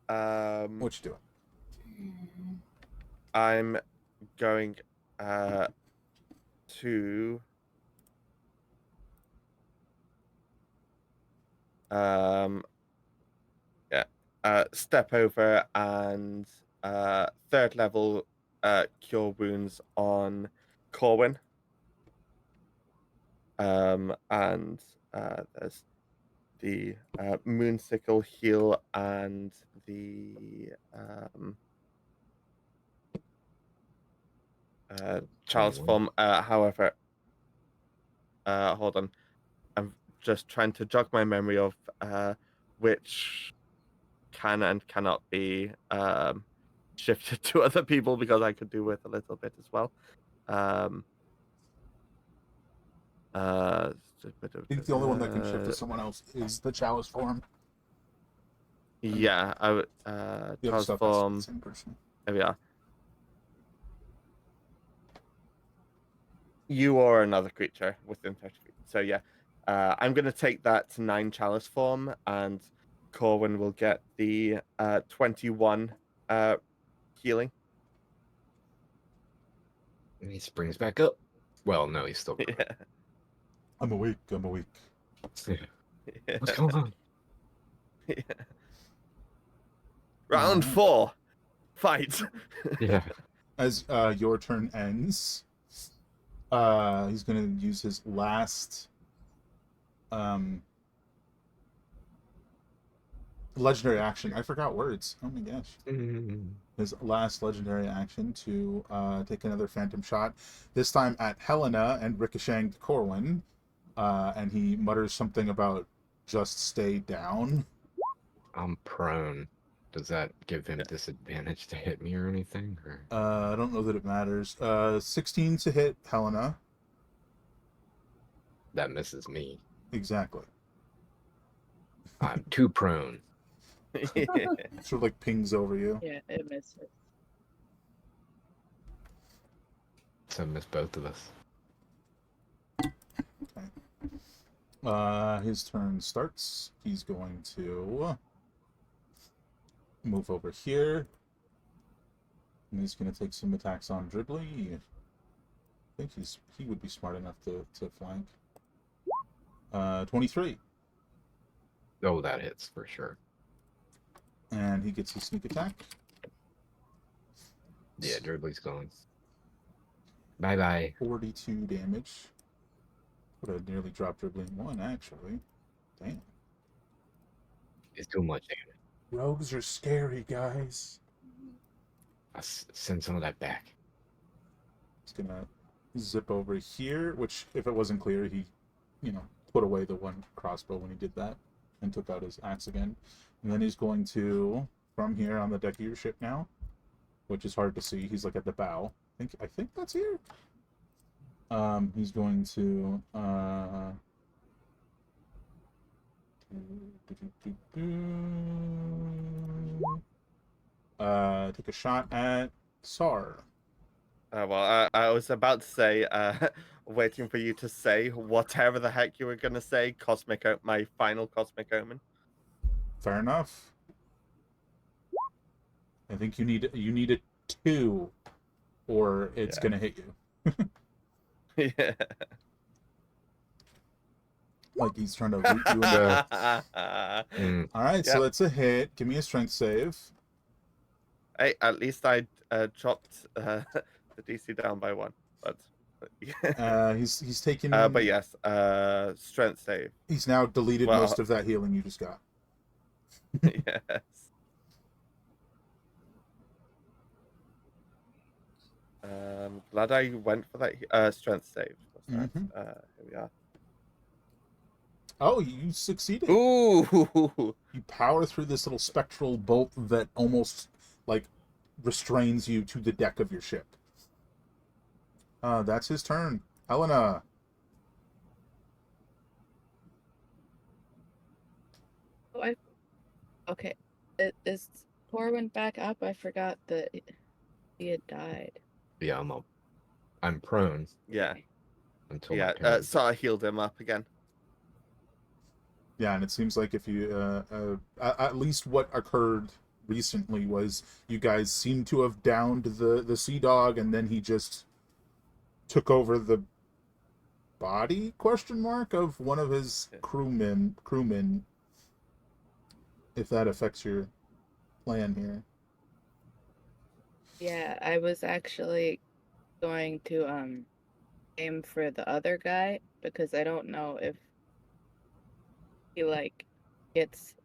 What you doing? I'm going to step over and third level cure wounds on Corwin. And there's the moonsickle heal and the Charles 21. form. However, hold on, I'm just trying to jog my memory of which can and cannot be shifted to other people, because I could do with a little bit as well. I think the only one that can shift to someone else is the chalice form. Yeah, I would. The other Charles stuff has to be form. the same person. There we are. You or another creature within 30 feet. So yeah, I'm going to take that to 9 chalice form, and Corwin will get the 21 healing. And he springs back up. Well, no, he's still. Yeah. I'm awake. What's going on? Yeah. Round 4. Fight. Yeah. As your turn ends, he's going to use his last legendary action. I forgot words. Oh my gosh. His last legendary action to take another phantom shot, this time at Helena and ricocheting to Corwin. And he mutters something about just stay down. I'm prone. Does that give him disadvantage to hit me or anything? Or... I don't know that it matters. 16 to hit Helena. That misses me. Exactly. I'm too prone. Sort of like pings over you. Yeah, it misses. So miss both of us. His turn starts. He's going to move over here. And he's going to take some attacks on Dribbly. I think he would be smart enough to flank. 23. Oh, that hits for sure. And he gets his sneak attack. Yeah, Dribbly's going. Bye-bye. 42 damage. Would have nearly dropped Dribbly in 1, actually. Damn. It's too much damage. Rogues are scary, guys. I'll send some of that back. He's gonna zip over here, which, if it wasn't clear, he, put away the one crossbow when he did that and took out his axe again. And then he's going to, from here on the deck of your ship now, which is hard to see. He's like at the bow. I think that's here. He's going to Take a shot at Sar. Well, I was about to say, waiting for you to say whatever the heck you were gonna say. My final cosmic omen. Fair enough. I think you need a 2, or it's Yeah. gonna hit you. Yeah. Like he's trying to root you into. All right, so Yep. that's a hit. Give me a strength save. Hey, at least I dropped the DC down by 1. But He's taken. but yes, strength save. He's now deleted Well, most of that healing you just got. yes. Glad I went for that strength save. What's that? Mhm. Here we are. Oh, you succeeded. Ooh. You power through this little spectral bolt that almost like restrains you to the deck of your ship. That's his turn. Helena. Okay. Is Corwin back up? I forgot that he had died. Yeah, I'm prone Yeah. until Yeah. my turn. So I healed him up again. Yeah, and it seems like if you, at least what occurred recently was you guys seem to have downed the sea dog, and then he just took over the body of one of his crewmen. If that affects your plan here. Yeah, I was actually going to aim for the other guy because I don't know if he like gets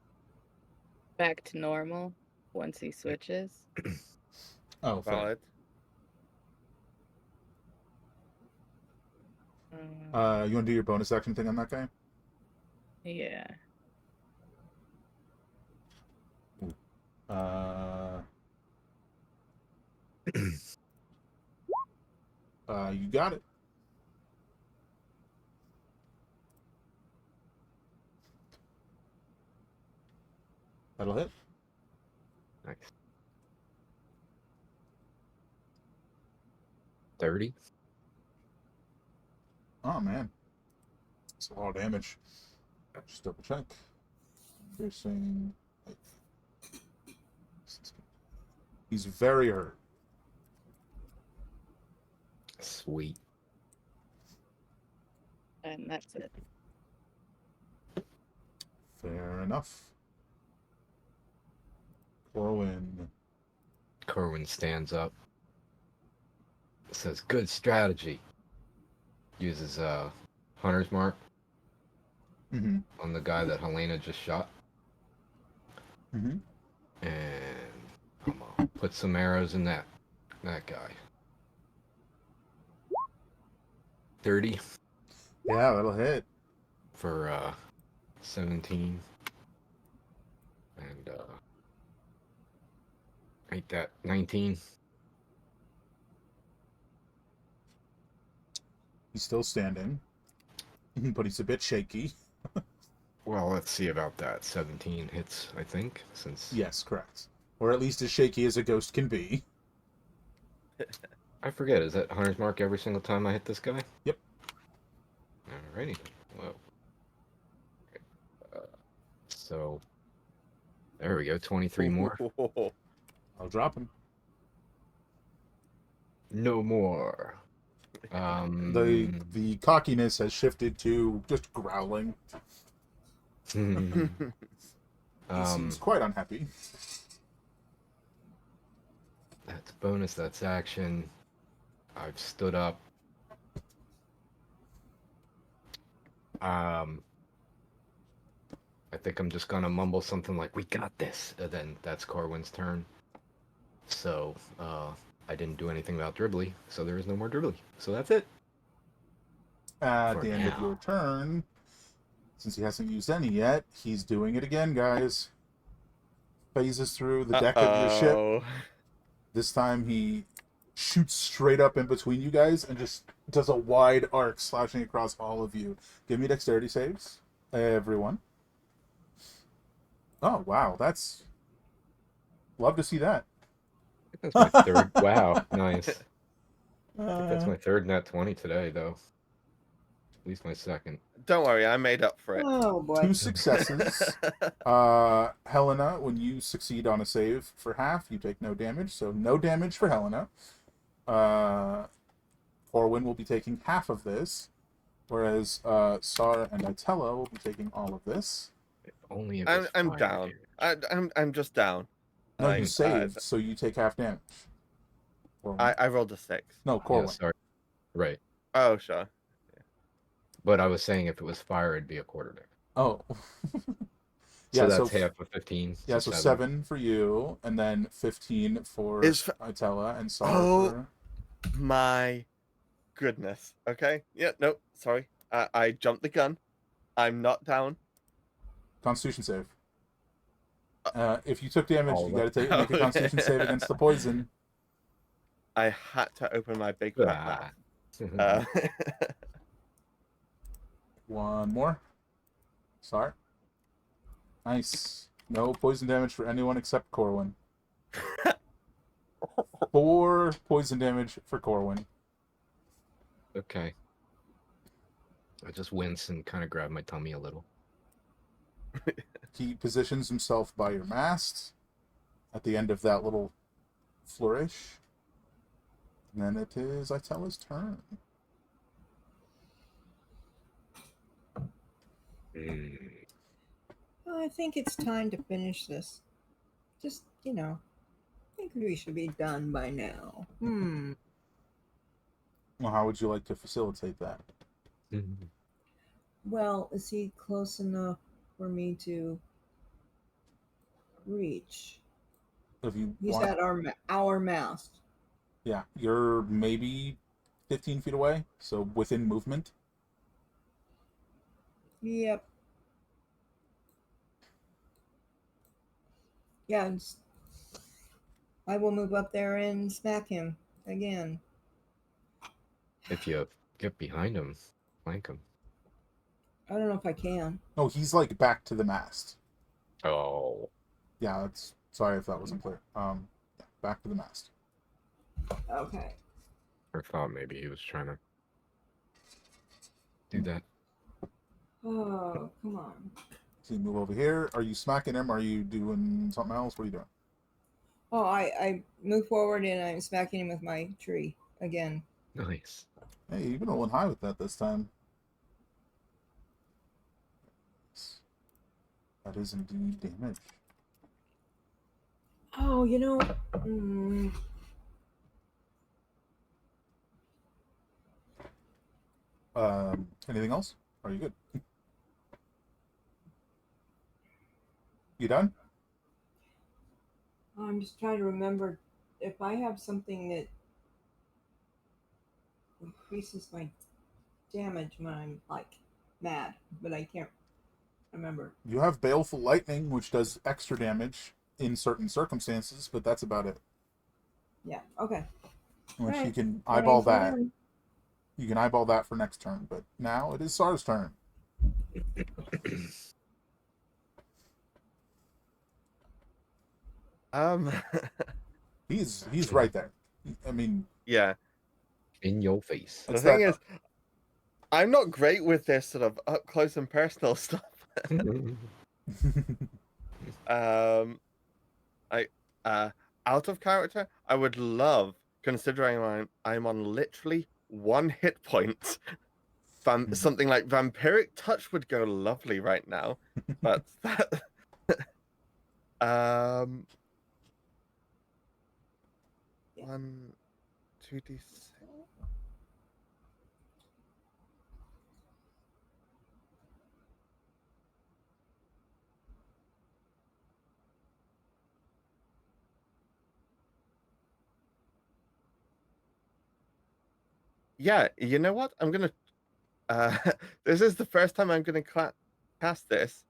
back to normal once he switches. Oh, fair. Valid. You want to do your bonus action thing on that guy? Yeah. You got it. That'll hit. Nice. 30. Oh man, it's a lot of damage. Just double check. Piercing. He's very hurt. Sweet. And that's it. Fair enough. Corwin. Corwin stands up. Says, "Good strategy." Uses hunter's mark Mm-hmm. on the guy that Helena just shot, Mm-hmm. and I'm gonna put some arrows in that guy. 30 Yeah, that'll hit. for 17, and ain't that 19? He's still standing, but he's a bit shaky. Well, let's see about that. 17 hits, I think, since... Yes, correct. Or at least as shaky as a ghost can be. I forget, is that hunter's mark every single time I hit this guy? Yep. Alrighty. Well, so there we go. 23 more. I'll drop him. No more. The cockiness has shifted to just growling. He seems quite unhappy. That's bonus. That's action. I've stood up. I think I'm just gonna mumble something like, "We got this," and then that's Corwin's turn. So, I didn't do anything about Dribbly, so there is no more Dribbly. So that's it. At For the end of now. your turn, since he hasn't used any yet, he's doing it again, guys. Phases through the deck of your ship. This time he shoots straight up in between you guys and just does a wide arc, slashing across all of you. Give me dexterity saves, everyone. Oh wow, that's love to see that. I think that's my third. Wow, nice. I think that's Uh, my third nat 20 today, though. At least my second. Don't worry, I made up for it. Oh boy. 2 successes. Helena, when you succeed on a save for half, you take no damage, so no damage for Helena. Corwin will be taking half of this, whereas Sar and Itella will be taking all of this. If only it was I'm fire down. damage. I'm just down. No, you Like, saved, so you take half damage. Corwin. I rolled a 6. No, Yeah, Corwin. sorry. Right. Oh, sure. But I was saying if it was fire, it'd be a quarter damage. Oh. So Yeah, that's so half of 15. yeah, so 7 for you, and then 15 for Itella and Sar. Oh. My goodness. Okay. Yeah, no, sorry. I jumped the gun. I'm not down. Constitution save. If you took damage, Oh, you got to make a Constitution save against the poison. I had to open my big fat mouth. One more. Sorry. Nice. No poison damage for anyone except Corwin. 4 poison damage for Corwin. Okay. I just wince and kind of grab my tummy a little. He positions himself by your mast at the end of that little flourish. And then it is Itella's turn. I think it's time to finish this. Just, I think we should be done by now. Well, how would you like to facilitate that? Well, is he close enough for me to reach? If you He's want, at our mast. yeah, you're maybe 15 feet away, so within movement. Yep. Yeah, I will move up there and smack him again. If you get behind him, flank him. I don't know if I can. Oh, he's like back to the mast. Oh. Yeah, that's sorry if that wasn't clear. Yeah, back to the mast. Okay. I thought maybe he was trying to do that. Oh, come on. So you move over here. Are you smacking him? Are you doing something else? What are you doing? Oh, I move forward and I'm smacking him with my tree again. Nice. Hey, you've been rolling high with that this time. That is indeed damage. Oh, Anything else? Are you good? You done? I'm just trying to remember if I have something that increases my damage when I'm like mad, but I can't remember. You have Baleful Lightning, which does extra damage in certain circumstances, but that's about it. Yeah, okay. Which you Right. can eyeball that. Fine. You can eyeball that for next turn, but now it is Sar's turn. He's right there. I mean, Yeah. In your face. The It's thing that- is, I'm not great with this sort of up close and personal stuff. Out of character, I would love, considering I'm on literally 1 hit point. Something like Vampiric Touch would go lovely right now, but that. 1, 2d6. Yeah, you know what? I'm gonna. This is the first time I'm gonna cast this.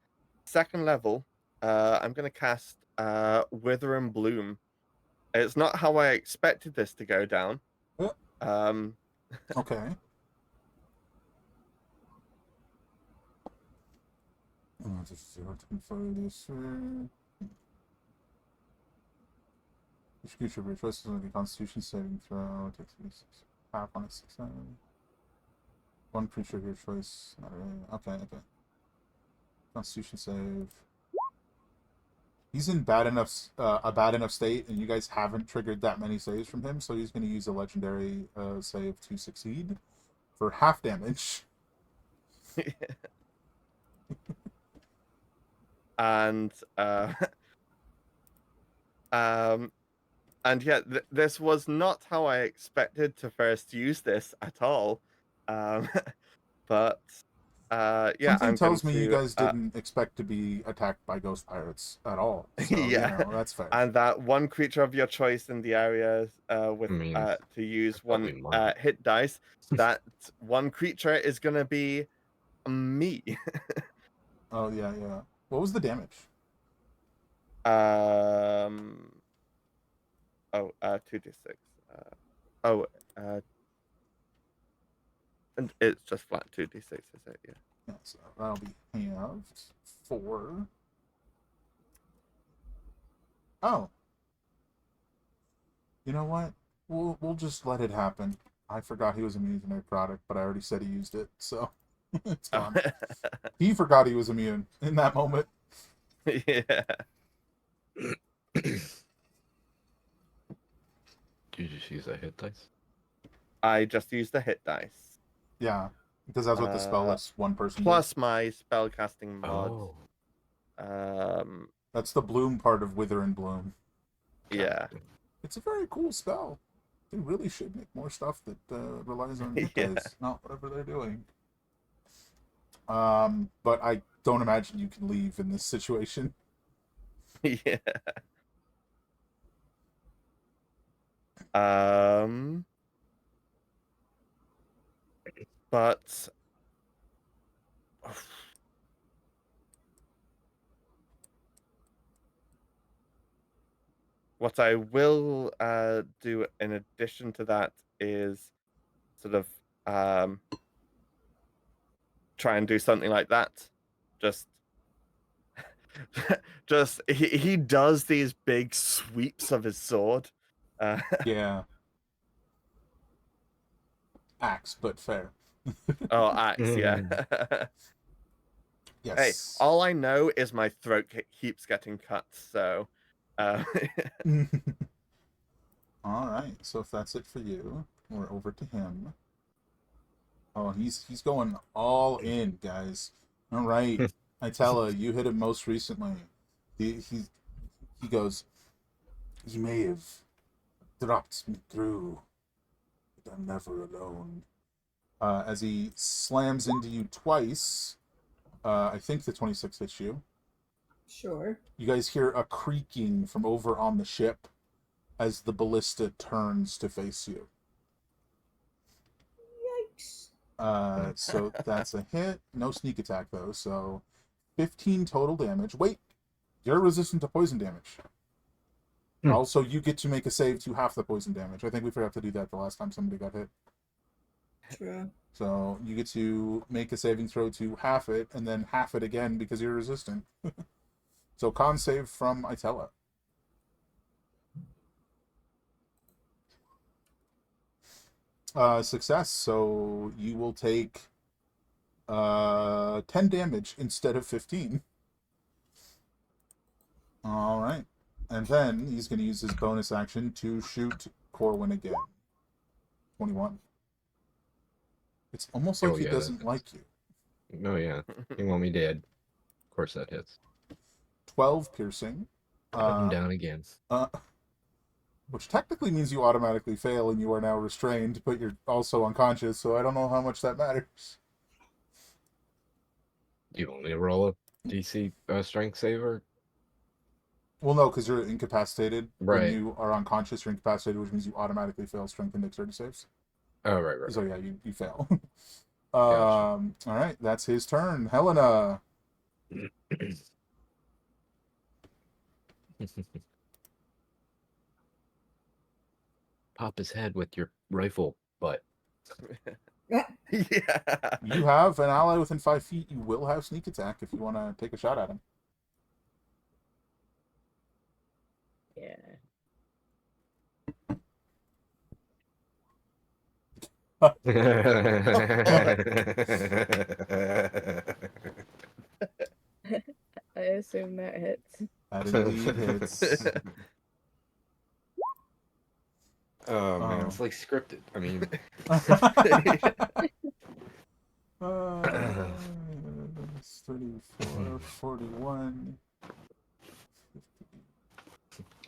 2nd level. I'm gonna cast Wither and Bloom. It's not how I expected this to go down. Okay. Just 0.5 this. Each creature of your choice is going to be Constitution saving throw. Takes 6 half on a 6. One creature of your choice. Not really. Okay. Constitution save. He's in a bad enough state, and you guys haven't triggered that many saves from him, so he's going to use a legendary save to succeed for half damage. And and yeah, this was not how I expected to first use this at all. But yeah, Something I'm going tells me you to guys didn't expect to be attacked by ghost pirates at all. So, yeah, that's fair. and that one creature of your choice in the area with I mean, to use probably one mine. hit dice. That one creature is going to be me. Oh, yeah. What was the damage? 2d6. And it's just flat 2d6, is it? Yeah. Yeah, so that'll be halved. 4. Oh. You know what? We'll just let it happen. I forgot he was immune to necrotic, but I already said he used it, so it's gone. He forgot he was immune in that moment. Yeah. Did you just use a hit dice? I just used the hit dice. Yeah, because that's what the spell lets one person Plus do. my spellcasting mod. Oh. That's the bloom part of Wither and Bloom. Yeah. It's a very cool spell. They really should make more stuff that relies on hit Yeah. dice, not whatever they're doing. But I don't imagine you can leave in this situation. Yeah. But what I will do in addition to that is sort of try and do something like that. Just he does these big sweeps of his sword. Yeah. Axe, but fair. Oh, axe, yeah. Yes. Hey, all I know is my throat keeps getting cut, so. All right. So if that's it for you, we're over to him. Oh, he's going all in, guys. All right, Itella, you hit him most recently. He goes. You may have dropped me through, but I'm never alone. As he slams into you twice, I think the 26 hits you. Sure. You guys hear a creaking from over on the ship as the ballista turns to face you. Yikes. So that's a hit. No sneak attack, though, so 15 total damage. Wait, you're resistant to poison damage. Also, you get to make a save to half the poison damage. I think we forgot to do that the last time somebody got hit. True. So you get to make a saving throw to half it, and then half it again because you're resistant. So con save from Itella. Success. So you will take 10 damage instead of 15. All right. And then he's going to use his bonus action to shoot Corwin again. 21. It's almost like he doesn't like you. Oh, yeah. You want me dead. Of course that hits. 12 piercing. Put him down again. Which technically means you automatically fail and you are now restrained, but you're also unconscious, so I don't know how much that matters. Do you want me to roll a DC strength saver? Well, no, because you're incapacitated. Right. When you are unconscious, you're incapacitated, which means you automatically fail strength and dexterity saves. Oh, right. So yeah, you fail. Gotcha. All right, that's his turn. Helena. Pop his head with your rifle butt. Yeah. You have an ally within 5 feet. You will have sneak attack if you want to take a shot at him. Yeah. I assume that hits. That indeed hits. Oh man, it's like scripted. I mean, It's 34, 41.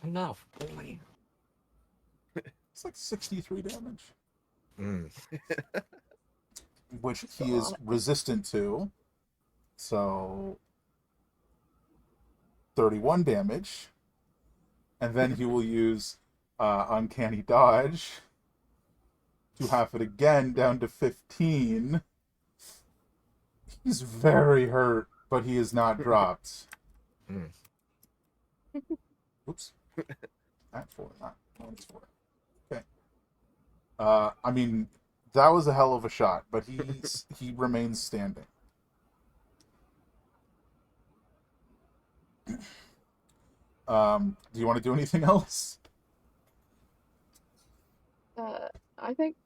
enough. It's like 63 damage. Mm. Which That's a he is lot. resistant to. So 31 damage. And then he will use Uncanny Dodge to half it again down to 15. He's very hurt, but he is not dropped. Mm. Oops. At 4, not -4. Okay. I mean, that was a hell of a shot, but he remains standing. Do you want to do anything else? I think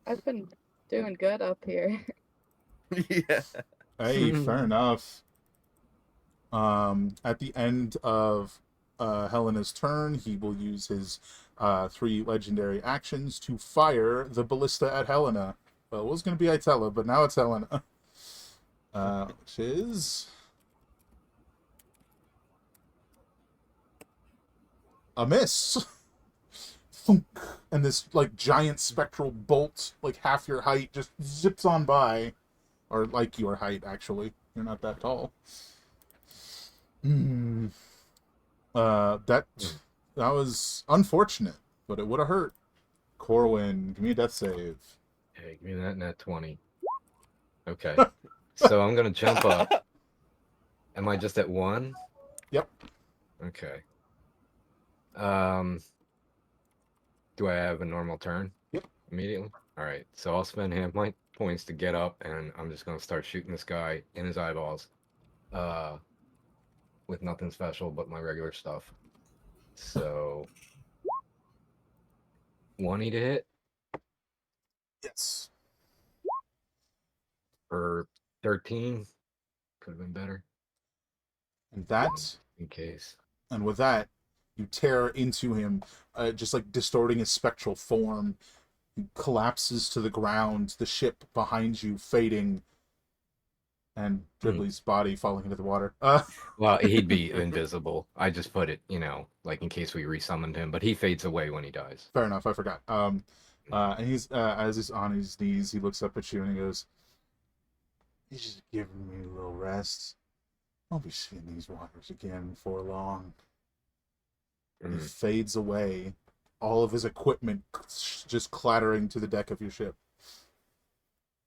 I've been doing good up here. Yeah. Hey, fair enough. At the end of Helena's turn, he will use his 3 legendary actions to fire the ballista at Helena. Well, it was going to be Itella, but now it's Helena. Which is a miss. Thunk. And this like giant spectral bolt, like half your height, just zips on by. Or like your height, actually. You're not that tall. That was unfortunate, but it would have hurt. Corwin, give me a death save. Hey, give me that nat 20. Okay. So I'm gonna jump up. Am I just at 1? Yep. Okay. Do I have a normal turn? Yep. Immediately? Alright, so I'll spend hand point points to get up, and I'm just gonna start shooting this guy in his eyeballs. With nothing special but my regular stuff. So 20 to hit Yes. for 13. Could have been better. And that, In case. and with that, you tear into him, just like distorting his spectral form. He collapses to the ground, the ship behind you fading, and Dribbly's body falling into the water. Well, he'd be invisible. I just put it, like in case we resummoned him, but he fades away when he dies. Fair enough, I forgot. And he's as he's on his knees, he looks up at you and he goes, "You're just giving me a little rest. I'll be seeing these waters again before long." He fades away, all of his equipment just clattering to the deck of your ship.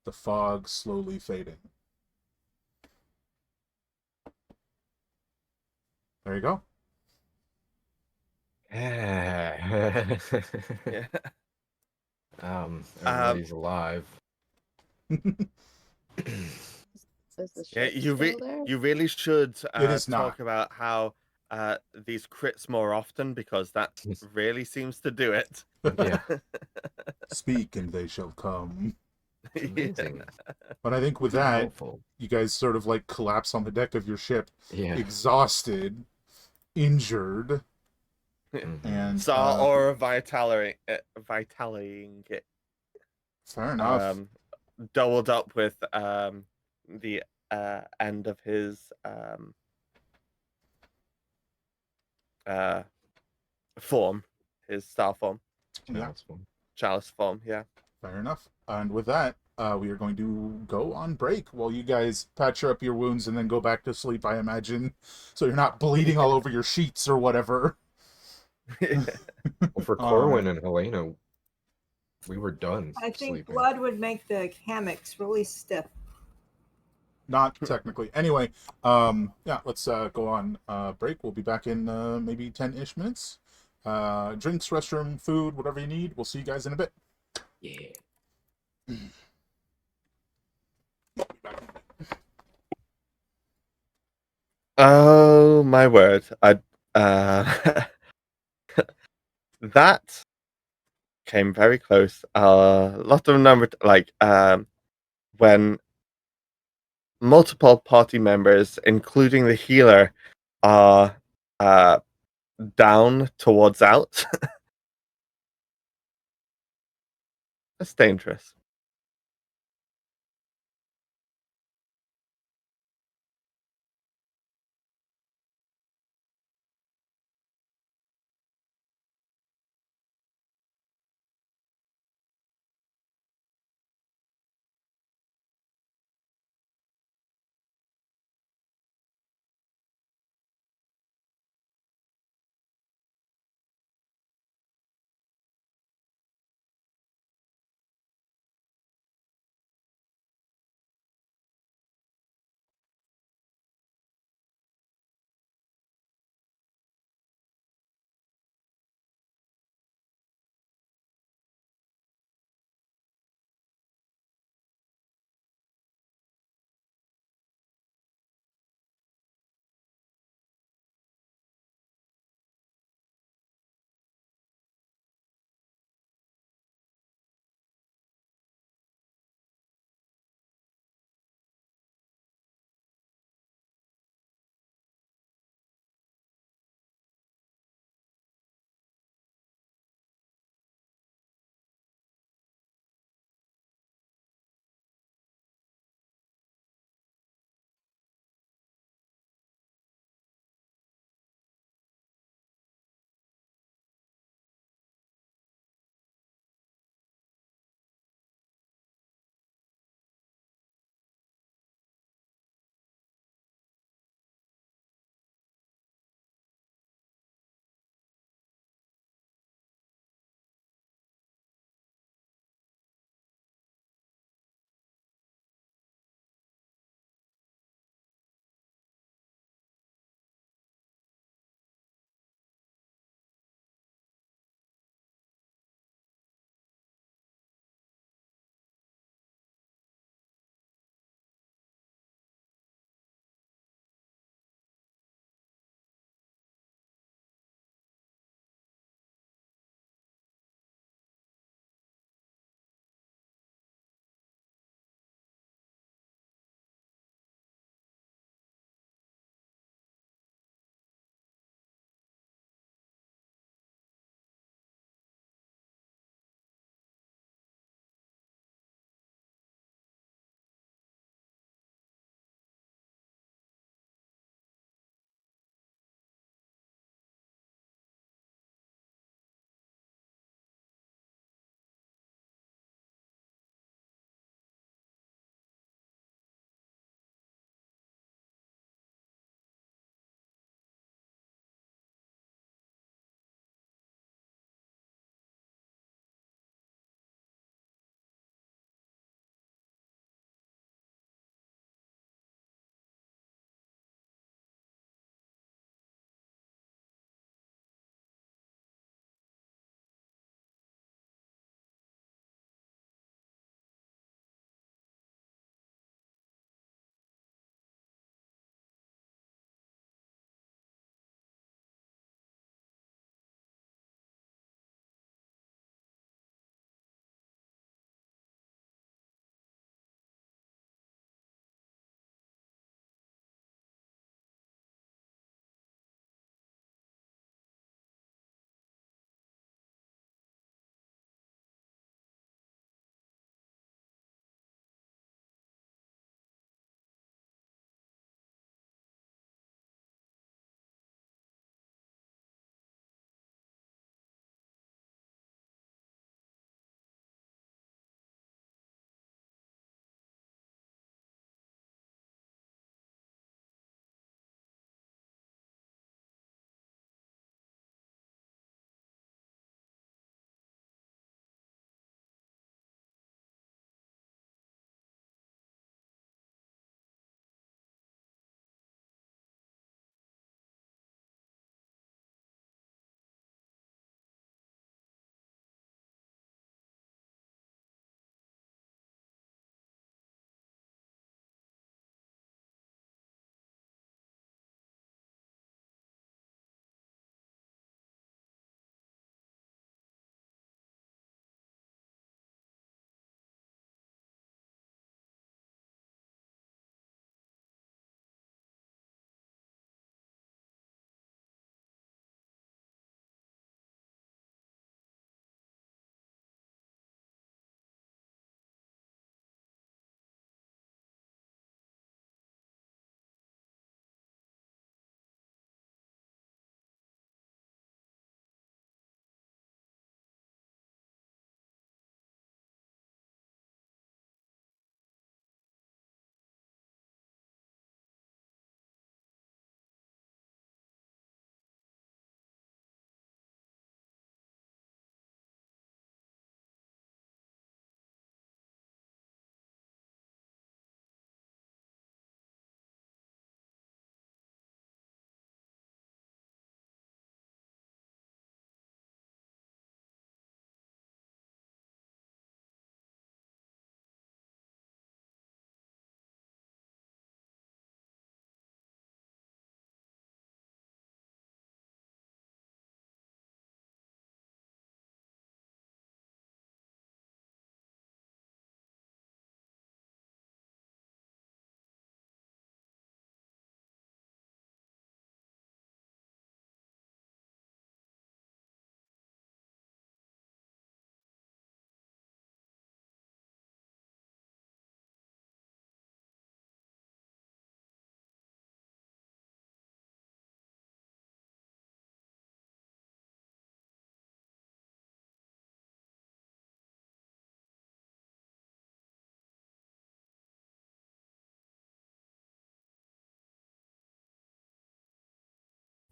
The fog slowly fading. There you go. Yeah. Yeah. Everybody's alive. Is the Yeah, ship still there? you really should It is talk not. about how these crits more often, because that really seems to do it. Yeah. Speak and they shall come. Amazing. But I think with that, Helpful. you guys sort of like collapse on the deck of your ship, Yeah. exhausted, injured, and So or vitaling it. Fair enough. Doubled up with the end of his form, his star form, chalice form. Yeah. Fair enough. And with that, we are going to go on break while you guys patch up your wounds and then go back to sleep, I imagine. So you're not bleeding all over your sheets or whatever. Well, for Corwin and Helena, we were done I think sleeping. blood would make the hammocks really stiff. Not technically. Anyway, yeah, let's go on break. We'll be back in maybe 10-ish minutes. Drinks, restroom, food, whatever you need. We'll see you guys in a bit. Yeah. Oh my word! Uh, that came very close. A lot of number, when multiple party members, including the healer, are uh, down towards out. That's dangerous.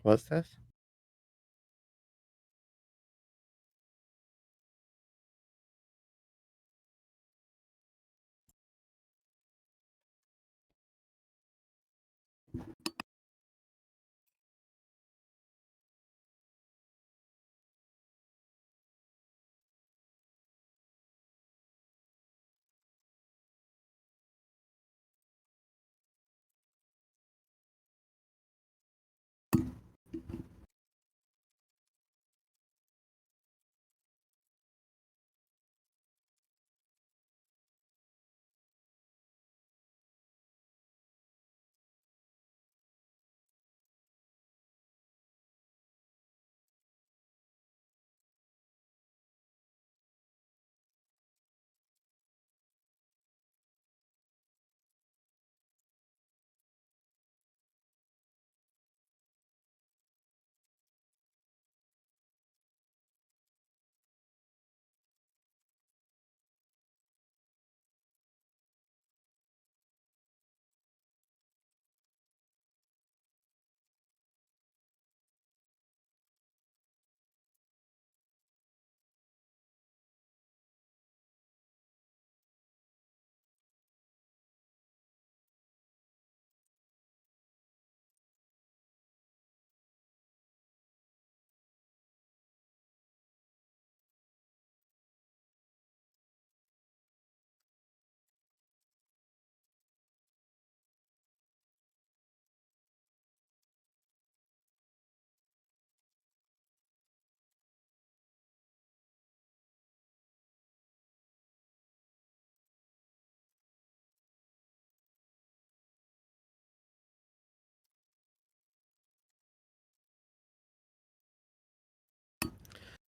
What's this?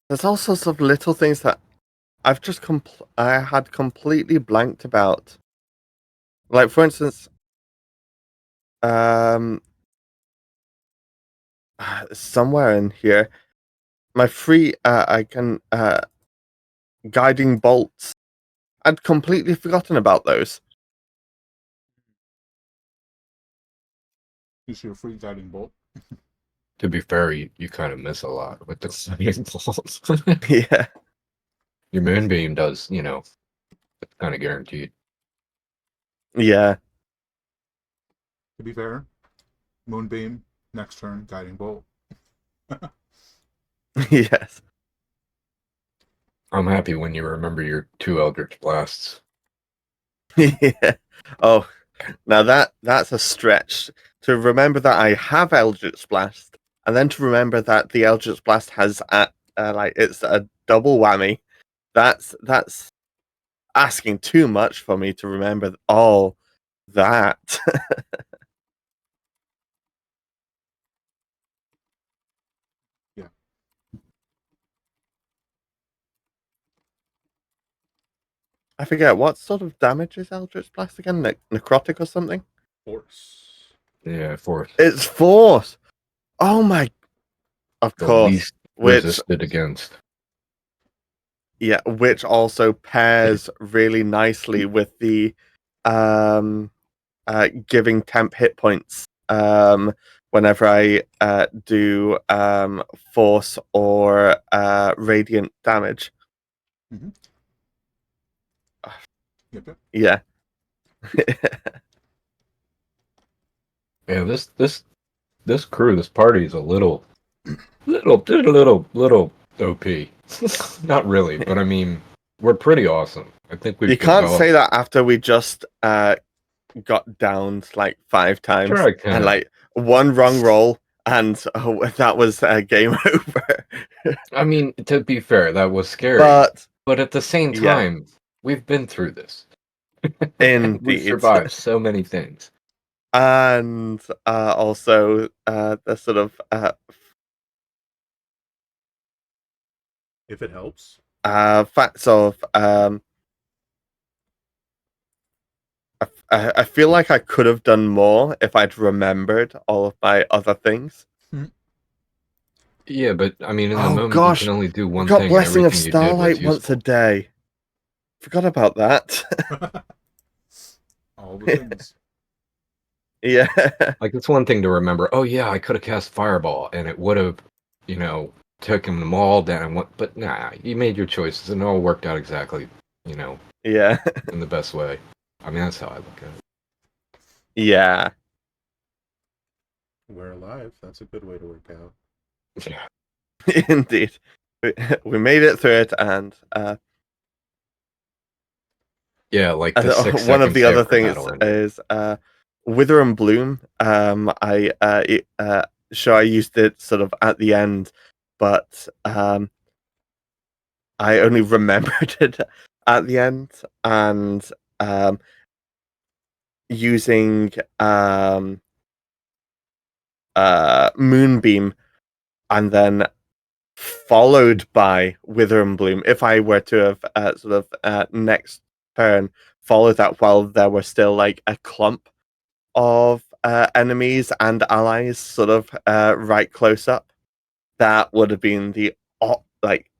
There's all sorts of little things that I've just I had completely blanked about. Like, for instance, somewhere in here, my free I can guiding bolts. I'd completely forgotten about those. Use your free guiding bolt. To be fair, you kind of miss a lot with the guiding bolts. Yeah. Your moonbeam does, it's kind of guaranteed. Yeah. To be fair, moonbeam, next turn, guiding bolt. Yes. I'm happy when you remember your 2 Eldritch Blasts. Yeah. Oh, now that's a stretch. To remember that I have Eldritch Blast, and then to remember that the Eldritch Blast has it's a double whammy. That's asking too much for me to remember all that. Yeah. I forget what sort of damage is Eldritch Blast again? Necrotic or something? Force. Yeah, force. It's force. Oh my! Of The course. least Which resisted against. yeah, which also pairs really nicely with the giving temp hit points whenever I do force or radiant damage. Mm-hmm. Yep. Yeah. Yeah, this crew, this party is a little OP. Not really, but I mean, we're pretty awesome. I think we've You can't developed. say that after we just got downed like 5 times Sure, I can. and like one wrong roll and that was game over. I mean, to be fair, that was scary. But at the same yeah. time, we've been through this. Indeed. We've survived so many things. And also the sort of If it helps. facts of I feel like I could have done more if I'd remembered all of my other things. Yeah, but I mean, in the Oh moment, gosh, you can only do one we've got thing. Blessing of Everything you did was Starlight once useful. a day. Forgot about that. All the things. Yeah. Like, it's one thing to remember, oh yeah, I could have cast Fireball and it would have, taken them all down. But nah, you made your choices and it all worked out exactly, Yeah. in the best way. I mean, that's how I look at Yeah. We're alive. That's a good way to work out. it. Yeah. Indeed. We made it through it, and Yeah, like the one of 6 seconds the other after things battle ended. is Wither and Bloom. Sure, I used it sort of at the end, but I only remembered it at the end, and um, using Moonbeam, and then followed by Wither and Bloom. If I were to have next turn followed that while there were still like a clump of enemies and allies sort of right close up, that would have been the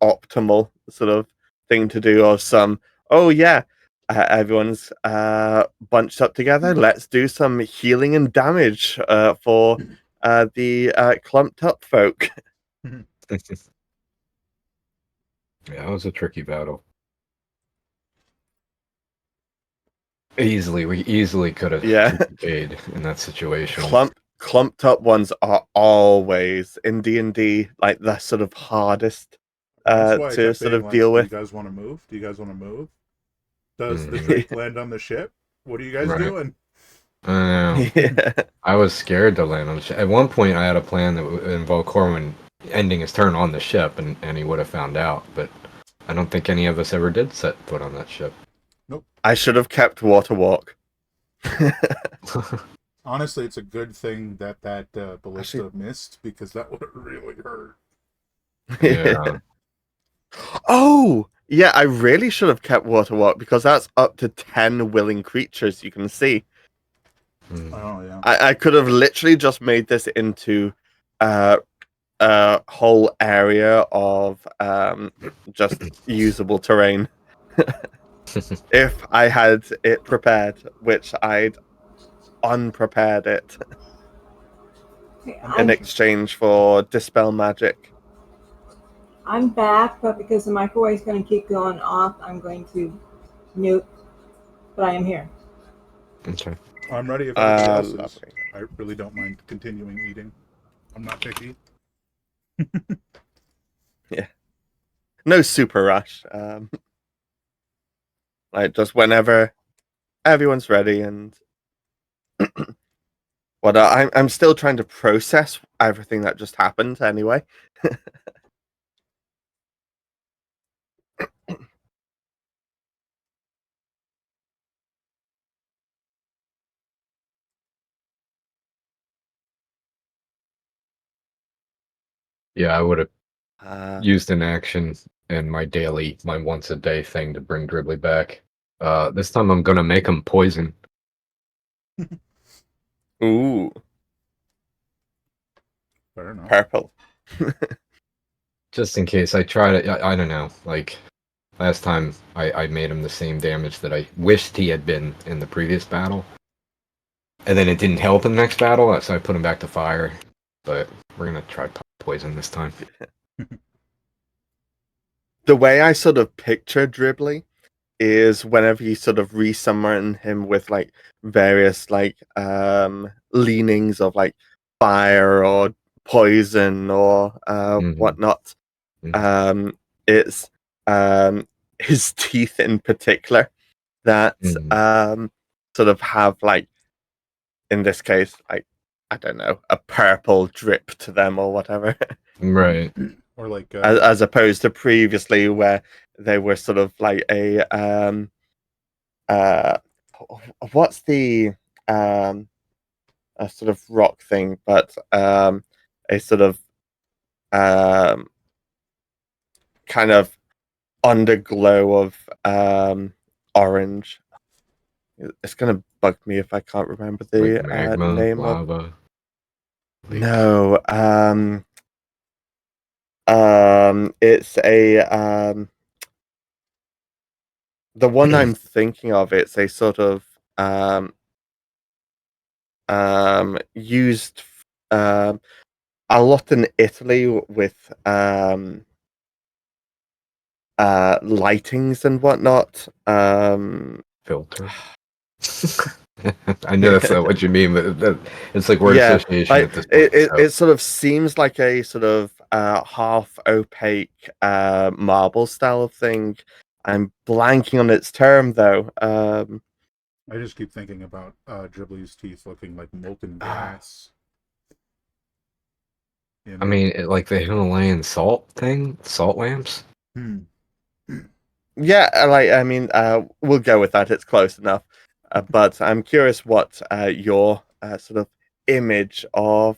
optimal sort of thing to do. Or some, oh yeah, everyone's bunched up together. Let's do some healing and damage for the clumped up folk. Yeah, it was a tricky battle. We easily could have Yeah. paid in that situation. Clumped up ones are always in D&D like the sort of hardest That's why I to kept sort being of like, deal do you with. guys want to move? Do you guys want to move? Does the Mhm. drake land on the ship? What are you guys Right. doing? I know. Yeah. I was scared to land on the ship. At one point, I had a plan that would involve Corwin ending his turn on the ship, and he would have found out. But I don't think any of us ever did set foot on that ship. I should have kept Water Walk. Honestly, it's a good thing that ballista Actually- missed, because that would have really hurt. Yeah. Oh, yeah, I really should have kept Water Walk because that's up to 10 willing creatures you can see. Hmm. Oh yeah. I could have literally just made this into a whole area of just usable terrain if I had it prepared, which I'd unprepared it Okay, in I'm, exchange for dispel magic. I'm back, but because the microwave's going to keep going off, I'm going to mute. But I am here. Okay. I'm ready if everybody else is. Lovely. I really don't mind continuing eating. I'm not picky. No super rush. Like just whenever everyone's ready, and I'm still trying to process everything that just happened anyway. Yeah, I would have Uh, used an action in my once a day thing to bring Dribbly back. This time I'm gonna make him poison. ooh, Fair enough. purple. Just in case I try to, I don't know, like last time I made him the same damage that I wished he had been in the previous battle. And then it didn't help in the next battle, so I put him back to fire. But we're gonna try poison this time. The way I sort of picture Dribbly is whenever you sort of resummon him with like various like leanings of like fire or poison or Mhm. whatnot. It's his teeth in particular that sort of have like, in this case, like, I don't know, a purple drip to them or whatever. Right. Or like as opposed to previously where they were sort of like a uh what's the a sort of rock thing, but a sort of kind of underglow of orange. It's gonna bug me if I can't remember the Like magma, name of. lava. Leech. No, it's a the one I'm thinking of. It's a sort of used a lot in Italy with lightings and whatnot. Filter. I know that's not what you mean, but it's like word Yeah, association like at this point. it sort of seems like a sort of half opaque marble style of thing. I'm blanking on its term though. I just keep thinking about Dribbly's teeth looking like molten glass. You I know? mean, like the Himalayan salt thing, salt lamps. Hmm. Yeah, I mean, we'll go with that. It's close enough. But I'm curious what your sort of image of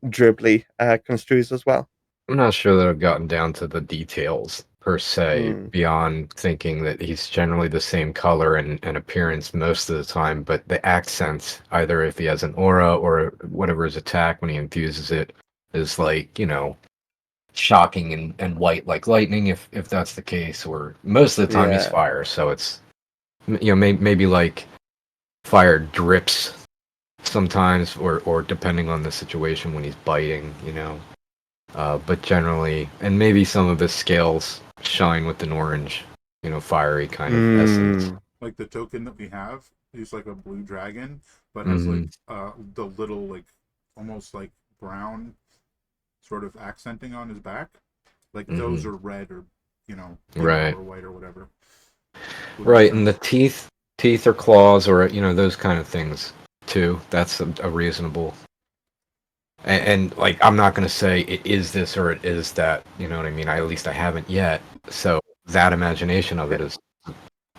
Dribbly construes as well. I'm not sure that I've gotten down to the details per se, Mm. beyond thinking that he's generally the same color and appearance most of the time, but the accents, either if he has an aura or whatever his attack when he infuses it, is like, shocking and white like lightning, if that's the case, or most of the time he's Yeah. fire, so it's, maybe like fire drips sometimes, or depending on the situation when he's biting, but generally, and maybe some of his scales shine with an orange, fiery kind of essence. Like the token that we have is like a blue dragon, but has Mhm. like the little like almost like brown sort of accenting on his back. Like those Mhm. are red or yellow Right. or white or whatever. Would make Right, and the sense. teeth or claws, or those kind of things too. That's a reasonable. And like, I'm not going to say it is this or it is that. You know what I mean? At least I haven't yet. So that imagination of it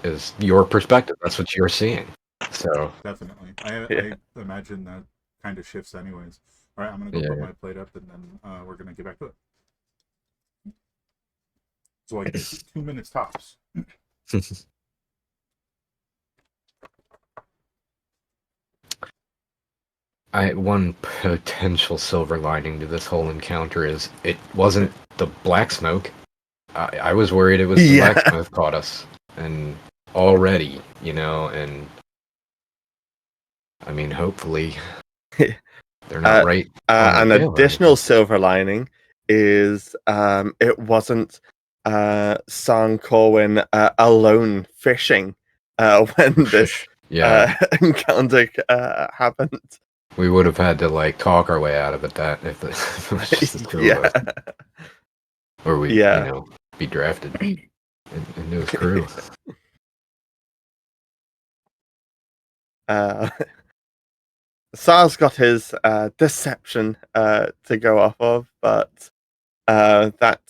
is your perspective. That's what you're seeing. So Definitely. Yeah. I imagine that kind of shifts anyways. All right, I'm gonna go put yeah. my plate up and then we're gonna get back to it. So like 2 minutes tops. One potential silver lining to this whole encounter is it wasn't the black smoke. I was worried it was the Yeah. black smoke caught us, and already, and I mean, hopefully they're not right on our An tail or additional anything. silver lining is it wasn't San Corwin alone fishing when this Yeah, encounter happened. we would have had to like talk our way out of it if it was just the two of Yeah. us, or we, Yeah. be drafted into his crew. Sar's got his deception to go off of, but that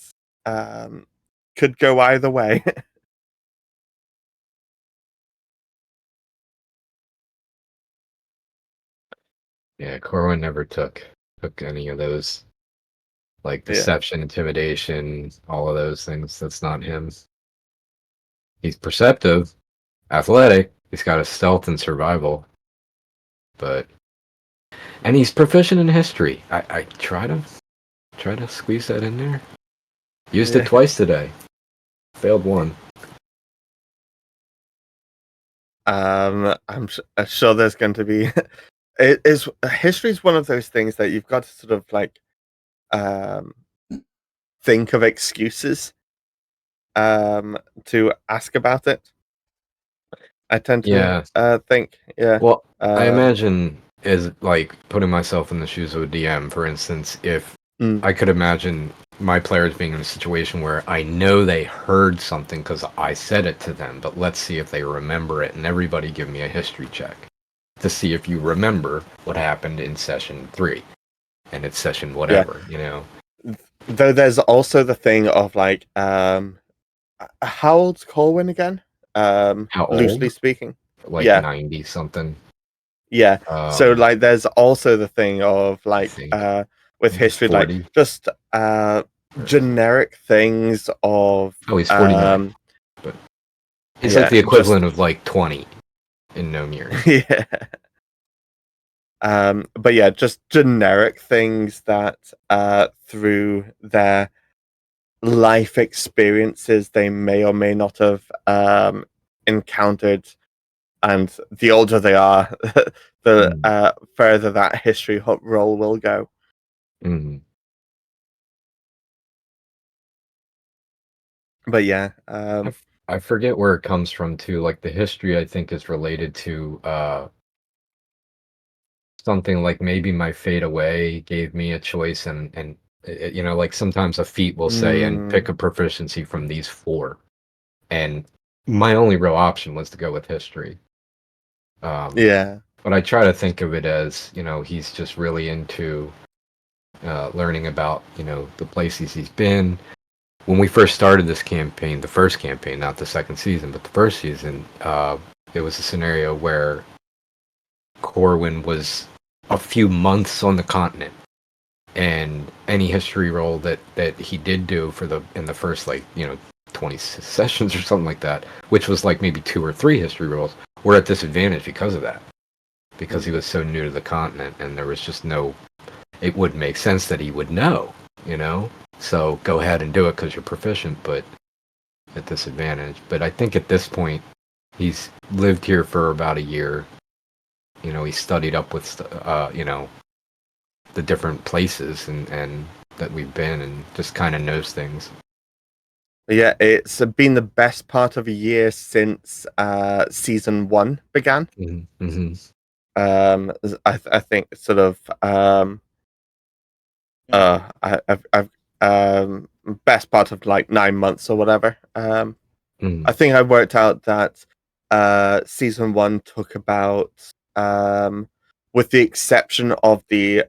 could go either way. Yeah, Corwin never took any of those, like Yeah. deception, intimidation, all of those things. That's not him. He's perceptive, athletic. He's got a stealth and survival, and he's proficient in history. I try to squeeze that in there. Used it Yeah. twice today. Failed one. I'm sure there's going to be. It is history is one of those things that you've got to sort of like um, think of excuses to ask about it. I tend Yeah. to think, yeah. Well, I Um, imagine, as like putting myself in the shoes of a DM, for instance, if mm, I could imagine my players being in a situation where I know they heard something because I said it to them, but let's see if they remember it, and everybody give me a history check to see if you remember what happened in session 3, and it's session yeah. whatever, Though there's also the thing of like, how old's Colwyn again? How Loosely old? speaking. Like Yeah, 90 something. yeah. So like, there's also the thing of I like, think with he's history, like 40. just Or- generic things of Oh, he's 49. But he's like yeah, the just equivalent of like 20 in gnome years. yeah. But yeah, just generic things that through their life experiences they may or may not have encountered and the older they are, the Mm. further that history roll will go. Mhm. But yeah, I forget where it comes from too. Like the history, I think is related to something like maybe my fade away gave me a choice, and you know, like sometimes a feat will say and pick a proficiency from these four, and my only real option was to go with history. yeah, But I try to think of it as, you know, he's just really into learning about, you know, the places he's been. When we first started this campaign, the first campaign, not the second season, but the first season, it was a scenario where Corwin was a few months on the continent, and any history roll that he did do for the in the first, like, you know, 20 sessions or something like that, which was like maybe 2 or 3 history rolls, were at disadvantage because of that, because he was so new to the continent, and there was just no, it wouldn't make sense that he would know, you know. So go ahead and do it because you're proficient, but at disadvantage. But I think at this point, he's lived here for about a year. You know, he studied up with, you know, the different places and that we've been, and just kind of knows things. yeah. It's been the best part of a year since season 1 began. Mm-hmm. Mm-hmm. I think sort of I've best part of like 9 months or whatever. Mm-hmm. I think I worked out that season 1 took about, with the exception of the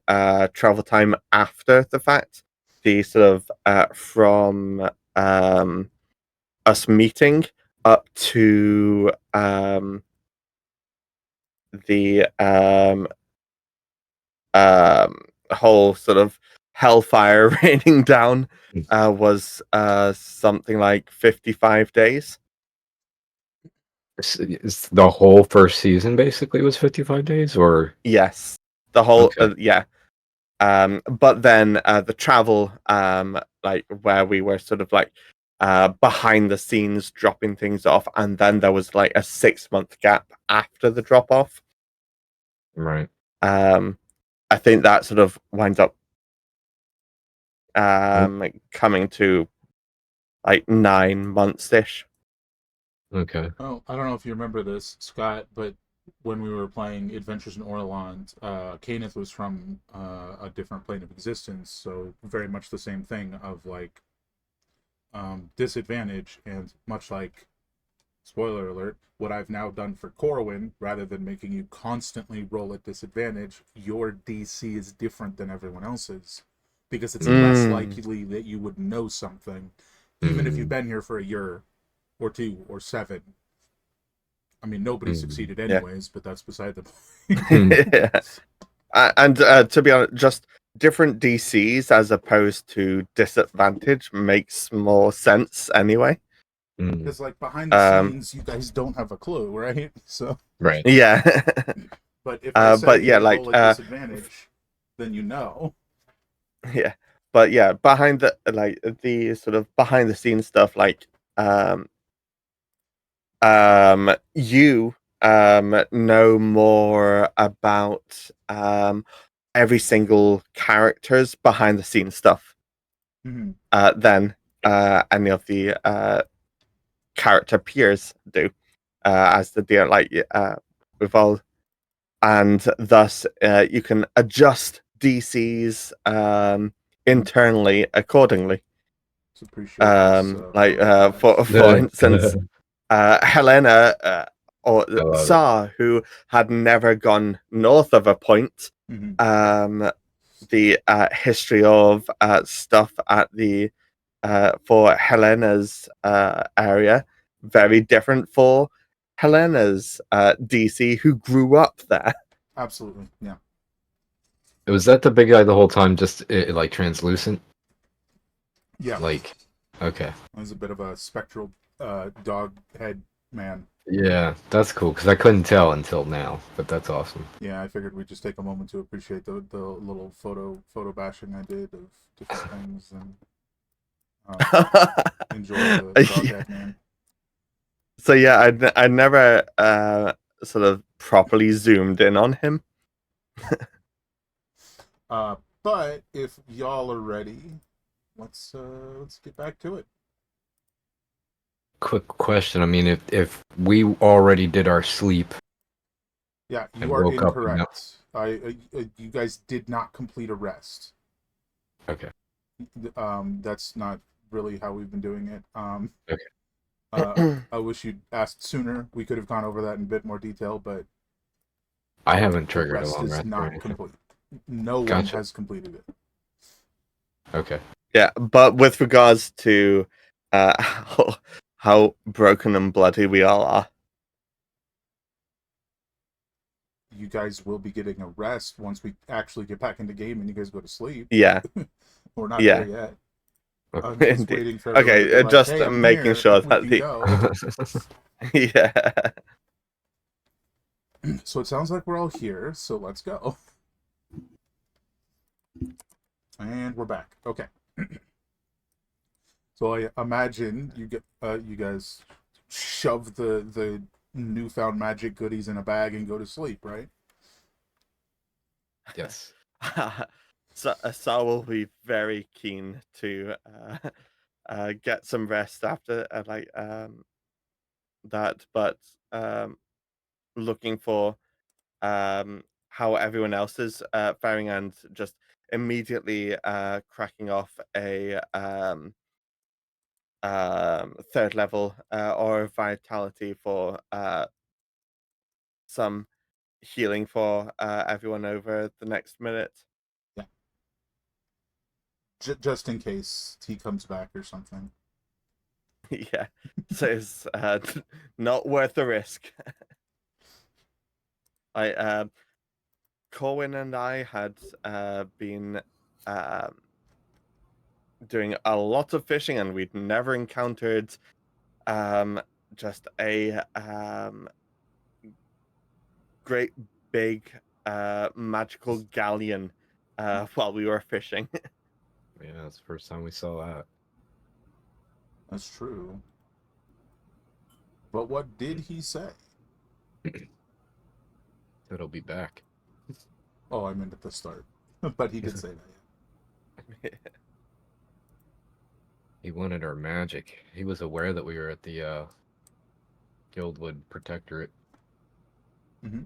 travel time after the fact, the sort of from us meeting up to the whole sort of hellfire raining down was something like 55 days. Is the whole first season basically was 55 days, or Yes, the whole okay. yeah. But then the travel, like where we were sort of like behind the scenes dropping things off, and then there was like a 6-month gap after the drop off. Right. I think that sort of winds up coming to like 9 months ish. Okay. Oh, I don't know if you remember this, Scott, but when we were playing Adventures in Orland, Kenneth was from a different plane of existence, so very much the same thing of like disadvantage, and much like, spoiler alert, what I've now done for Corwin, rather than making you constantly roll at disadvantage, your DC is different than everyone else's, because it's less likely that you would know something, even if you've been here for a year or 2 or 7. I mean, nobody succeeded anyways, but that's beside the point. Yeah. And to be honest, just different DCs as opposed to disadvantage makes more sense anyway. Because, like, behind the scenes, you guys don't have a clue, right? So, Right. Yeah. but if I say, but yeah, hey, like roll at disadvantage, then you know. yeah, but yeah, behind the like the sort of behind the scenes stuff, like you know more about every single character's behind the scenes stuff than any of the character peers do, as the deal like with all, and thus you can adjust DCs internally accordingly. It's appreciated. Like for instance, Helena or I love it. Sa, who had never gone north of a point, the history of stuff at the for Helena's area very different for Helena's DC, who grew up there. Absolutely, yeah. Was that the big guy the whole time, just like translucent? Yeah. Like, okay. It was a bit of a spectral dog head man. Yeah, that's cool, because I couldn't tell until now, but that's awesome. Yeah, I figured we'd just take a moment to appreciate the little photo bashing I did of different things, and enjoy the dog head man. So yeah, I never sort of properly zoomed in on him. But if y'all are ready, let's get back to it. Quick question. I mean, if we already did our sleep Yeah, and you are woke up and incorrect. You guys did not complete a rest. okay. That's not really how we've been doing it. Okay. I wish you'd asked sooner. We could have gone over that in a bit more detail, but I haven't the triggered a rest long is rest or not anything. complete. No one Gotcha. has completed it. Okay. Yeah, but with regards to how broken and bloody we all are. You guys will be getting a rest once we actually get back into game and you guys go to sleep. Yeah, We're not yeah. there yet. Okay. I'm just Indeed. waiting for everyone to be Okay, like, just hey, I'm making here. sure We that can the go. yeah. So it sounds like we're all here, so let's go. And we're back. Okay. So I imagine you guys shove the newfound magic goodies in a bag and go to sleep, right? Yes. So Sal will be very keen to get some rest after that, but looking for how everyone else is faring and just immediately cracking off a third level or vitality for some healing for everyone over the next minute. Yeah. Just in case he comes back or something. Yeah, so it's not worth the risk. Corwin and I had been doing a lot of fishing, and we'd never encountered just a great big magical galleon while we were fishing. Yeah, that's the first time we saw that. That's true. But what did he say? It'll be back. Oh, I meant at the start. But he did say that. He wanted our magic. He was aware that we were at the Guildwood Protectorate. Mm-hmm.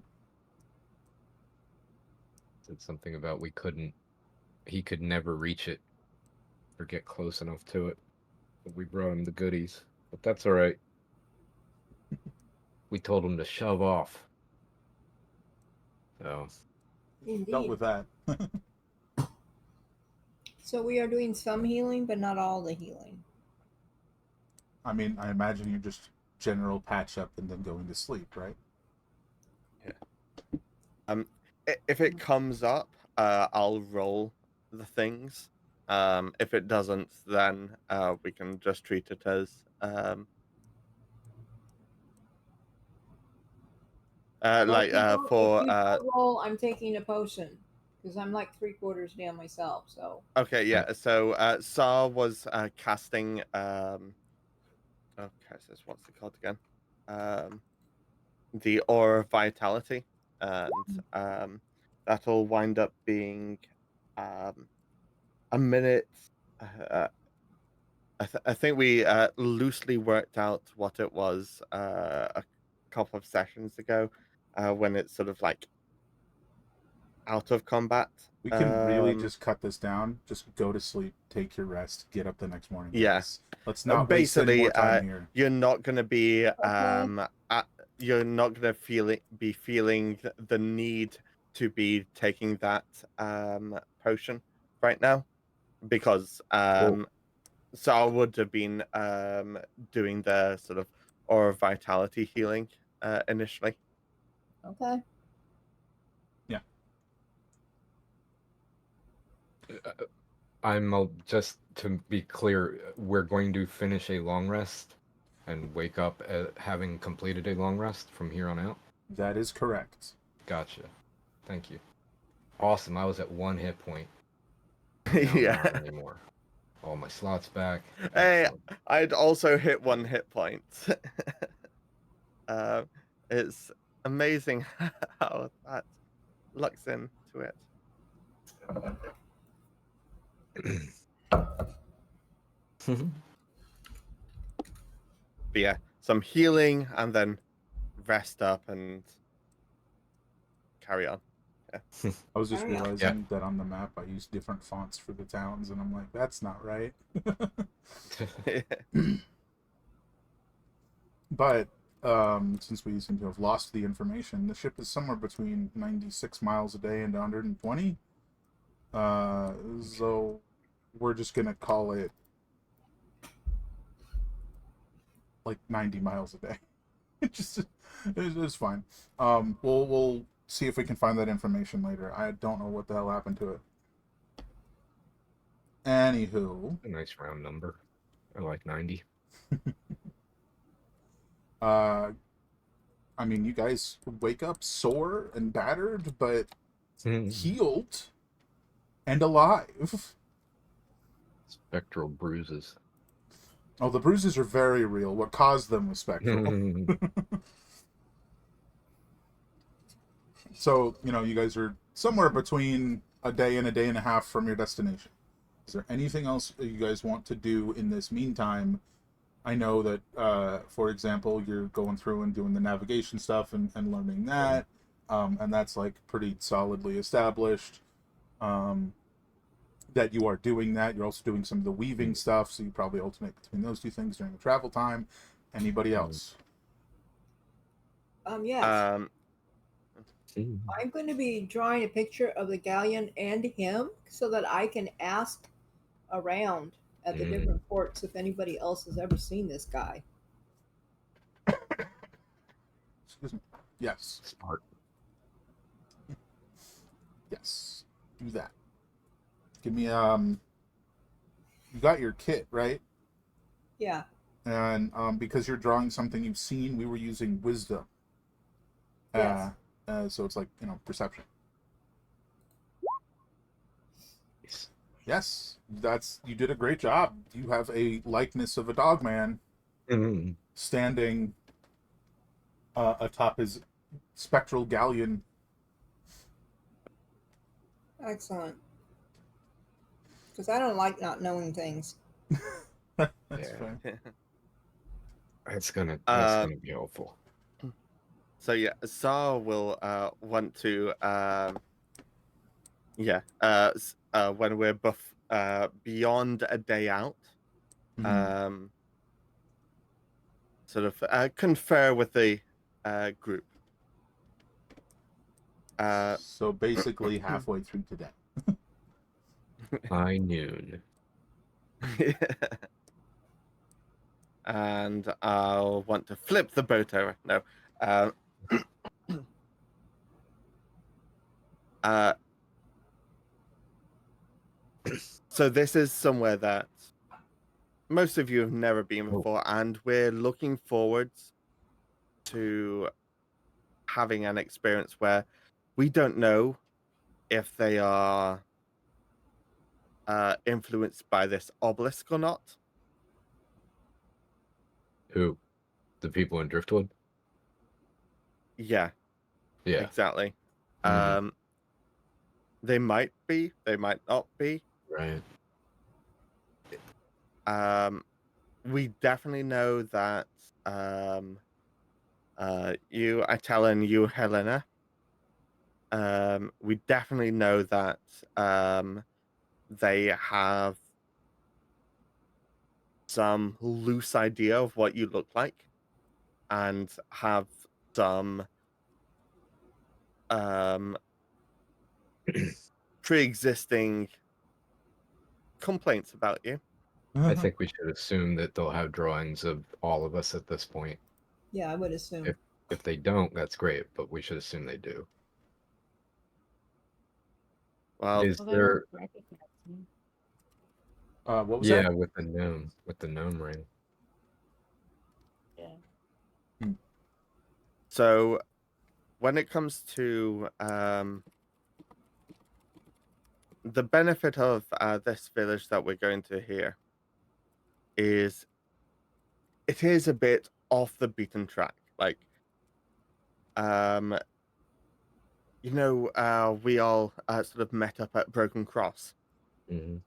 Said something about he could never reach it or get close enough to it. But we brought him the goodies. But that's alright. We told him to shove off. So Dealt Indeed. with that. So we are doing some healing, but not all the healing. I mean, I imagine you're just general patch up and then going to sleep, right? Yeah. If it comes up, I'll roll the things. If it doesn't, then we can just treat it as Well, like if for you don't roll, I'm taking a potion because I'm like 3/4 down myself. So okay, yeah. So Sa was casting okay, so what's it called again? The Aura of Vitality, and that'll wind up being a minute. I think we loosely worked out what it was a couple of sessions ago when it's sort of like out of combat. We can really just cut this down. Just go to sleep, take your rest, get up the next morning. Yeah. Guys. Let's not waste any Basically, more time here. you're not going to be Okay. you're not going to be feeling the need to be taking that potion right now because Sal would have been doing the sort of aura vitality healing initially. okay. just to be clear, we're going to finish a long rest and wake up having completed a long rest from here on out. That is correct. Gotcha. Thank you. Awesome. I was at 1 hit point. Yeah. Not anymore. All my slots back. Hey, Excellent. I'd also hit 1 hit point. It's amazing how that looks into it. But yeah, some healing and then rest up and carry on. I was just Carry on. realizing that on the map I used different fonts for the towns, and I'm like, that's not right. But since we seem to have lost the information, the ship is somewhere between 96 miles a day and 120. So we're just gonna call it like 90 miles a day. It's fine. We'll see if we can find that information later. I don't know what the hell happened to it. Anywho, A nice round number. I like 90. I mean, you guys wake up sore and battered, but healed and alive. Spectral bruises. Oh, the bruises are very real. What caused them was spectral. So, you guys are somewhere between a day and a half from your destination. Is there anything else that you guys want to do in this meantime? I know that, for example, you're going through and doing the navigation stuff and learning that, and that's like pretty solidly established. That you are doing that. You're also doing some of the weaving stuff, so you probably alternate between those two things during the travel time. Anybody else? Yes. I'm going to be drawing a picture of the galleon and him so that I can ask around at the different ports if anybody else has ever seen this guy. Excuse me. Yes. Smart. Yes. Do that. Give me you got your kit, right? Yeah. And because you're drawing something you've seen, we were using wisdom. Yes. So it's like, perception. Yes. You did a great job. You have a likeness of a dog man standing atop his spectral galleon. Excellent. Because I don't like not knowing things. That's Yeah. fine. That's gonna be helpful. So yeah, Zar will want to when we're beyond a day out, sort of confer with the group. So basically halfway through today. High noon. And I'll want to flip the boat over. No. So this is somewhere that most of you have never been before, and we're looking forward to having an experience where we don't know if they are influenced by this obelisk or not. Who? The people in Driftwood? Yeah. Yeah. Exactly. Mhm. They might be, they might not be. Right. We definitely know that you, Itala, and you, Helena. We definitely know that they have some loose idea of what you look like and have some pre-existing complaints about you. I think we should assume that they'll have drawings of all of us at this point. Yeah, I would assume. If they don't, that's great, but we should assume they do. Well, Is Well, they there? won't recognize me. What was Yeah, that? with the gnome ring. Yeah. so when it comes to the benefit of this village that we're going to here is it is a bit off the beaten track. Like we all sort of met up at Broken Cross, Hmm.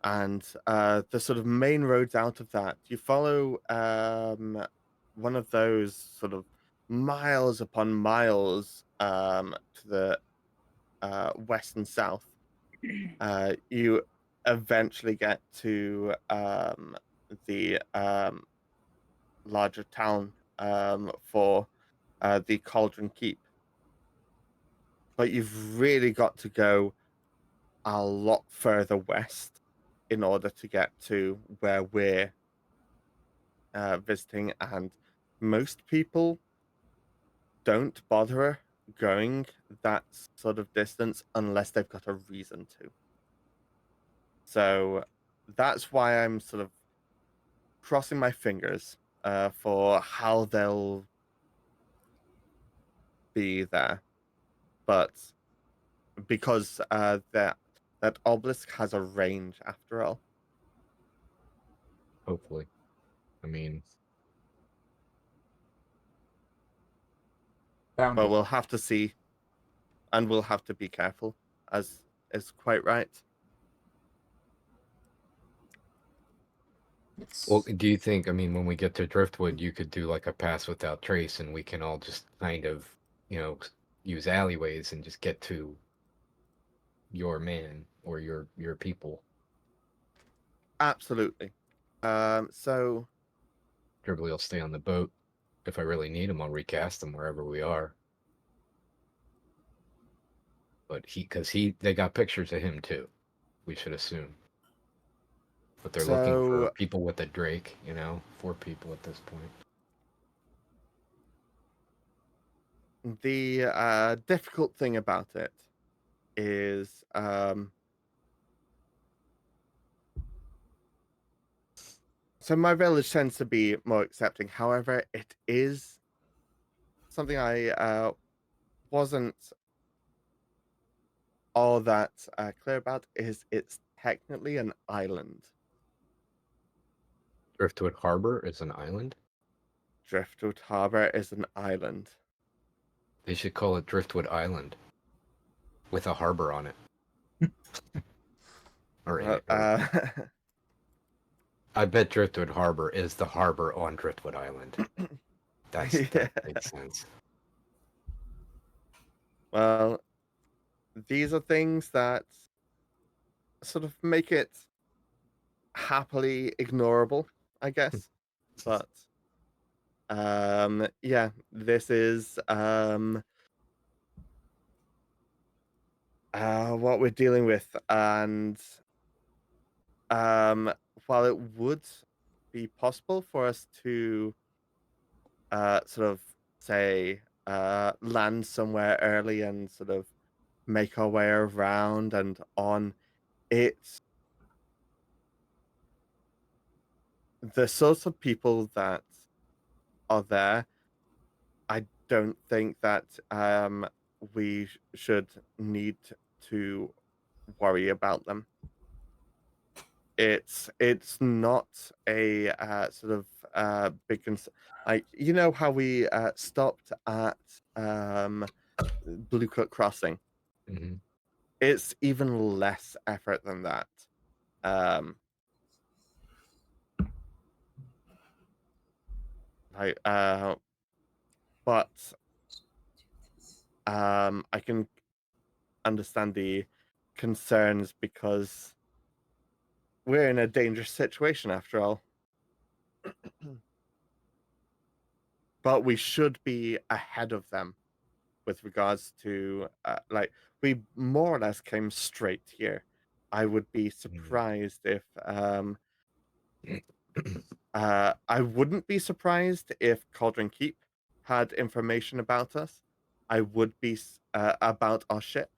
and the sort of main roads out of that, you follow one of those sort of miles upon miles to the west and south. You eventually get to the larger town for the Cauldron Keep. But you've really got to go a lot further west in order to get to where we're visiting, and most people don't bother going that sort of distance unless they've got a reason to. So that's why I'm sort of crossing my fingers for how they'll be there. But because that obelisk has a range after all. Hopefully. I mean, Found But it. we'll have to see, and we'll have to be careful, as is quite right. well, do you think, I mean, when we get to Driftwood, you could do like a pass without trace and we can all just kind of, use alleyways and just get to your man or your people? Absolutely. So Dribbly will stay on the boat. If I really need him, I'll recast him wherever we are. But they got pictures of him too. We should assume. But they're looking for So people with a Drake, 4 people at this point. the difficult thing about it is so my village tends to be more accepting. However, it is something I wasn't all that clear about, is it's technically an island. Driftwood Harbor is an island. Driftwood Harbor is an island. They should call it Driftwood Island with a harbor on it. or I bet Driftwood Harbor is the harbor on Driftwood Island. That makes sense. Well, these are things that sort of make it happily ignorable, I guess. But yeah, this is what we're dealing with, and while it would be possible for us to sort of say land somewhere early and sort of make our way around and on, it's the sorts of people that are there. I don't think that we should need to worry about them. It's not a sort of big concern. Like, how we stopped at Blue Cut Crossing. Mm-hmm. It's even less effort than that. But I can understand the concerns because we're in a dangerous situation after all. But we should be ahead of them with regards to we more or less came straight here. I would be surprised if I wouldn't be surprised if Cauldron Keep had information about us. I would be about our ship.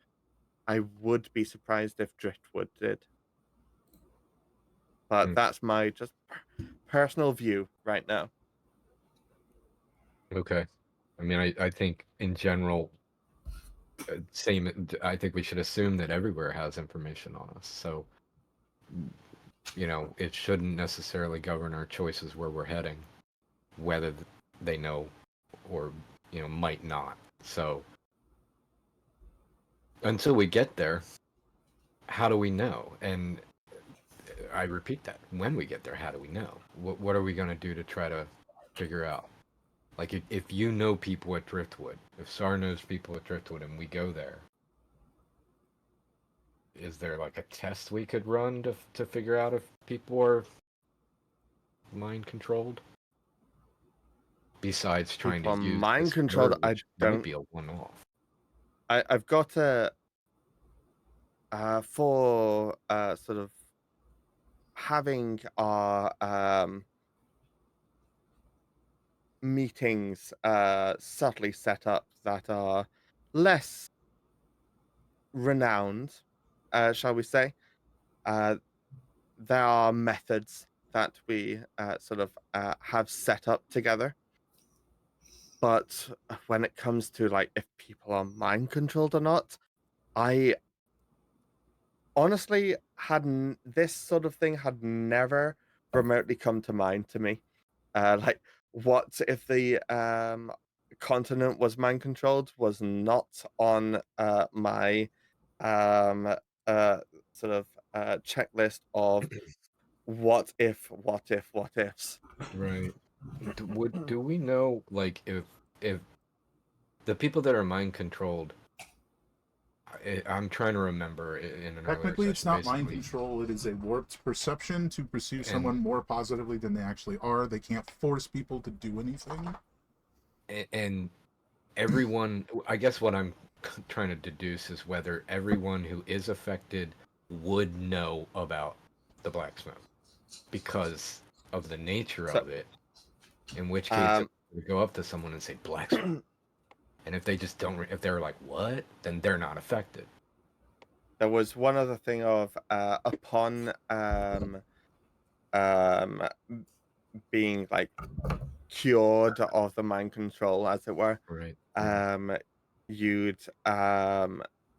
I would be surprised if Driftwood did. But that's my just personal view right now. Okay. I mean, I think in general, I think we should assume that everywhere has information on us. So, it shouldn't necessarily govern our choices where we're heading, whether they know or might not. So until we get there, how do we know? And I repeat that, when we get there, how do we know? What are we going to do to try to figure out? Like, if you know people at Driftwood, if Sar knows people at Driftwood and we go there, is there like a test we could run to figure out if people are mind controlled? Besides trying People to are use mind this controlled, word, I which might don't. be a one-off. I've got a for sort of having our meetings subtly set up that are less renowned, shall we say. There are methods that we sort of have set up together. But when it comes to like if people are mind controlled or not, I honestly hadn't this sort of thing had never remotely come to mind to me. Like what if the continent was mind controlled was not on my um sort of checklist of what ifs. Right. Do we know, like, if the people that are mind controlled? I'm trying to remember in an earlier Technically, it's session, not mind basically, control. It is a warped perception to perceive someone and more positively than they actually are. They can't force people to do anything. and everyone. I guess what I'm trying to deduce is whether everyone who is affected would know about the blacksmith because of the nature So of it. In which case, if um we go up to someone and say blacksmith, and if they just don't, if they're like what, then they're not affected. there was one other thing of upon um being like cured of the mind control, as it were, Right. you'd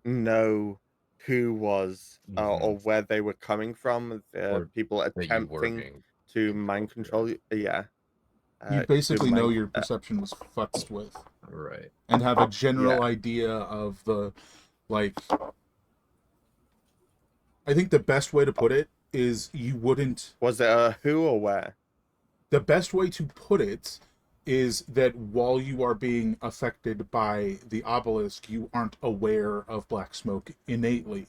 know who was or where they were coming from, the Or people that you were attempting being to mind controlled. control you. Yeah, You to basically know mind. your perception was futzed with, Right. and have a general Yeah. idea of the, like, I think the best way to put it is you wouldn't. Was it a who or where? The best way to put it is that while you are being affected by the obelisk, you aren't aware of black smoke innately.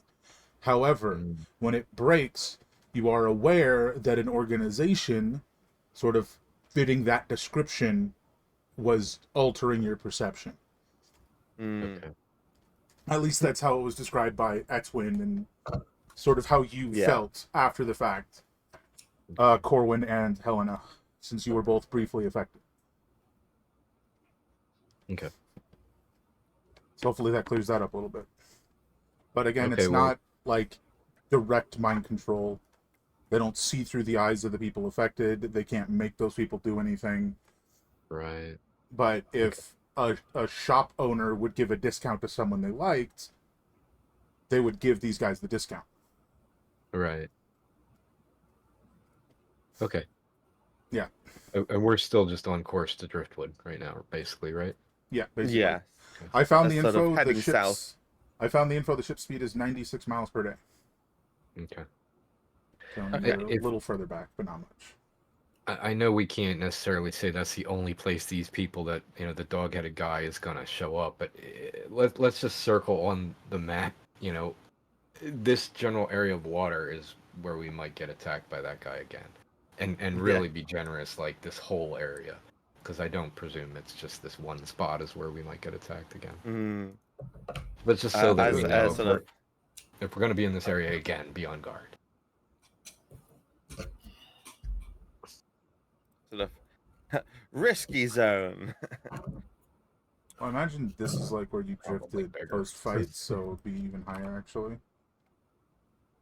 However, Mm. when it breaks, you are aware that an organization sort of fitting that description was altering your perception. Mm, Okay. At least that's how it was described by Etwin, and sort of how you yeah. felt after the fact, Corwin and Helena, since you were both briefly affected. Okay. So hopefully that clears that up a little bit. But again, Okay. it's Well. not like direct mind control. They don't see through the eyes of the people affected. They can't make those people do anything. Right. But if a shop owner would give a discount to someone they liked, they would give these guys the discount. Right. Okay. Yeah. And we're still just on course to Driftwood right now, basically, right? Yeah, basically. Yes. I found the That's sort of info. The heading ship's. south. I found the info. The ship speed is 96 miles per day. Okay. So Okay. you're a little further back, but not much. I know we can't necessarily say that's the only place these people that the dog-headed guy is gonna show up, but let's just circle on the map. This general area of water is where we might get attacked by that guy again, and really be generous, like this whole area, because I don't presume it's just this one spot is where we might get attacked again. Mm. But just so that we know, if we're gonna be in this area again, be on guard. Sort of risky zone. Well, I imagine this is like where you Probably drifted bigger. post-fight, so it would be even higher, actually.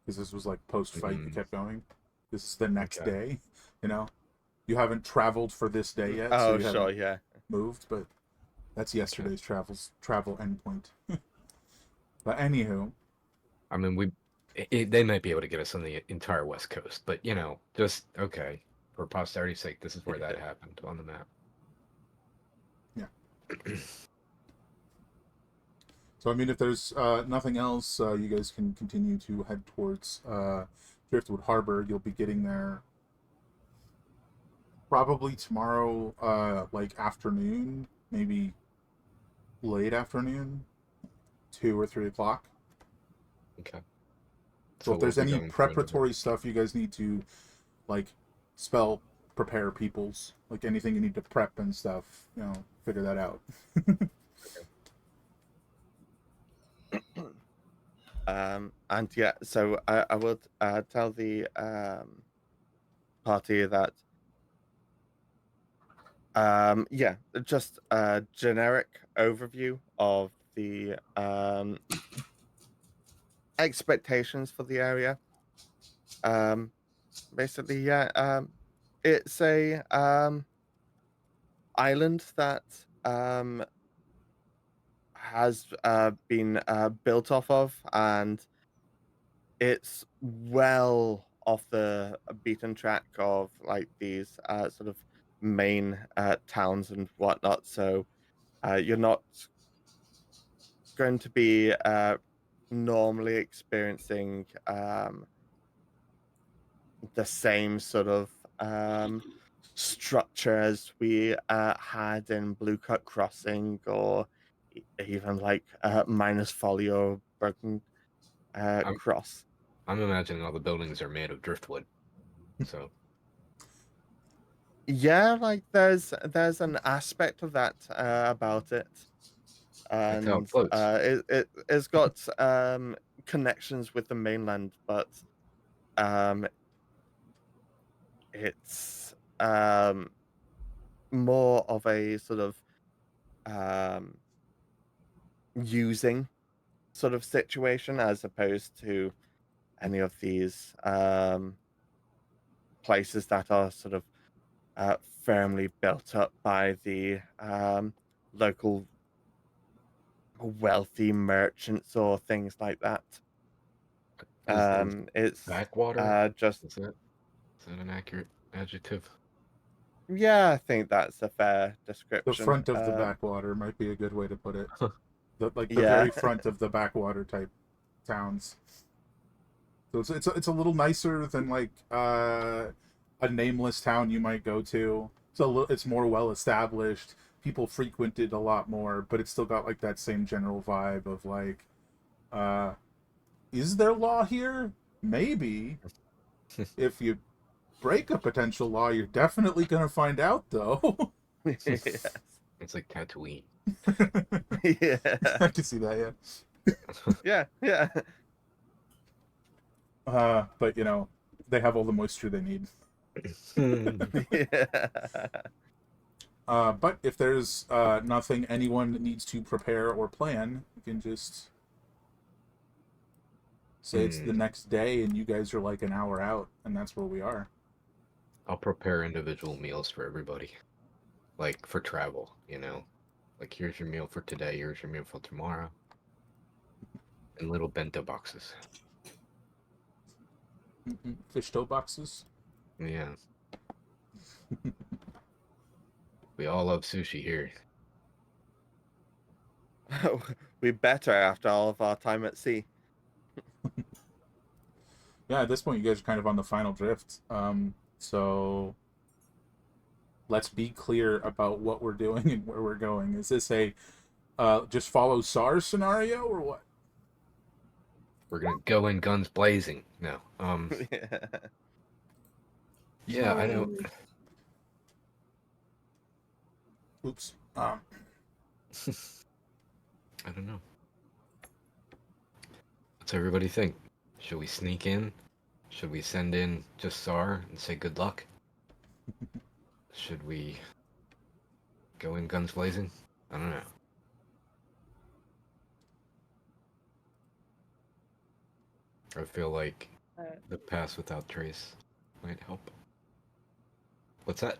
Because this was like post-fight, you kept going. This is the next day, You haven't traveled for this day yet, so Oh, you sure, haven't yeah. moved, but that's yesterday's travel endpoint. But anywho, I mean, they might be able to get us on the entire West Coast, but just okay for posterity's sake. This is where that happened on the map. Yeah. So I mean, if there's nothing else, you guys can continue to head towards Driftwood Harbor. You'll be getting there probably tomorrow, like afternoon, maybe late afternoon, 2 or 3 o'clock. Okay. So if we'll there's be any going through another- preparatory stuff you guys need to, like, prepare peoples, like anything you need to prep and stuff, figure that out. And yeah, so I would tell the party that yeah, just a generic overview of the expectations for the area. Basically, yeah, it's a island that has been built off of, and it's well off the beaten track of like these sort of main towns and whatnot. So you're not going to be normally experiencing the same sort of structure as we had in Blue Cut Crossing, or even like Minus Folly or Broken I'm, Cross. I'm imagining all the buildings are made of driftwood. So Yeah, like there's an aspect of that about it, that's how it and floats. it's got connections with the mainland, but um, it's more of a sort of um, using sort of situation as opposed to any of these places that are sort of firmly built up by the local wealthy merchants or things like that. Is It's backwater? just Is that an accurate adjective? yeah, I think that's a fair The description. front of the backwater might be a good way to put it. The Yeah, very front of the backwater type towns. So it's a little nicer than like a nameless town you might go to. It's more well established. People frequent it a lot more, but it's still got like that same general vibe of like, uh, is there law here? Maybe. If you break a potential law, you're definitely gonna find out, though. yes. It's like Tatooine. Yeah, I can see that, yeah, yeah. yeah. But they have all the moisture they need. Yeah. But if there's nothing anyone needs to prepare or plan, you can just say it's the next day and you guys are like an hour out, and that's where we are. I'll prepare individual meals for everybody. Like for travel, Like here's your meal for today, here's your meal for tomorrow. In little bento boxes. Fish toe boxes. Yeah. We all love sushi here. We better after all of our time at sea. Yeah, at this point, you guys are kind of on the final drift. So let's be clear about what we're doing and where we're going. Is this a just follow SARS scenario or what? We're gonna go in guns blazing. No. Yeah. Yeah, I know. Oops. I don't know. What's everybody think? Should we sneak in? Should we send in just SAR and say good luck? Should we go in guns blazing? I don't know. I feel like the pass without trace might help. What's that?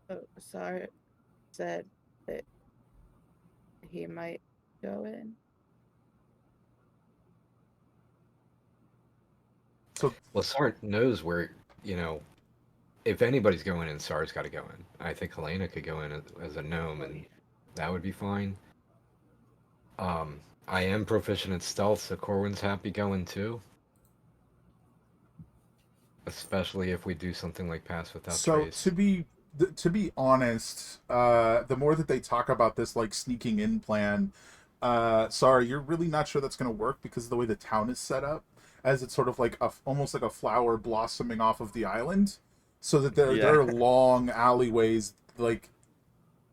Oh, sorry. Said that he might go in. So Well, SAR knows where, if anybody's going in, Sar's got to go in. I think Helena could go in as a gnome, and that would be fine. I am proficient in stealth, so Corwin's happy going too. Especially if we do something like Pass Without So Trace. to be honest, the more that they talk about this like sneaking in plan, sorry, you're really not sure that's going to work because of the way the town is set up, as it's sort of like almost like a flower blossoming off of the island, so that there are long alleyways like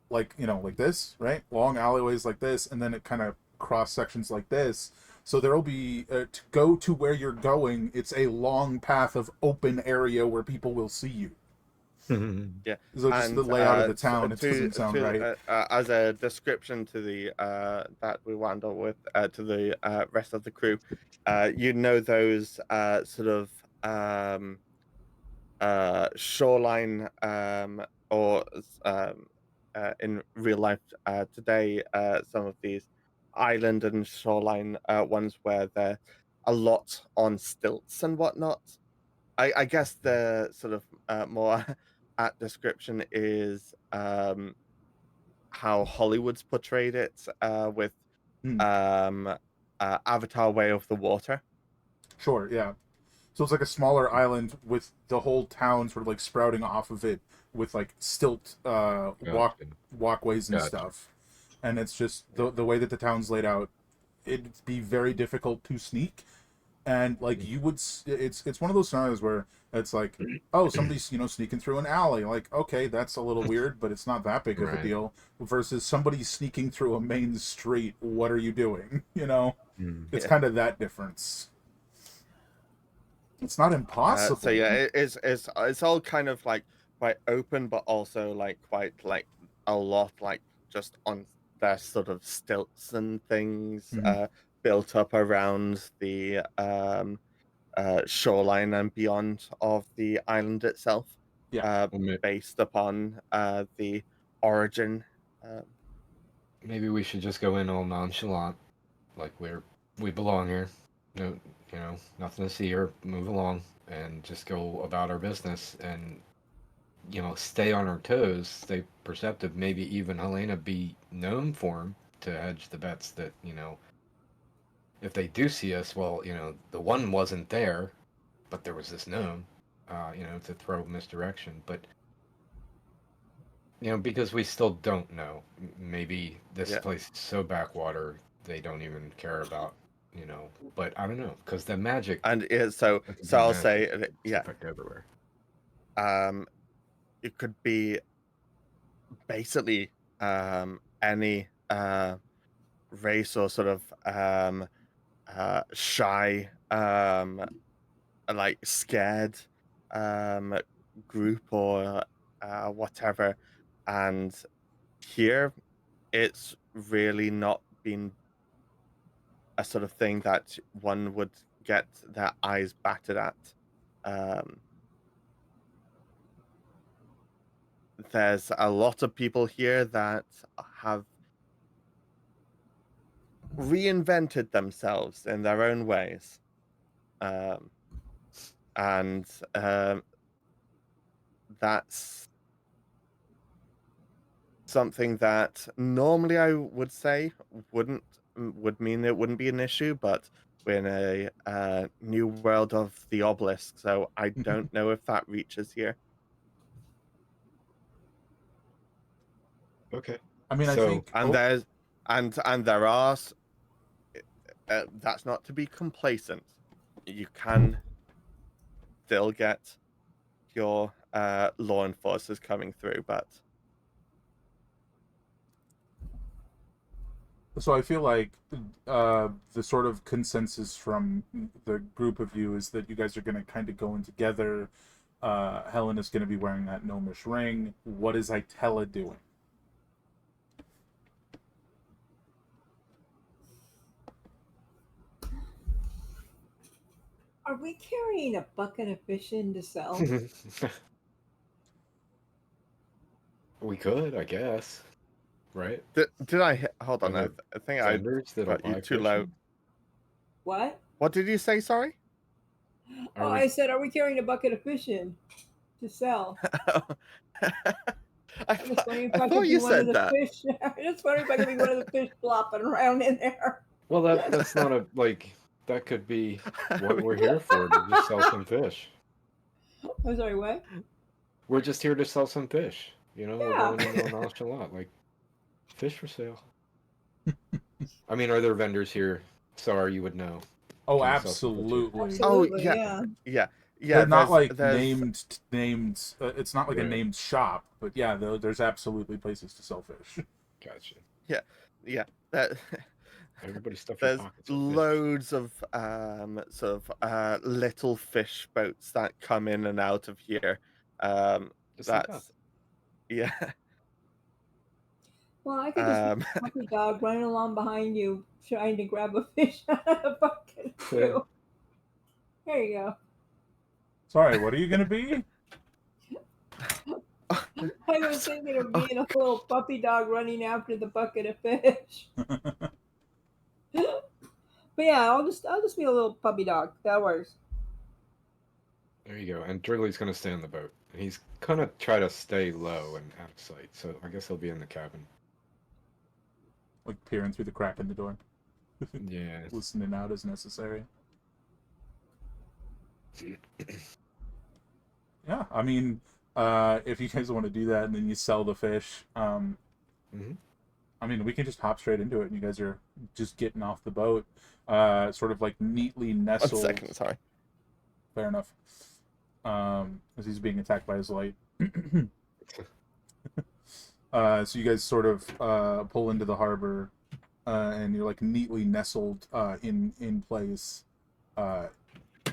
like this, right? Long alleyways like this, and then it kind of cross sections like this. So there will be to go to where you're going. It's a long path of open area where people will see you. Yeah, So just and the layout of the town, it to doesn't sound right. as a description to the that we wound up with to the rest of the crew, you know those sort of shoreline or in real life today some of these island and shoreline ones where they're a lot on stilts and whatnot. I guess the sort of more apt description is how Hollywood's portrayed it with Hmm. Avatar: Way of the Water. Sure, yeah. So it's like a smaller island with the whole town sort of like sprouting off of it with like stilt Gotcha. walkways and Gotcha. stuff. And it's just the way that the town's laid out, it'd be very difficult to sneak. And like you would it's one of those scenarios where it's like, oh, somebody's sneaking through an alley, like, okay, that's a little weird, but it's not that big of a Right. deal, versus somebody sneaking through a main street. What are you doing? It's Yeah. kind of that difference. It's not impossible. So yeah, it's all kind of like quite open, but also like quite like a lot like just on their sort of stilts and things Mhm. built up around the shoreline and beyond of the island itself, Yeah. Well, based upon the origin. Um, maybe we should just go in all nonchalant, like we belong here. No, nothing to see here. Move along and just go about our business, and stay on our toes, stay perceptive. Maybe even Helena be gnome form to hedge the bets that if they do see us, well, the one wasn't there, but there was this gnome, to throw misdirection. But because we still don't know. Maybe this yeah, place is so backwater they don't even care about, But I don't know, because the magic, and it could so be I'll magic. say It's effect everywhere. um, it could be basically any race or sort of shy like scared um group or whatever, and here it's really not been a sort of thing that one would get their eyes batted at. um there's a lot of people here that have reinvented themselves in their own ways, um and that's something that normally I would say would mean it wouldn't be an issue, but we're in a new world of the obelisk, so I don't know if that reaches here. Okay. I mean, I So, think. And Oh, there's and there are that's not to be complacent. You can still get your law enforcers coming through, but so I feel like the sort of consensus from the group of you is that you guys are going to kind of go in together. Helen is going to be wearing that gnomish ring. What is Itella doing? Are we carrying a bucket of fish in to sell? we could, I guess, right? did I hold Are on? there I think I vendors that'll got you buy too fish? low. What? What did you say? Sorry. Are Oh, we? I said, are we carrying a bucket of fish in? to sell. I, I'm just wondering if I I thought could be you one of said the that. fish. I'm just wondering if I could be one of the fish flopping around in there. Well, that's not a like. That could be what mean- we're here for, to just sell some fish. I'm sorry, what? We're just here to sell some fish. You know, we're Yeah. going in all nonchalant, like fish for sale. I mean, are there vendors here? Sorry, you would know. Oh, Can we sell some fish here? absolutely. Absolutely, Oh, yeah. yeah. They're not like there's named. It's not like a Right. named shop, but yeah, there's absolutely places to sell fish. Gotcha. yeah that Everybody stuff your there's pockets with fish. loads of little fish boats that come in and out of here. Just like That's us. yeah. Well, I could just be a puppy dog running along behind you, trying to grab a fish out of the bucket too. There you go. Sorry, what are you gonna be? I was thinking of being a little puppy dog running after the bucket of fish. But yeah, I'll just be a little puppy dog. That works. There you go. And Driggly's gonna stay on the boat. He's gonna try to stay low and out of sight. So I guess he'll be in the cabin. Like peering through the crack in the door, Yeah. listening out as necessary. Yeah, I mean, if you guys want to do that and then you sell the fish, Mhm. I mean, we can just hop straight into it. And you guys are just getting off the boat, sort of like neatly 1 nestled. second, sorry. Fair enough. As he's being attacked by his light. So you guys sort of pull into the harbor, and you're like neatly nestled in place. I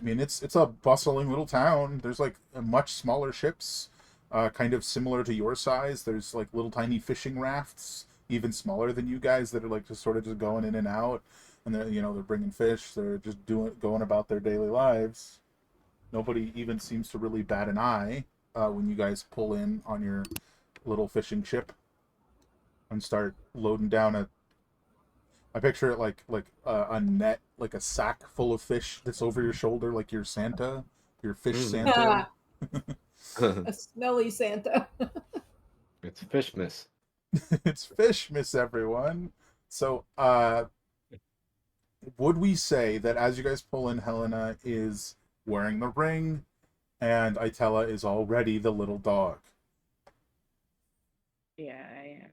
mean, it's a bustling little town. There's like much smaller ships, kind of similar to your size. There's like little tiny fishing rafts, even smaller than you guys, that are like just sort of just going in and out. And they're bringing fish. They're just going about their daily lives. Nobody even seems to really bat an eye when you guys pull in on your little fishing ship and start loading down I picture it like a net, like a sack full of fish that's over your shoulder, like your Santa, your fish Santa. A smelly Santa. It's Fishmas. It's fish, miss everyone. So, would we say that as you guys pull in, Helena is wearing the ring, and Itella is already the little dog? Yeah, I am.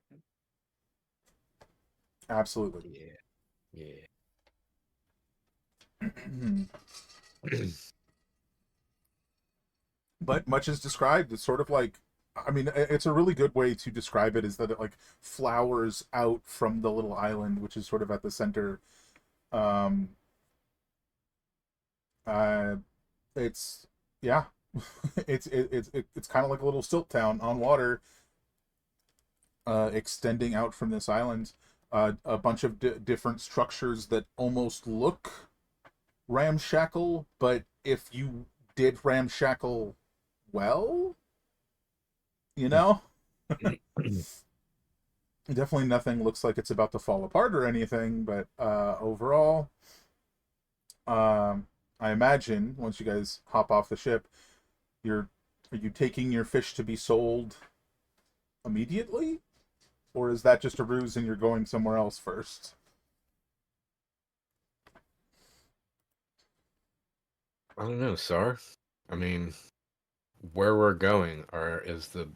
Absolutely. Yeah. But much as described, it's sort of like, I mean, it's a really good way to describe it, is that it like flowers out from the little island, which is sort of at the center. It's yeah, it's kind of like a little stilt town on water, extending out from this island. A bunch of different structures that almost look ramshackle, but if you did ramshackle well, definitely nothing looks like it's about to fall apart or anything, but overall, I imagine once you guys hop off the ship, are you taking your fish to be sold immediately? Or is that just a ruse and you're going somewhere else first? I don't know, Sar. I mean, where we're going, is the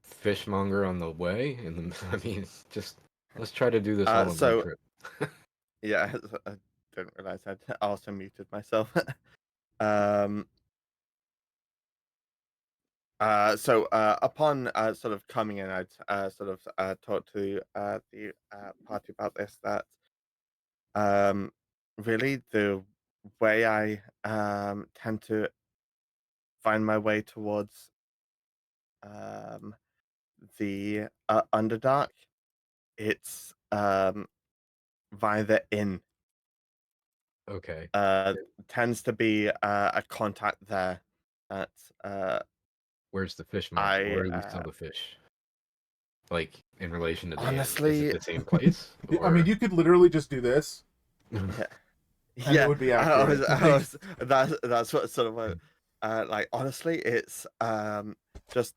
fishmonger on the way? I mean, just let's try to do this all in So- one trip. Yeah, I didn't realize I'd also muted myself. Upon sort of coming in, I'd sort of talk to the party about this, that really the way I tend to find my way towards the Underdark, it's via the inn. Okay. Tends to be a contact there that Where's the fishmonger? Where do we I sell the fish? Like in relation to the inn? honestly- is it the same place? I mean, you could literally just do this. yeah. And it would be accurate. that's what sort of like honestly, it's just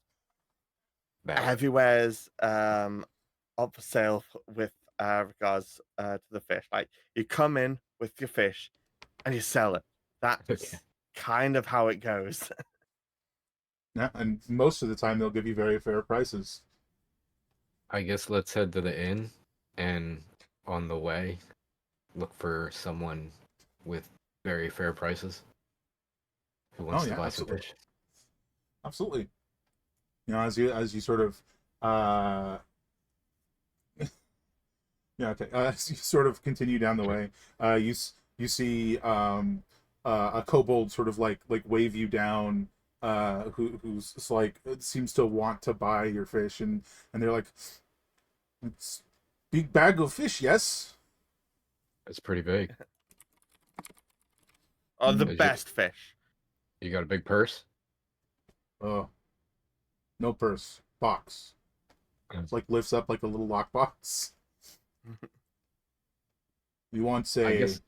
That everywhere's up for sale with regards to the fish. Like you come in with your fish and you sell it. That's Okay. kind of how it goes. Yeah, and most of the time they'll give you very fair prices. I guess let's head to the inn, and on the way, look for someone with very fair prices who Oh wants to yeah, buy some absolutely, fish. absolutely. You know, as you sort of uh yeah, okay. As you sort of continue down the Sure. way, you see a kobold sort of like wave you down, who's just like seems to want to buy your fish, and they're like, it's big bag of fish, yes. It's pretty big. Or the Is you, best fish. you got a big purse? Oh, no purse, box. It's like lifts up like a little lockbox. You want I say guess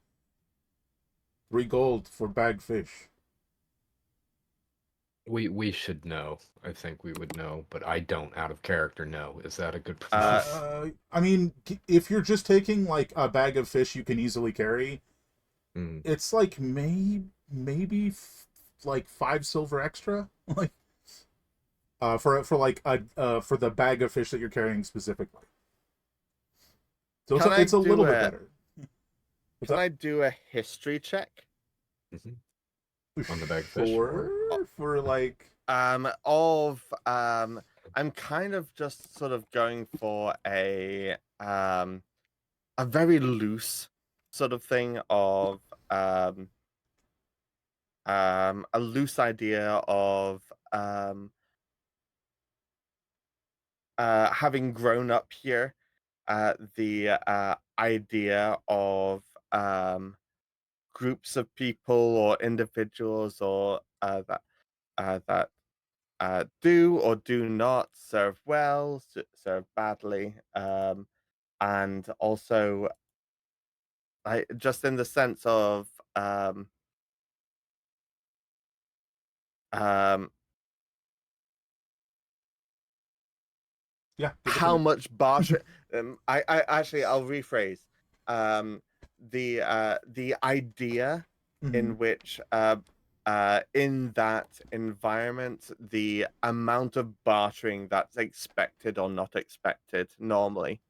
3 gold for bag fish? we should know. I think we would know, but I don't out of character know. Is that a good Uh, price? I mean, if you're just taking like a bag of fish you can easily carry, Mm. it's like maybe like 5 silver extra, like for like for the bag of fish that you're carrying specifically. So can I it's a little do bit a better. What's can that? I do a history check? On the bag of fish, Sure, for like Of I'm kind of just sort of going for a very loose sort of thing of a loose idea of having grown up here, the idea of groups of people or individuals or that do or do not serve well, serve badly, and also just in the sense of um, yeah, give it to how me. much barter. I actually I'll rephrase. Um, the idea Mhm. in which in that environment, the amount of bartering that's expected or not expected normally.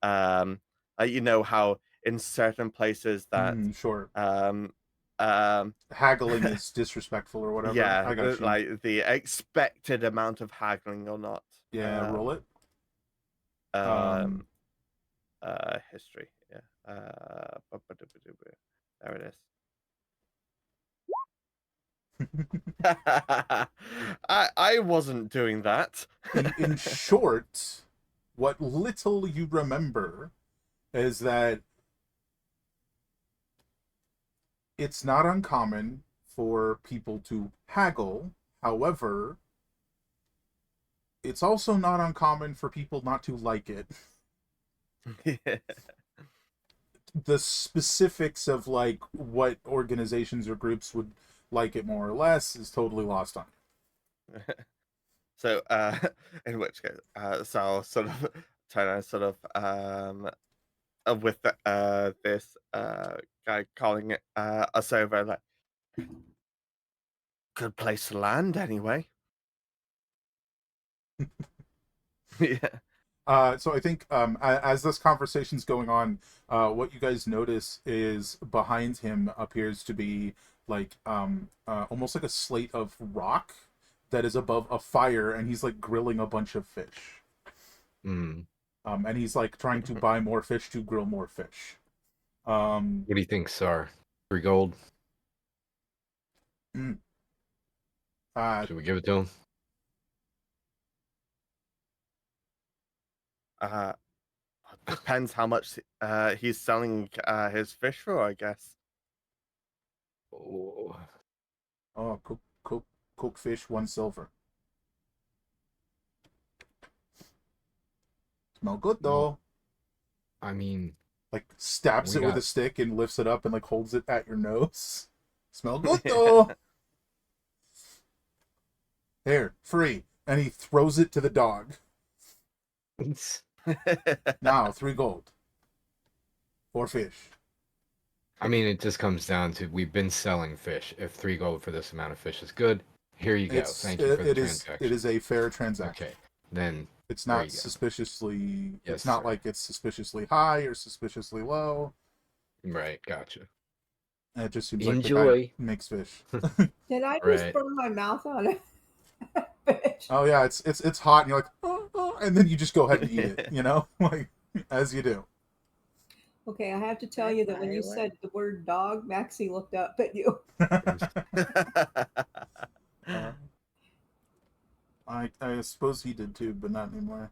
Um, you know how in certain places that Sure. um, um, Haggling is disrespectful or whatever. yeah, I got you. like the expected amount of haggling or not. Yeah, roll it. Um, history. Yeah. There it is. I wasn't doing that. In short, what little you remember is that it's not uncommon for people to haggle. However, it's also not uncommon for people not to like it. The specifics of like what organizations or groups would like it more or less is totally lost on So, in which case, so I'll sort of try to sort of with this guy calling it us over, like, good place to land anyway. Yeah. So I think as this conversation's going on, what you guys notice is behind him appears to be like almost like a slate of rock that is above a fire, and he's like grilling a bunch of fish. Mm. And he's like trying to buy more fish to grill more fish. Um, What do you think, Sar? 3 gold? mm, uh, Should we give it to him? Uh, depends how much he's selling his fish for, I guess. Oh, oh, cook fish, 1 silver. Smell good well, though. I mean, Like stabs we it with a got stick and lifts it up and like holds it at your nose. Smell good though. Here, free. And he throws it to the dog. Now, 3 gold. 4 fish. I mean, it just comes down to we've been selling fish. If 3 gold for this amount of fish is good, here you go. Thank you for the It transaction. is a fair transaction. Okay, then It's there not you go. suspiciously. Yes, It's not sir. like it's suspiciously high or suspiciously low. Right, gotcha. And it just seems like the Enjoy. guy makes fish. Did I just Right. burn my mouth on it? Fish. Oh yeah, it's hot, and you're like, oh, and then you just go ahead and eat it. You know, like as you do. Okay, I have to tell you that when you Firework. said the word dog, Maxie looked up at you. I suppose he did too, but not anymore.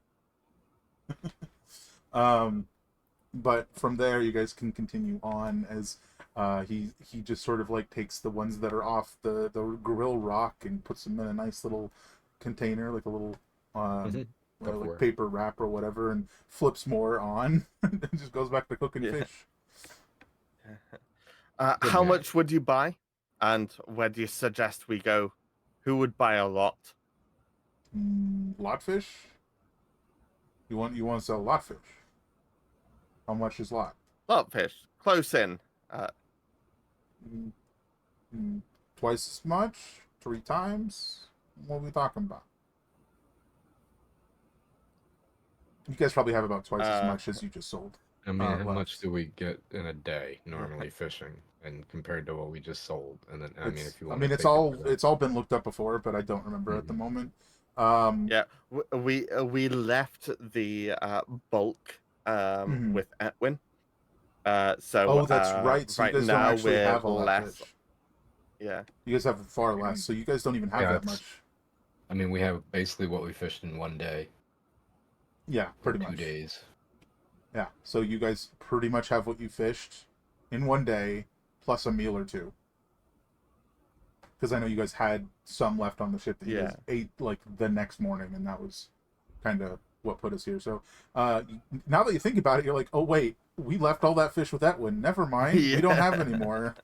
But from there, you guys can continue on as he just sort of like takes the ones that are off the grill rock and puts them in a nice little container, like a little Mhm. like Tupperware. paper wrap or whatever, and flips more on and just goes back to cooking Yeah. fish. Good How man. much would you buy? And where do you suggest we go? Who would buy a lot? Lot fish. You want to sell lot fish? How much is lot? Lot fish. Close in. Twice as much? 3 times? What are we talking about? You guys probably have about twice as much as you just sold. I mean, how left. much do we get in a day normally fishing, and compared to what we just sold? And then, I mean, if you want, it's all been looked up before, but I don't remember at the moment. Yeah, we left the bulk Mhm. with Etwin. So Oh, that's right. So right you guys don't now actually we're have all that less. fish. Yeah. You guys have far less, so you guys don't even have Yeah, that it's- much. I mean, we have basically what we fished in one day, Yeah, or pretty 2 much. days. Yeah, so you guys pretty much have what you fished in one day, plus a meal or two. Because I know you guys had some left on the ship that you guys ate like the next morning, and that was kind of what put us here. So now that you think about it, you're like, oh wait, we left all that fish with that one. Never mind, we don't have any more.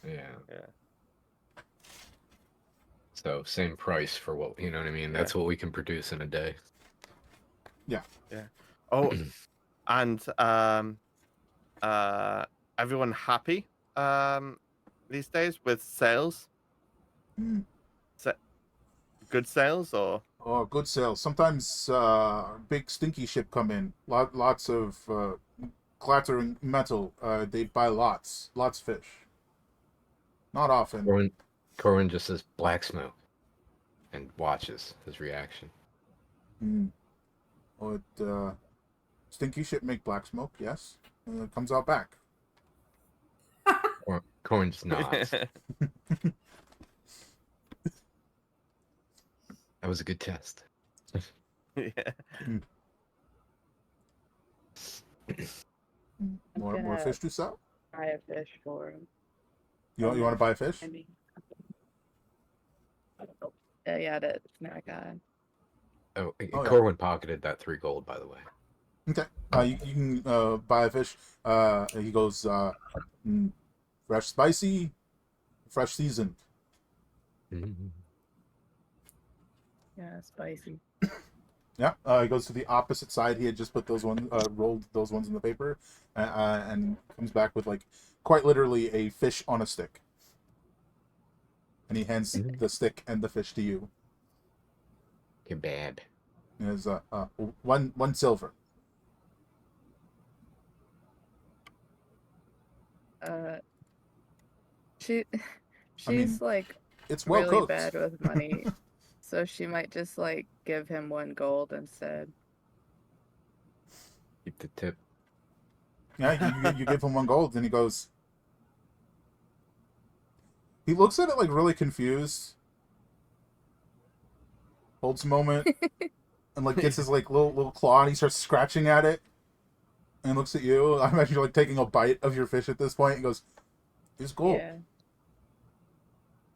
Yeah. Yeah. So same price for what, you know what I mean? That's what we can produce in a day. Yeah. Yeah. Oh, and everyone happy these days with sales? Good sales or? Oh, good sales. Sometimes big stinky ship come in. Lots of clattering metal. They buy lots of fish. Not often. Corwin just says blacksmoke and watches his reaction. Oh, stinky ship make black smoke. Yes, it comes out back. Corwin just nods. That was a good test. Yeah. More fish to sell. Buy a fish for him. You want to buy a fish? I mean, yeah, the snack guy. Oh, yeah. Corwin pocketed that 3 gold, by the way. Okay. You can buy a fish. He goes fresh, spicy, fresh seasoned. Yeah, spicy. Yeah. He goes to the opposite side. He had just put those ones, rolled those ones in the paper, and comes back with like quite literally a fish on a stick. And he hands the stick and the fish to you. Kebab. There's one silver. She's like It's well really cooked. bad with money, so she might just like give him 1 gold instead. Keep the tip. Yeah, you give him 1 gold, and he goes. He looks at it like really confused. Holds a moment, and like gets his like little claw, and he starts scratching at it, and looks at you. I imagine you're like taking a bite of your fish at this point. And goes, "It's gold. Yeah.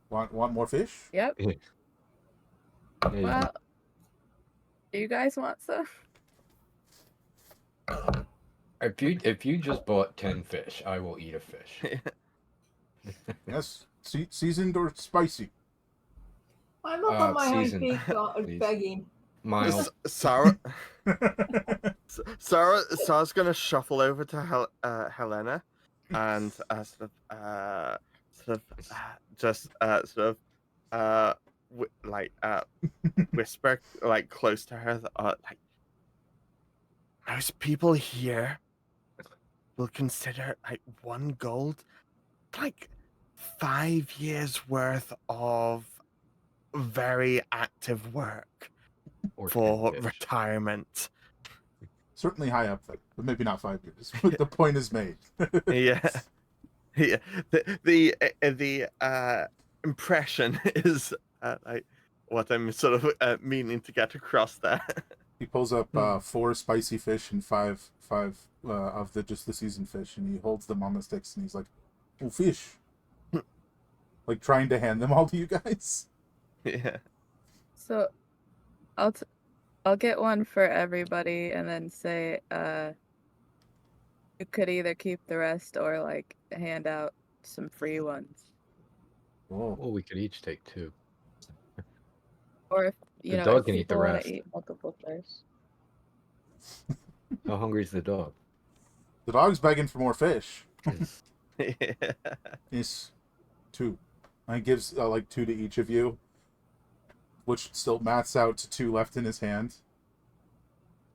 Want more fish?" Yep. Yeah, Well, do you guys want some? if you just bought 10 fish, I will eat a fish. Yes, seasoned or spicy. I'm up on my hind Season, feet please. begging. Miles. Sarah's gonna shuffle over to Helena and whisper like close to her like most people here will consider like 1 gold like 5 years worth of very active work Or for 10 fish. retirement. Certainly high up there, but maybe not 5 years. The point is made. Yeah. Yeah, the impression is like what I'm sort of meaning to get across there. He pulls up 4 spicy fish and five of the just the seasoned fish, and he holds them on the sticks, and he's like, "Oh, fish!" Like trying to hand them all to you guys. Yeah. So, I'll get one for everybody, and then say, you could either keep the rest or like hand out some free ones, Oh, Well, we could each take 2. or if The if dog can eat the people want rest. to eat multiple fish. How hungry is the dog? the dog's begging for more fish. Yeah. Yes, 2. And he gives like 2 to each of you, which still maths out to 2 left in his hand.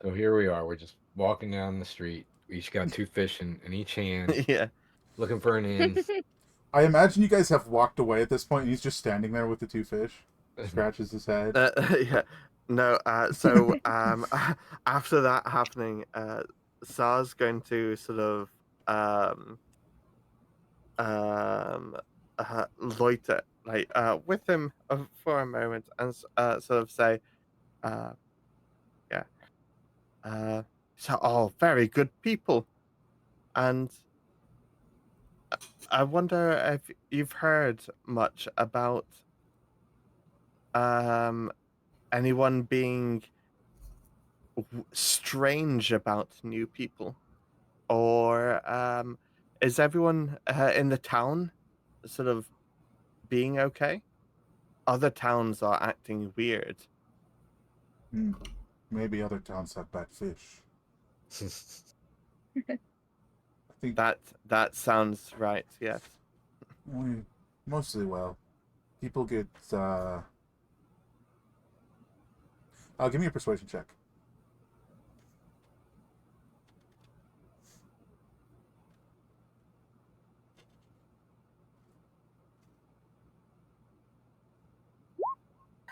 So here we are. We're just walking down the street. We each got 2 fish in each hand, Yeah. looking for an inn. I imagine you guys have walked away at this point, and he's just standing there with the 2 fish. Scratches his head. Yeah. No. So after that happening, Sar's going to sort of loiter like with him for a moment and sort of say, yeah, so all very good people, and I wonder if you've heard much about anyone being strange about new people, or is everyone in the town sort of being okay? Other towns are acting weird. Maybe other towns have bad fish. I think That sounds right. Yes. mostly well. People get give me a persuasion check.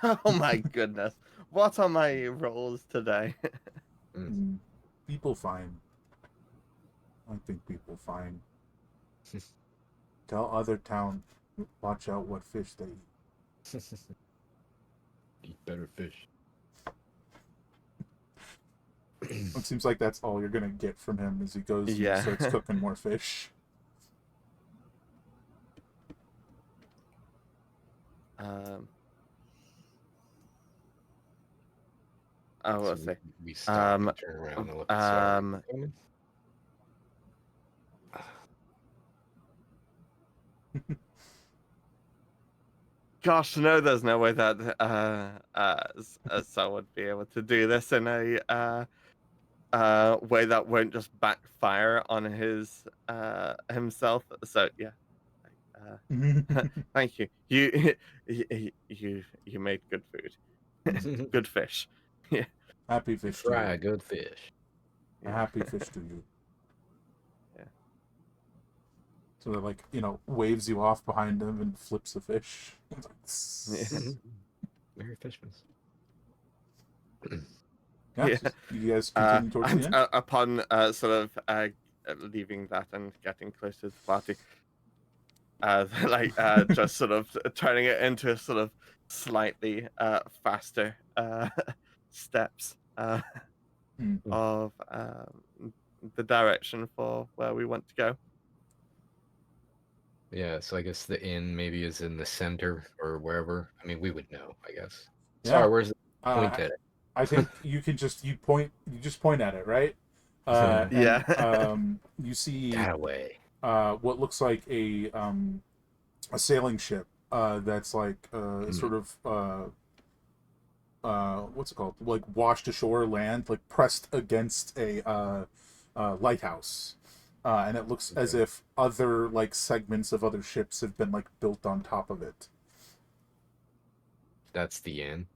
Oh my goodness. What are my rolls today? People fine. I think people fine. Tell other town, watch out what fish they eat. Eat better fish. It seems like that's all you're gonna get from him as he goes and starts cooking more fish. I will say. We stop and turn around and look at Sarah. Gosh, no, there's no way that Sal would be able to do this in a way that won't just backfire on his himself. So yeah. Thank you. You made good food. Good fish. Yeah. Happy fish to Fry you. good fish. A happy fish to you. Yeah. So that, like, waves you off behind him and flips the fish. Merry Fishmas. Yeah. So you guys continue towards the end? Upon sort of leaving that and getting closer to the party, just sort of turning it into a sort of slightly faster steps of the direction for where we want to go. Yeah, so I guess the inn maybe is in the center or wherever. I mean, we would know, I guess. Yeah. Sorry, where's the point at it? I think you just point at it, right? Yeah. And, you see That way. what looks like a sailing ship that's like sort of what's it called? Like washed ashore land, like pressed against a lighthouse. And it looks as Okay. if other like segments of other ships have been like built on top of it. That's the end.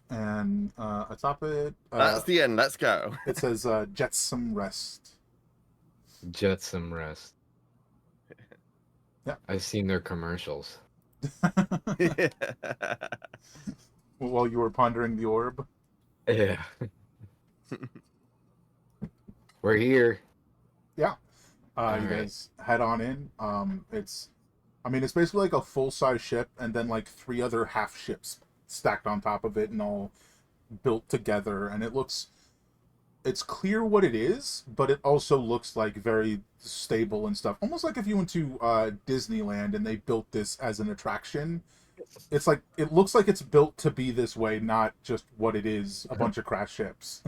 And atop it, That's the end. Let's go. it says "Jet some rest." Jet some rest. Yeah. I've seen their commercials. While you were pondering the orb. Yeah. We're here. Yeah. You Alright. guys head on in. I mean, it's basically like a full size ship, and then like 3 other half ships stacked on top of it, and all built together. And it's clear what it is, but it also looks like very stable and stuff. Almost like if you went to Disneyland and they built this as an attraction. It's like it looks like it's built to be this way, not just what it is, a bunch of crash ships.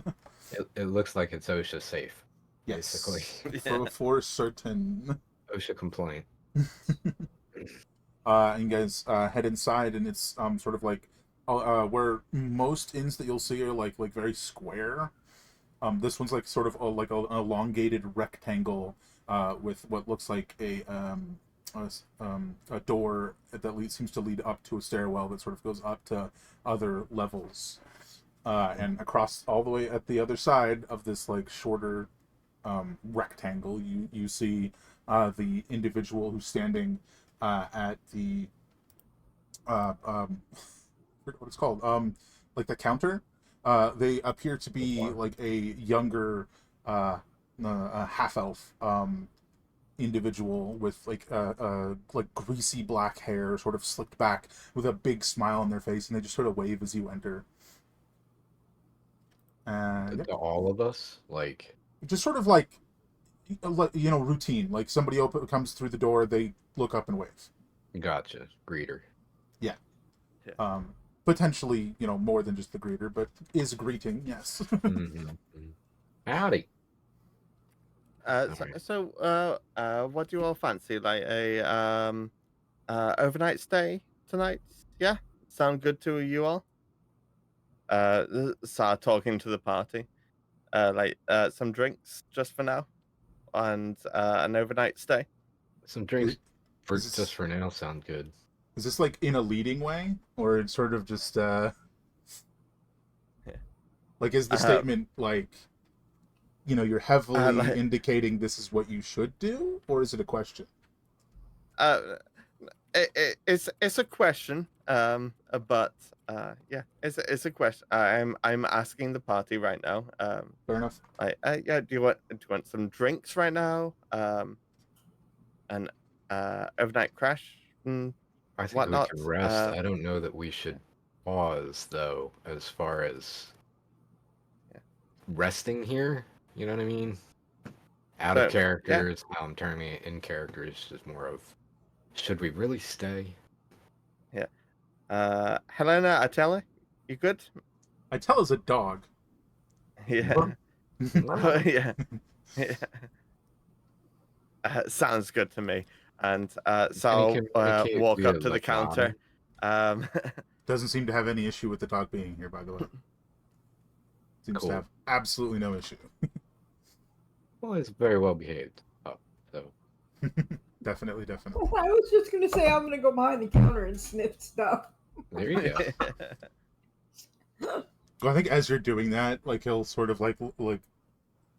It looks like it's OSHA safe. Yes, Basically. for certain. OSHA compliant. And you guys head inside, and it's sort of like where most inns that you'll see are like very square. This one's like sort of an elongated rectangle with what looks like a door that seems to lead up to a stairwell that sort of goes up to other levels. And across all the way at the other side of this like shorter rectangle, you see the individual who's standing at the what it's called, like the counter. They appear to be like a younger half elf individual with like greasy black hair, sort of slicked back, with a big smile on their face, and they just sort of wave as you enter. And To all of us? Like, just sort of like routine. Like somebody comes through the door, they look up and wave. gotcha. Greeter. Potentially, more than just the greeter, but is greeting, yes. Mm-hmm. Howdy. What do you all fancy? Like a overnight stay tonight? Yeah, sound good to you all? Start talking to the party. Some drinks just for now, and an overnight stay. Some drinks for is this- just for now sound good. Is this like in a leading way, or it's sort of just like is the statement like you're heavily indicating this is what you should do, or is it a question? It's a question. But yeah, it's a question. I'm asking the party right now. Fair enough. Yeah. Do you want some drinks right now? An overnight crash. I think Whatnot. we can rest. I don't know that we should pause though, as far as resting here. You know what I mean? Out of characters. How I'm turning it in character is just more of, should we really stay? Yeah. Helena, Atella, you good? Atella's a dog. Yeah. Yeah. Yeah. Sounds good to me. And so I'll walk up to the counter. Doesn't seem to have any issue with the dog being here, by the way. Seems to have absolutely no issue. Well, it's very well behaved. So Definitely. I was just gonna say I'm gonna go behind the counter and sniff stuff. there you go. Well, I think as you're doing that, like he'll sort of like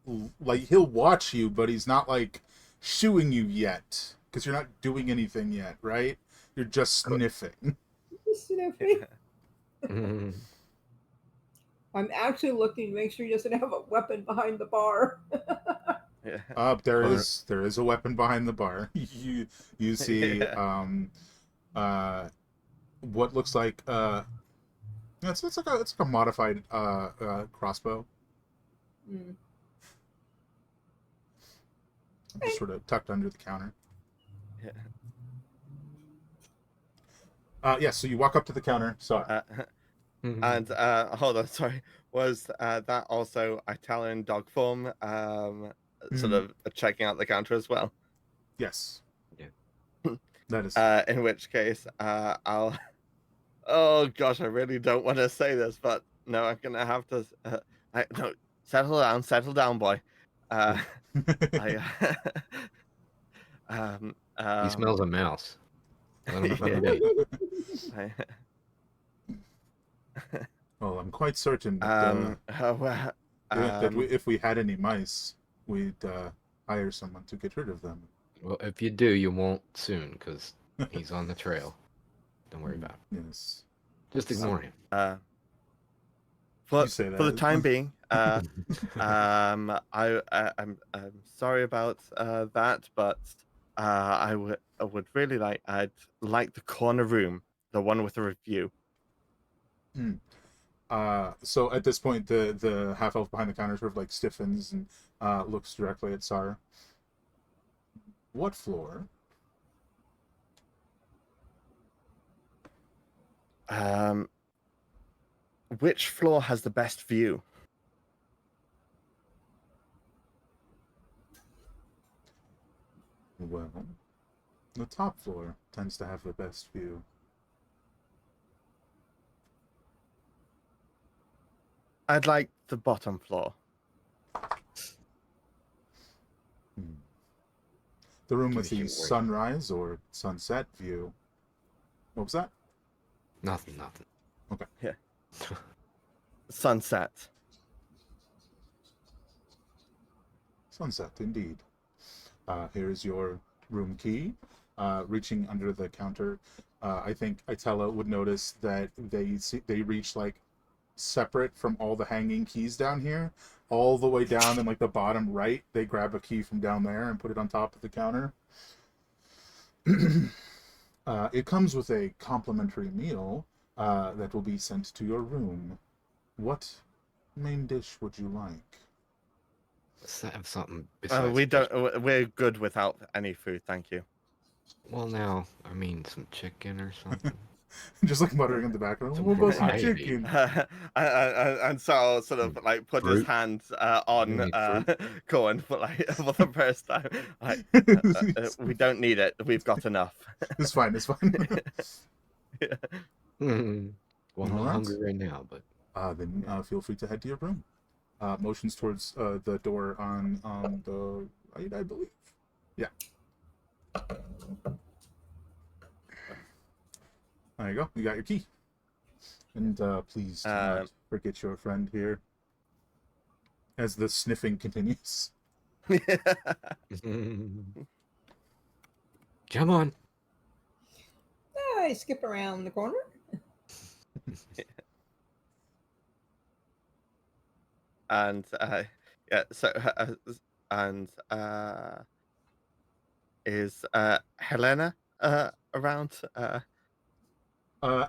he'll watch you, but he's not like shooing you yet because you're not doing anything yet, right? You're just sniffing. Just sniffing. Mhm. I'm actually looking to make sure he doesn't have a weapon behind the bar. Yeah. There is a weapon behind the bar. You see what looks like it's like a modified crossbow. Just sort of tucked under the counter. Yeah. So you walk up to the counter. Sorry. And hold on, sorry. Was that also Italian dog form? Sort of checking out the counter as well. Yes. Yeah. That is. In which case, I'll. Oh gosh, I really don't want to say this, but no, I'm gonna have to. No, settle down, boy. I. He smells a mouse. Let him Yeah. be. I, Well, I'm quite certain that, well, if we had any mice, we'd hire someone to get rid of them. Well, if you do, you won't soon, because he's on the trail. Don't worry about it. Yes. Just ignore him. For You say the that. time being, I'm sorry about that, but I would really I'd like the corner room, the one with the review. So at this point, the half elf behind the counter sort of like stiffens and looks directly at Sar. What floor? Which floor has the best view? Well, the top floor tends to have the best view. I'd like the bottom floor. The room with Give the me your word. sunrise or sunset view. What was that? Nothing. Sunset. Sunset, indeed. Here is your room key. Reaching under the counter, I think Itella would notice that they reach like separate from all the hanging keys down here, all the way down in like the bottom right. They grab a key from down there and put it on top of the counter. It comes with a complimentary meal that will be sent to your room. What main dish would you like? Let's have something besides. We don't. We're good without any food, thank you. Well, now, I mean, some chicken or something. Just like muttering in the background. Some What about some variety. chicken? And so I'll sort of like put his Fruit? hand on You need Cohen for the first time. We don't need it. We've got enough. It's fine. It's fine. Well, I'm All not right. hungry right now, but Then feel free to head to your room. Motions towards the door on the right, I believe. Yeah. There you go. You got your key. And please do not forget your friend here. As the sniffing continues. come on. I skip around the corner. And yeah, so and is Helena around?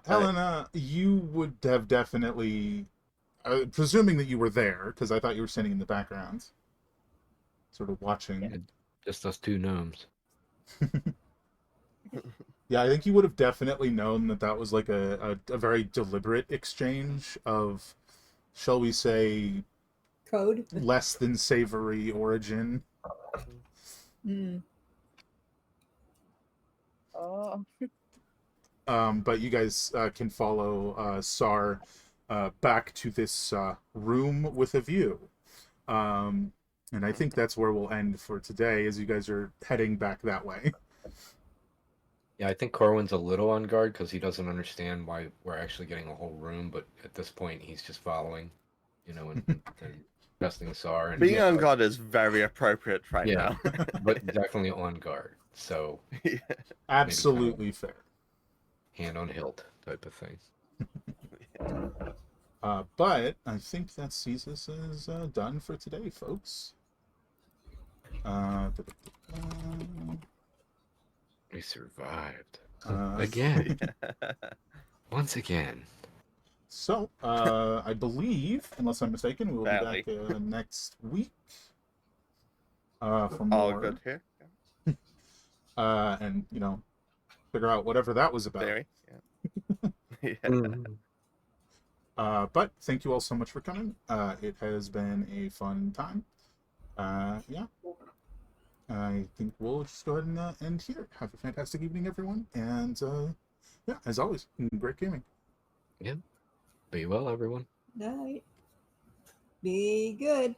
Helena, you would have definitely, presuming that you were there, because I thought you were standing in the background, sort of watching. Yeah. Just us two gnomes. Yeah, I think you would have definitely known that that was like a very deliberate exchange of, shall we say, Code. less than savory origin. Mm. Oh. But you guys can follow Sar back to this room with a view. And I think that's where we'll end for today, as you guys are heading back that way. Yeah, I think Corwin's a little on guard because he doesn't understand why we're actually getting a whole room, but at this point he's just following, and trusting Sar. And Being on guard is very appropriate right now. but definitely on guard. So Absolutely fair. hand on hilt type of thing. But I think that sees us as done for today, folks. We survived. Uh, Again. Once again. So, I believe, unless I'm mistaken, we will Badly. be back next week. For All more. good here. And, figure out whatever that was about. Theory. Yeah. But thank you all so much for coming. It has been a fun time. Yeah. I think we'll just go ahead and end here. Have a fantastic evening, everyone. And yeah, as always, great gaming. Yeah. Be well, everyone. Night. Be good.